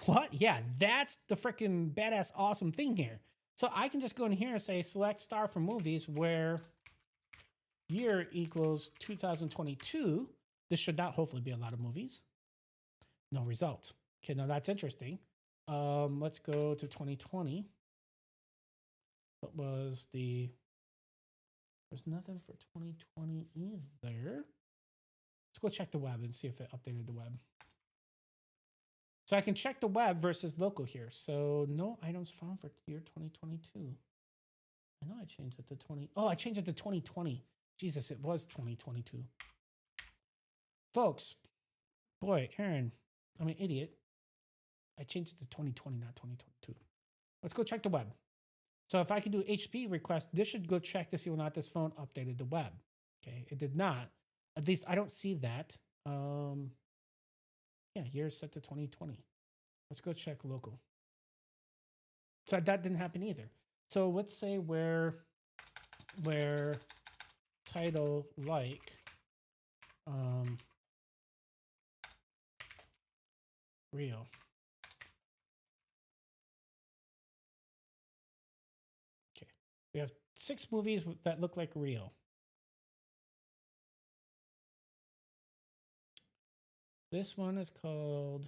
What? Yeah, that's the freaking badass awesome thing here. So I can just go in here and say select star for movies where year equals 2022. This should not hopefully be a lot of movies. No results. Okay, now that's interesting. Let's go to 2020. What was the... There's nothing for 2020 either. Let's go check the web and see if it updated the web. So I can check the web versus local here. So no items found for year 2022. I know I changed it to 20. Oh, I changed it to 2020. Jesus, it was 2022. Folks, boy, Aaron, I'm an idiot. I changed it to 2020, not 2022. Let's go check the web. So if I can do HTTP request, this should go check to see whether or not this phone updated the web. Okay, it did not. At least I don't see that. Yeah, year set to 2020. Let's go check local. So that didn't happen either. So let's say where title like Rio. Okay, we have 6 movies that look like Rio. This one is called,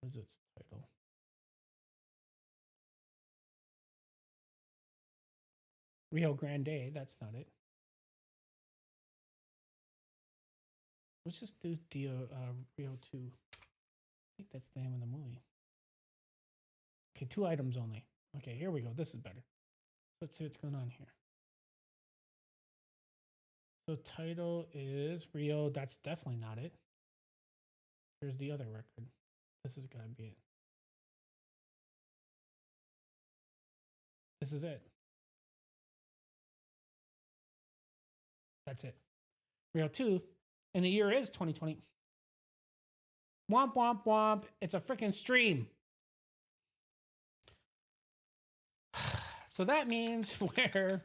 what is its title? Rio Grande, that's not it. Let's just do Rio 2. I think that's the name of the movie. Okay, 2 items only. Okay, here we go. This is better. Let's see what's going on here. So title is Rio. That's definitely not it. Here's the other record. This is gonna be it. This is it. That's it. Rio 2. And the year is 2020. Womp, womp, womp. It's a freaking stream. So that means where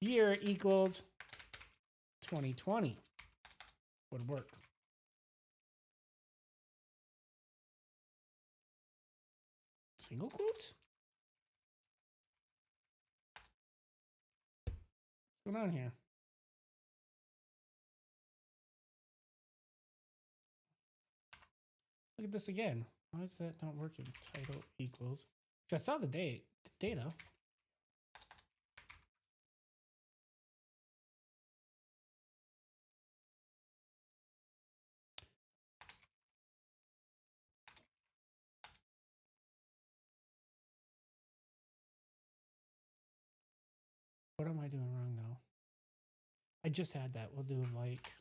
year equals 2020 would work. Single quotes? What's going on here? Look at this again. Why is that not working? Title equals. I saw the data. What am I doing wrong now? I just had that. We'll do like.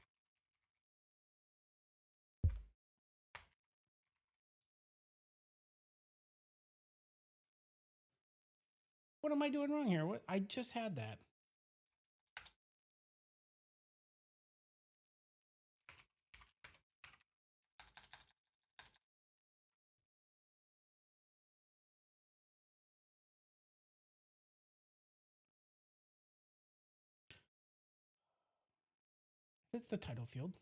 What am I doing wrong here? What? I just had that. It's the title field.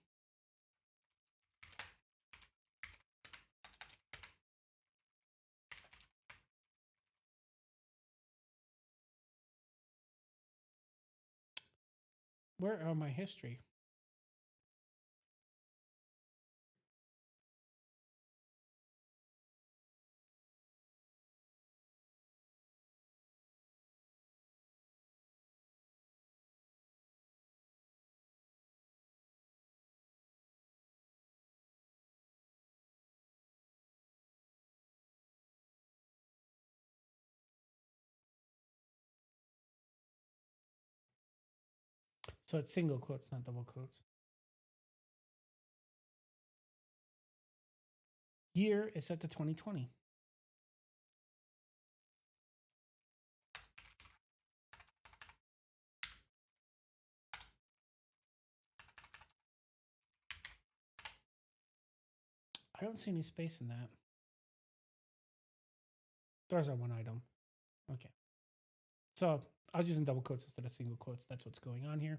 Where are my history? So it's single quotes, not double quotes. Year is set to 2020. I don't see any space in that. There's our one item. Okay. So I was using double quotes instead of single quotes. That's what's going on here.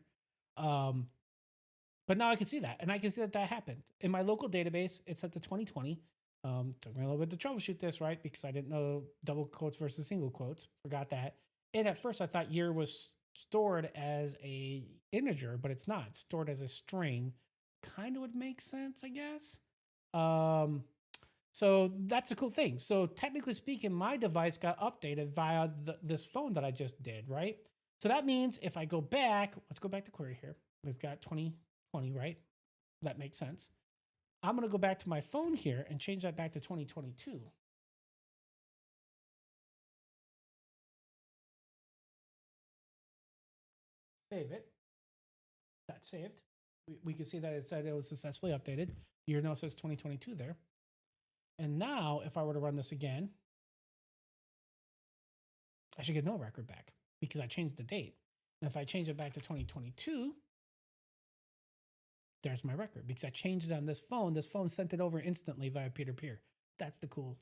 But now I can see that. And I can see that that happened. In my local database, it's set to 2020. Took me a little bit to troubleshoot this, right? Because I didn't know double quotes versus single quotes. Forgot that. And at first I thought year was stored as a integer, but it's not. It's stored as a string. Kind of would make sense, I guess. So that's a cool thing. So technically speaking, my device got updated via this phone that I just did, right? So that means if I go back, let's go back to query here. We've got 2020, right? That makes sense. I'm going to go back to my phone here and change that back to 2022. Save it. That's saved. We can see that it said it was successfully updated. Year now says 2022 there. And now if I were to run this again, I should get no record back because I changed the date. And if I change it back to 2022, there's my record because I changed it on this phone. This phone sent it over instantly via peer-to-peer. That's the cool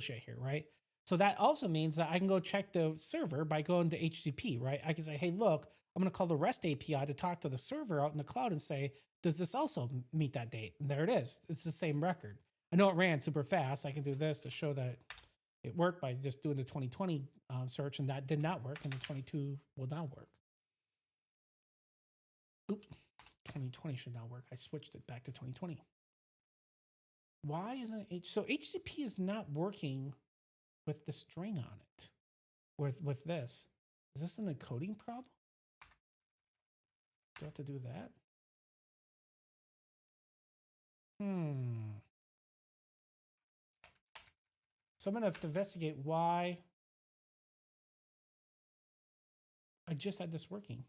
shit here, right? So that also means that I can go check the server by going to HTTP, right? I can say, hey, look, I'm going to call the REST API to talk to the server out in the cloud and say, does this also meet that date? And there it is. It's the same record. I know it ran super fast. I can do this to show that it worked by just doing the 2020 search, and that did not work, and the 22 will not work. Oop, 2020 should not work. I switched it back to 2020. Why isn't it so HTTP is not working with the string on it? With this, is this an encoding problem? Do I have to do that? So I'm gonna have to investigate why I just had this working.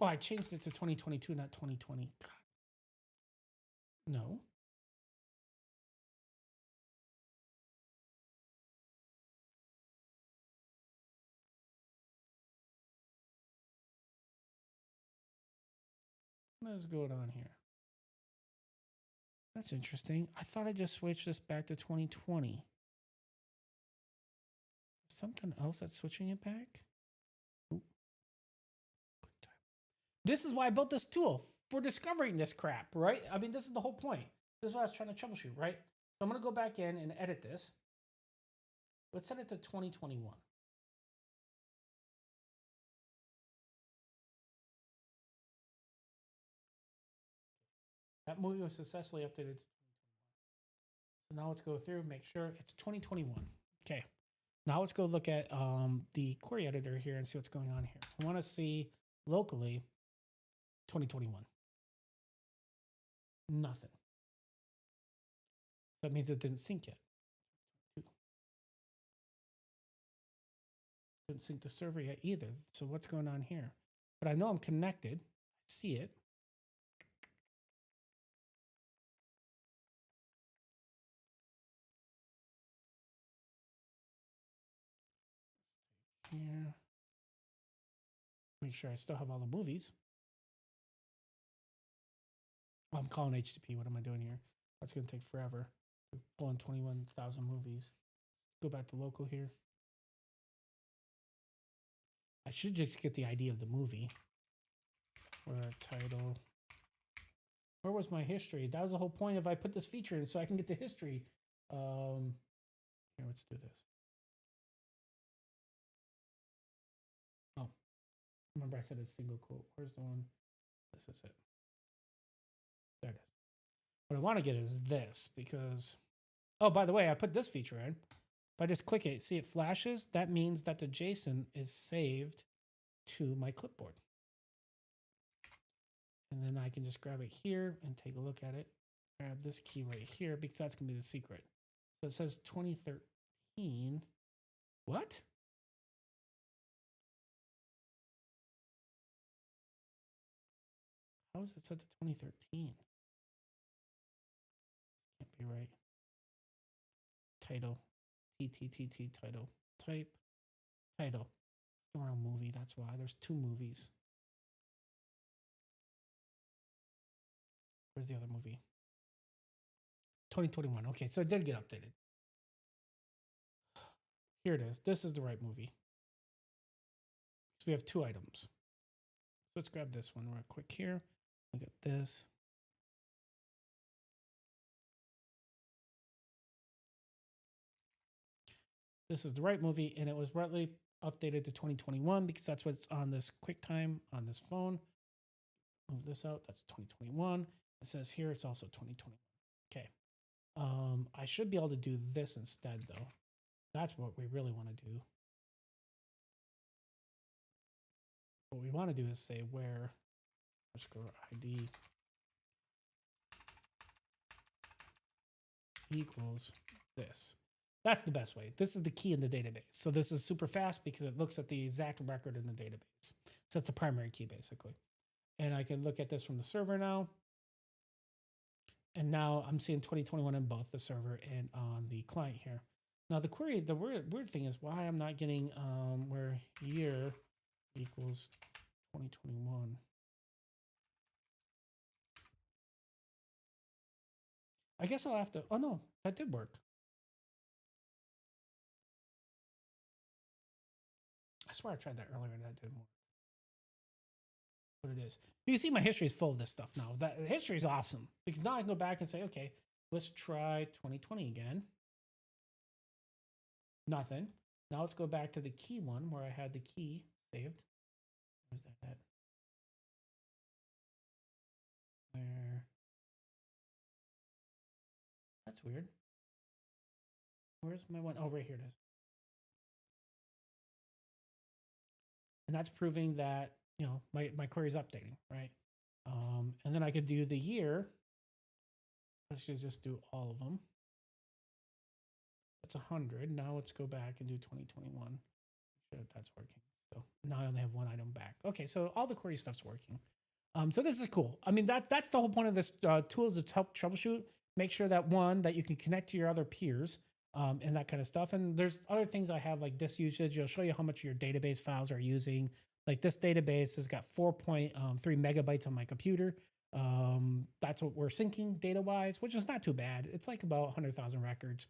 Oh, I changed it to 2022, not 2020. God. No. What is going on here? That's interesting. I thought I just switched this back to 2020. Something else that's switching it back? Ooh. This is why I built this tool, for discovering this crap, right? I mean, this is the whole point. This is what I was trying to troubleshoot, right? So I'm going to go back in and edit this. Let's set it to 2021. That movie was successfully updated. So now let's go through, make sure it's 2021. Okay. Now let's go look at the query editor here and see what's going on here. I want to see locally 2021. Nothing. That means it didn't sync yet. Didn't sync the server yet either. So what's going on here? But I know I'm connected. I see it. Here. Make sure I still have all the movies. Oh, I'm calling HTTP. What am I doing here? That's going to take forever. Pulling 21,000 movies. Go back to local here. I should just get the ID of the movie. Or a title. Where was my history? That was the whole point of I put this feature in so I can get the history. Here, let's do this. Oh, remember I said a single quote. Where's the one? This is it. There it is. What I want to get is this because, oh, by the way, I put this feature in. If I just click it, see it flashes, that means that the JSON is saved to my clipboard. And then I can just grab it here and take a look at it. Grab this key right here because that's going to be the secret. So it says 2013. What? How is it set to 2013? Can't be right. Title. TTTT title. Type. Title. It's the wrong movie. That's why. There's two movies. Where's the other movie? 2021. Okay, so it did get updated. Here it is. This is the right movie. So we have two items. So let's grab this one real quick here. Look at this. This is the right movie, and it was rightly updated to 2021 because that's what's on this QuickTime on this phone. Move this out. That's 2021. It says here it's also 2021. Okay. I should be able to do this instead, though. That's what we really want to do. What we want to do is say where underscore ID equals this. That's the best way. This is the key in the database. So this is super fast because it looks at the exact record in the database. So that's the primary key, basically. And I can look at this from the server now. And now I'm seeing 2021 in both the server and on the client here. Now the query, the weird thing is why I'm not getting where year equals 2021. I guess I'll have to, oh no, that did work. I swear I tried that earlier and that didn't work. What it is. You can see my history is full of this stuff now. That history is awesome because now I can go back and say, okay, let's try 2020 again. Nothing. Now let's go back to the key one where I had the key saved. Where's that at? Where? That's weird. Where's my one? Oh, right here it is. And that's proving that, you know, my query is updating, right? And then I could do the year. Let's just do all of them. That's 100. Now let's go back and do 2021. Make sure that that's working. So now I only have one item back. Okay, so all the query stuff's working. So this is cool. I mean, that's the whole point of this tool is to help troubleshoot. Make sure that one, that you can connect to your other peers and that kind of stuff. And there's other things I have like disk usage. It'll show you how much your database files are using. Like this database has got 4.3 megabytes on my computer. That's what we're syncing data-wise, which is not too bad. It's like about 100,000 records.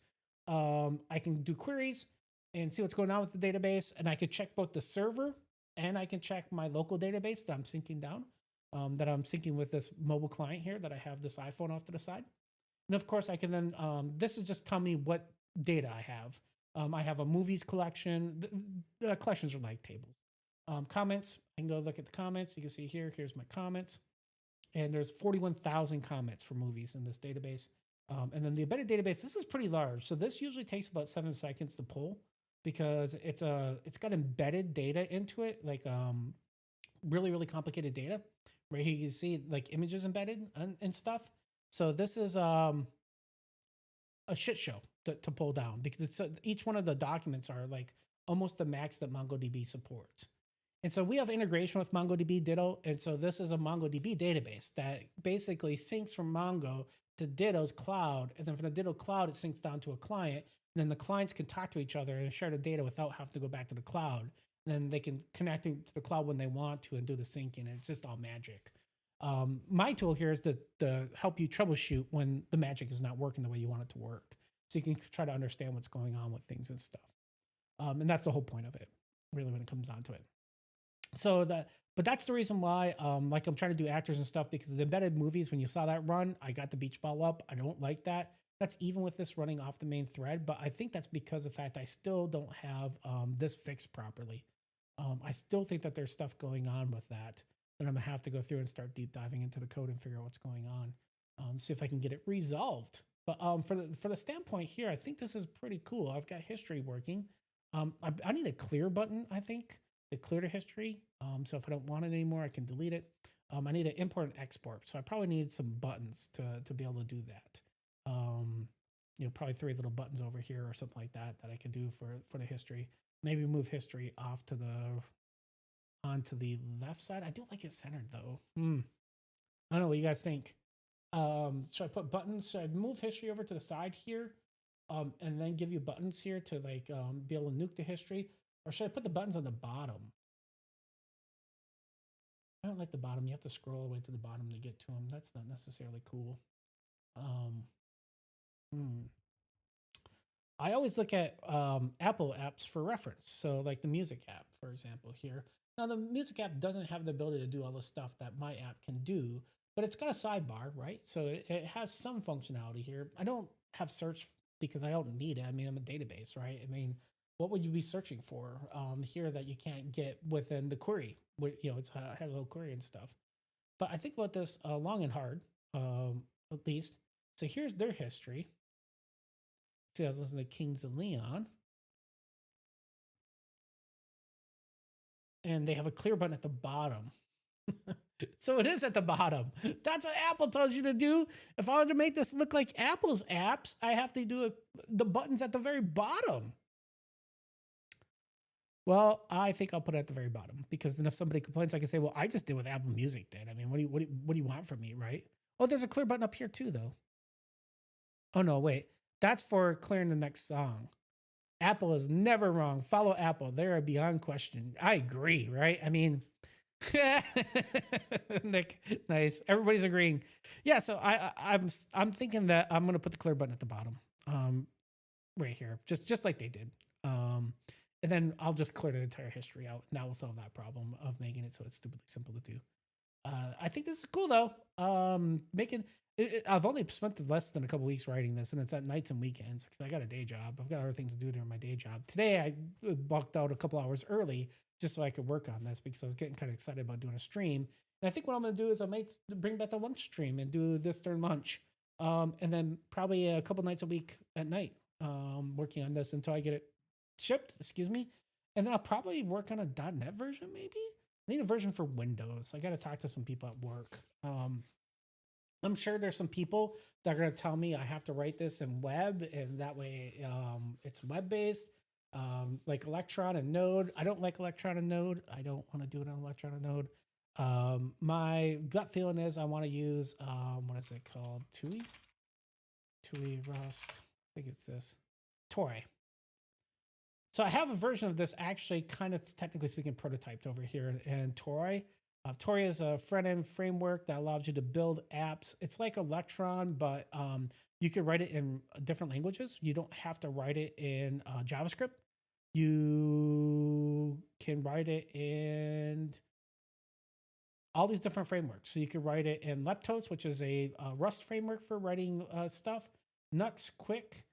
I can do queries and see what's going on with the database. And I can check both the server and I can check my local database that I'm syncing down, that I'm syncing with this mobile client here that I have this iPhone off to the side. And of course I can then, this is just tell me what data I have. I have a movies collection. The collections are like tables. Comments, I can go look at the comments. You can see here, here's my comments. And there's 41,000 comments for movies in this database. And then the embedded database, this is pretty large. So this usually takes about 7 seconds to pull because it's got embedded data into it, like really, really complicated data. Right here you can see like images embedded and stuff. So this is a shit show to pull down because it's each one of the documents are like almost the max that MongoDB supports. And so we have integration with MongoDB Ditto. And so this is a MongoDB database that basically syncs from Mongo to Ditto's cloud. And then from the Ditto cloud, it syncs down to a client. And then the clients can talk to each other and share the data without having to go back to the cloud. And then they can connect to the cloud when they want to and do the syncing. And it's just all magic. My tool here is to help you troubleshoot when the magic is not working the way you want it to work. So you can try to understand what's going on with things and stuff. And that's the whole point of it, really, when it comes down to it. So but that's the reason why, like I'm trying to do actors and stuff, because the embedded movies, when you saw that run, I got the beach ball up. I don't like that. That's even with this running off the main thread, but I think that's because of the fact I still don't have this fixed properly. I still think that there's stuff going on with that I'm gonna have to go through and start deep diving into the code and figure out what's going on. See if I can get it resolved. But for the standpoint here, I think this is pretty cool. I've got history working. I need a clear button, I think, to clear the history. So if I don't want it anymore, I can delete it. I need to import and export. So I probably need some buttons to be able to do that. Probably 3 little buttons over here or something like that I can do for the history. Maybe move history off to onto the left side. I do like it centered though. I don't know what you guys think. Should I put buttons? Should I move history over to the side here? And then give you buttons here to like be able to nuke the history? Or should I put the buttons on the bottom? I don't like the bottom. You have to scroll all the way to the bottom to get to them. That's not necessarily cool. I always look at Apple apps for reference. So like the music app, for example, here. Now the music app doesn't have the ability to do all the stuff that my app can do, but it's got a sidebar, right? So it has some functionality here. I don't have search because I don't need it. I mean, I'm a database, right? I mean, what would you be searching for here that you can't get within the query? It's has a little query and stuff. But I think about this long and hard, at least. So here's their history. See, I was listening to Kings of Leon. And they have a clear button at the bottom. So it is at the bottom. That's what Apple tells you to do. If I were to make this look like Apple's apps, I have to do the buttons at the very bottom. Well, I think I'll put it at the very bottom, because then if somebody complains, I can say, well, I just did what Apple Music did. I mean, what do you want from me, right? Oh, there's a clear button up here too, though. Oh, no, wait. That's for clearing the next song. Apple is never wrong. Follow Apple. They're beyond question. I agree, right? I mean, Nick, nice. Everybody's agreeing. Yeah, so I'm thinking that I'm gonna put the clear button at the bottom, right here, just like they did. And then I'll just clear the entire history out. And that will solve that problem of making it so it's stupidly simple to do. I think this is cool though. I've only spent less than a couple weeks writing this, and it's at nights and weekends because I got a day job. I've got other things to do during my day job. Today I bucked out a couple hours early just so I could work on this because I was getting kind of excited about doing a stream. And I think what I'm going to do is I might bring back the lunch stream and do this during lunch, and then probably a couple nights a week at night, working on this until I get it shipped. Excuse me, and then I'll probably work on a .NET version maybe. I need a version for Windows. I got to talk to some people at work. I'm sure there's some people that are going to tell me I have to write this in web, and that way it's web-based, like Electron and Node. I don't like Electron and Node. I don't want to do it on Electron and Node. My gut feeling is I want to use, what is it called? TUI, Rust. I think it's this. Toy. So I have a version of this actually kind of technically speaking prototyped over here in Toy. Toy is a front-end framework that allows you to build apps. It's like Electron, but you can write it in different languages. You don't have to write it in JavaScript. You can write it in all these different frameworks. So you can write it in Leptos, which is a Rust framework for writing stuff. Nux, Quick.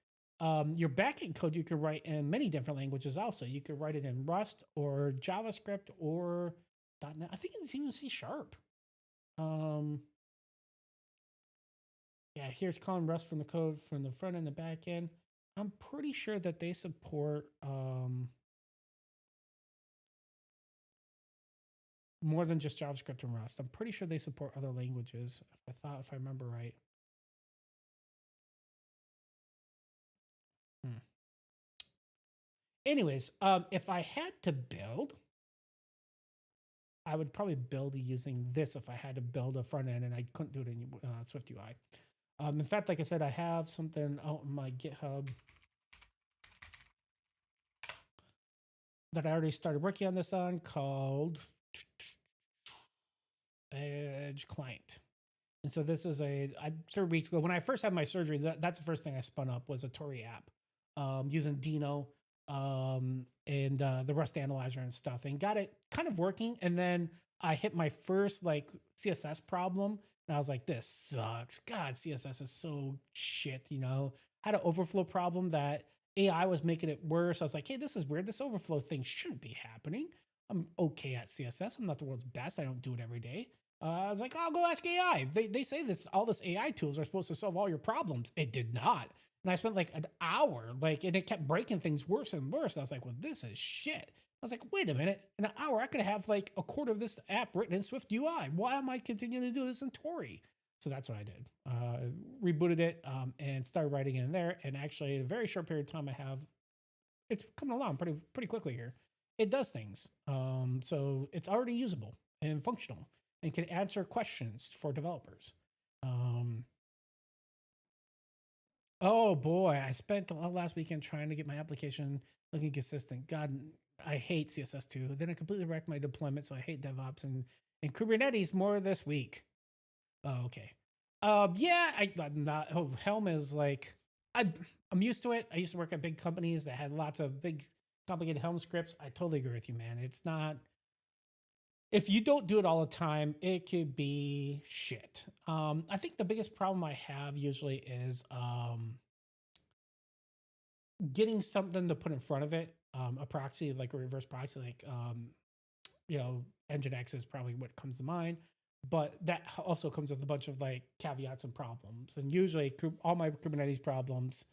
Your backend code you can write in many different languages also. You could write it in Rust or JavaScript or .NET. I think it's even C#. Yeah, here's calling Rust from the code from the front and the back end. I'm pretty sure that they support more than just JavaScript and Rust. I'm pretty sure they support other languages, if I remember right. Anyways, if I had to build, I would probably build using this if I had to build a front end and I couldn't do it in SwiftUI. In fact, like I said, I have something out in my GitHub that I already started working on this on called Edge Client. And so this is 3 weeks ago when I first had my surgery. That's the first thing I spun up was a Tori app using Dino and the Rust analyzer and stuff, and got it kind of working. And then I hit my first like CSS problem, and I was like, "This sucks. God, CSS is so shit." Had an overflow problem that AI was making it worse. I was like, "Hey, this is weird. This overflow thing shouldn't be happening. I'm okay at CSS. I'm not the world's best. I don't do it every day." I was like, "I'll go ask AI." They say all this AI tools are supposed to solve all your problems. It did not. And I spent like an hour, and it kept breaking things worse and worse. I was like, "Well, this is shit." I was like, "Wait a minute. In an hour, I could have like a quarter of this app written in SwiftUI. Why am I continuing to do this in Tori?" So that's what I did. Rebooted it and started writing in there. And actually, in a very short period of time, it's coming along pretty quickly here. It does things. So it's already usable and functional and can answer questions for developers. Oh boy, I spent the last weekend trying to get my application looking consistent. God, I hate CSS2. Then I completely wrecked my deployment, so I hate DevOps and Kubernetes more this week. Oh, okay. Yeah, I'm not. Oh, Helm is like I'm used to it. I used to work at big companies that had lots of big complicated Helm scripts. I totally agree with you, man. It's not. If you don't do it all the time, it could be shit. I think the biggest problem I have usually is getting something to put in front of it. A proxy, like a reverse proxy, like Nginx is probably what comes to mind. But that also comes with a bunch of like caveats and problems. And usually, all my Kubernetes problems,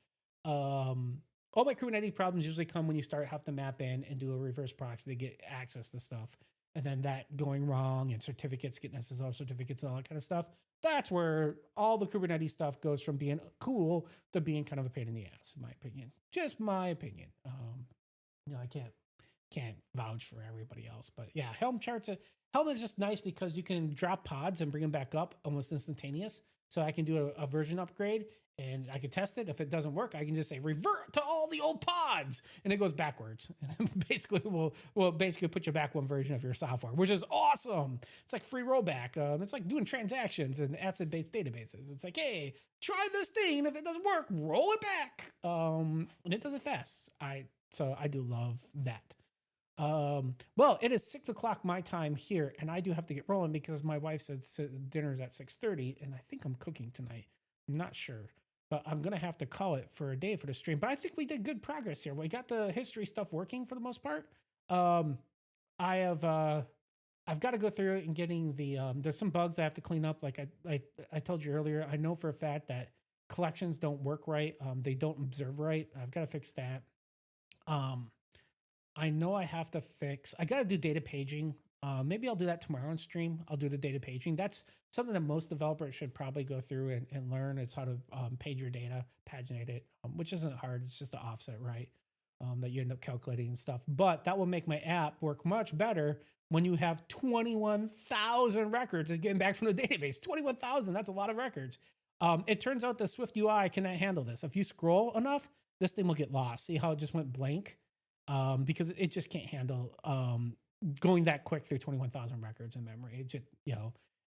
usually come when you have to map in and do a reverse proxy to get access to stuff, and then that going wrong and certificates, getting SSL certificates, and all that kind of stuff. That's where all the Kubernetes stuff goes from being cool to being kind of a pain in the ass, in my opinion. Just my opinion. I can't vouch for everybody else, but yeah, Helm is just nice because you can drop pods and bring them back up almost instantaneous. So I can do a version upgrade and I can test it. If it doesn't work, I can just say revert to all the old pods, and it goes backwards. And basically, will basically put you back one version of your software, which is awesome. It's like free rollback. It's like doing transactions in ACID-based databases. It's like, hey, try this thing, and if it doesn't work, roll it back. And it does it fast. So I do love that. Well, it is 6:00 my time here, and I do have to get rolling because my wife said dinner's at 6:30, and I think I'm cooking tonight. I'm not sure, but I'm gonna have to call it for a day for the stream. But I think we did good progress here. We got the history stuff working for the most part. I have I've got to go through it and getting the there's some bugs I have to clean up. Like I told you earlier, I know for a fact that collections don't work right. They don't observe right. I've got to fix that. I know I have to fix. I got to do data paging. Maybe I'll do that tomorrow on stream. I'll do the data paging. That's something that most developers should probably go through and learn. It's how to page your data, paginate it, which isn't hard. It's just an offset, right? That you end up calculating and stuff. But that will make my app work much better when you have 21,000 records getting back from the database. 21,000, that's a lot of records. It turns out the SwiftUI cannot handle this. If you scroll enough, this thing will get lost. See how it just went blank? Because it just can't handle going that quick through 21,000 records in memory. It just,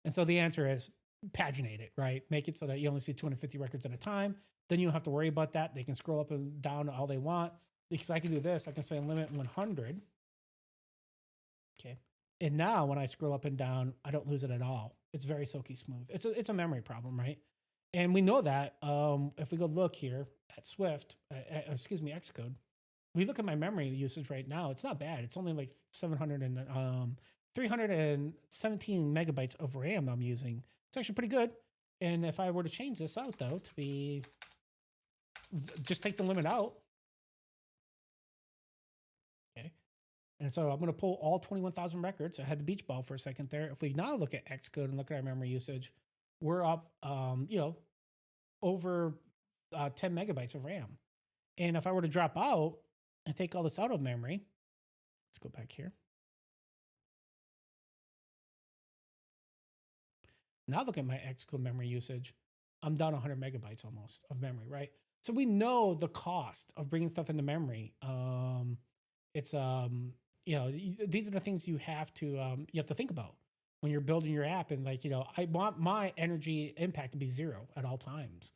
and so the answer is paginate it, right? Make it so that you only see 250 records at a time. Then you don't have to worry about that. They can scroll up and down all they want, because I can do this. I can say limit 100. Okay. And now when I scroll up and down, I don't lose it at all. It's very silky smooth. It's a memory problem, right? And we know that if we go look here at Xcode, we look at my memory usage right now, it's not bad. It's only like 317 megabytes of RAM I'm using. It's actually pretty good. And if I were to change this out though, to be, just take the limit out. Okay. And so I'm going to pull all 21,000 records. I had the beach ball for a second there. If we now look at Xcode and look at our memory usage, we're up, over 10 megabytes of RAM. And if I were to drop out, and take all this out of memory. Let's go back here. Now look at my Xcode memory usage. I'm down 100 megabytes almost of memory, right? So we know the cost of bringing stuff into memory. It's these are the things you have to think about when you're building your app. And like, I want my energy impact to be zero at all times,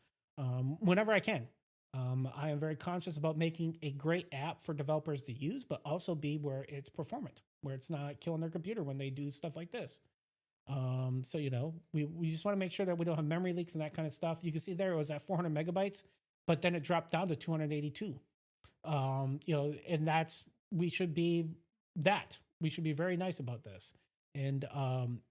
whenever I can. I am very conscious about making a great app for developers to use, but also be where it's performant, where it's not killing their computer when they do stuff like this. So we just want to make sure that we don't have memory leaks and that kind of stuff. You can see there it was at 400 megabytes, but then it dropped down to 282. And we should be very nice about this, and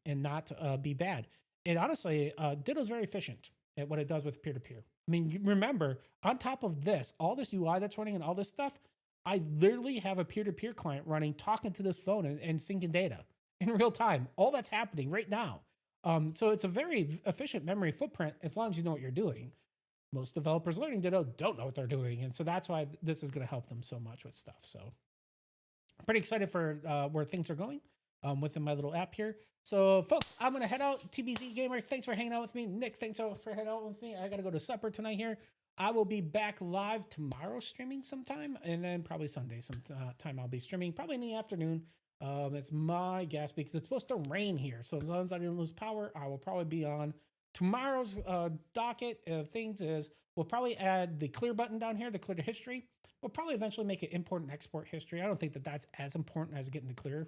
not be bad. And honestly, Ditto's very efficient at what it does with peer-to-peer. I mean, you remember, on top of this, all this UI that's running and all this stuff, I literally have a peer-to-peer client running, talking to this phone and syncing data in real time. All that's happening right now. So it's a very efficient memory footprint as long as you know what you're doing. Most developers learning Ditto don't know what they're doing. And so that's why this is going to help them so much with stuff. So I'm pretty excited for where things are going within my little app here. So folks, I'm going to head out. TBD Gamer, thanks for hanging out with me. Nick, thanks for hanging out with me. I got to go to supper tonight here. I will be back live tomorrow streaming sometime, and then probably Sunday sometime I'll be streaming, probably in the afternoon. It's my guess because it's supposed to rain here. So as long as I didn't lose power, I will probably be on. Tomorrow's docket of things is we'll probably add the clear button down here, the clear to history. We'll probably eventually make it import and export history. I don't think that that's as important as getting the clear.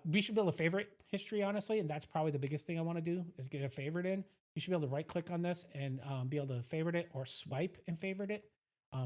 We should be able to favorite history, honestly, and that's probably the biggest thing I want to do is get a favorite in. You should be able to right click on this and be able to favorite it or swipe and favorite it,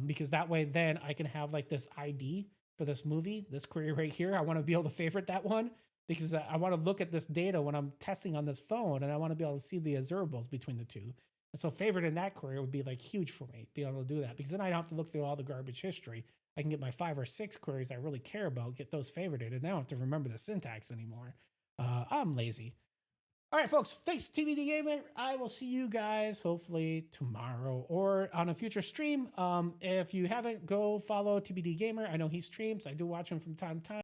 because that way then I can have like this ID for this movie, this query right here. I want to be able to favorite that one because I want to look at this data when I'm testing on this phone, and I want to be able to see the observables between the two. And so favorite in that query would be like huge for me, be able to do that, because then I don't have to look through all the garbage history. I can get my 5 or 6 queries I really care about, get those favorited, and I don't have to remember the syntax anymore. I'm lazy. All right, folks, thanks, TBD Gamer. I will see you guys hopefully tomorrow or on a future stream. If you haven't, go follow TBD Gamer. I know he streams. I do watch him from time to time.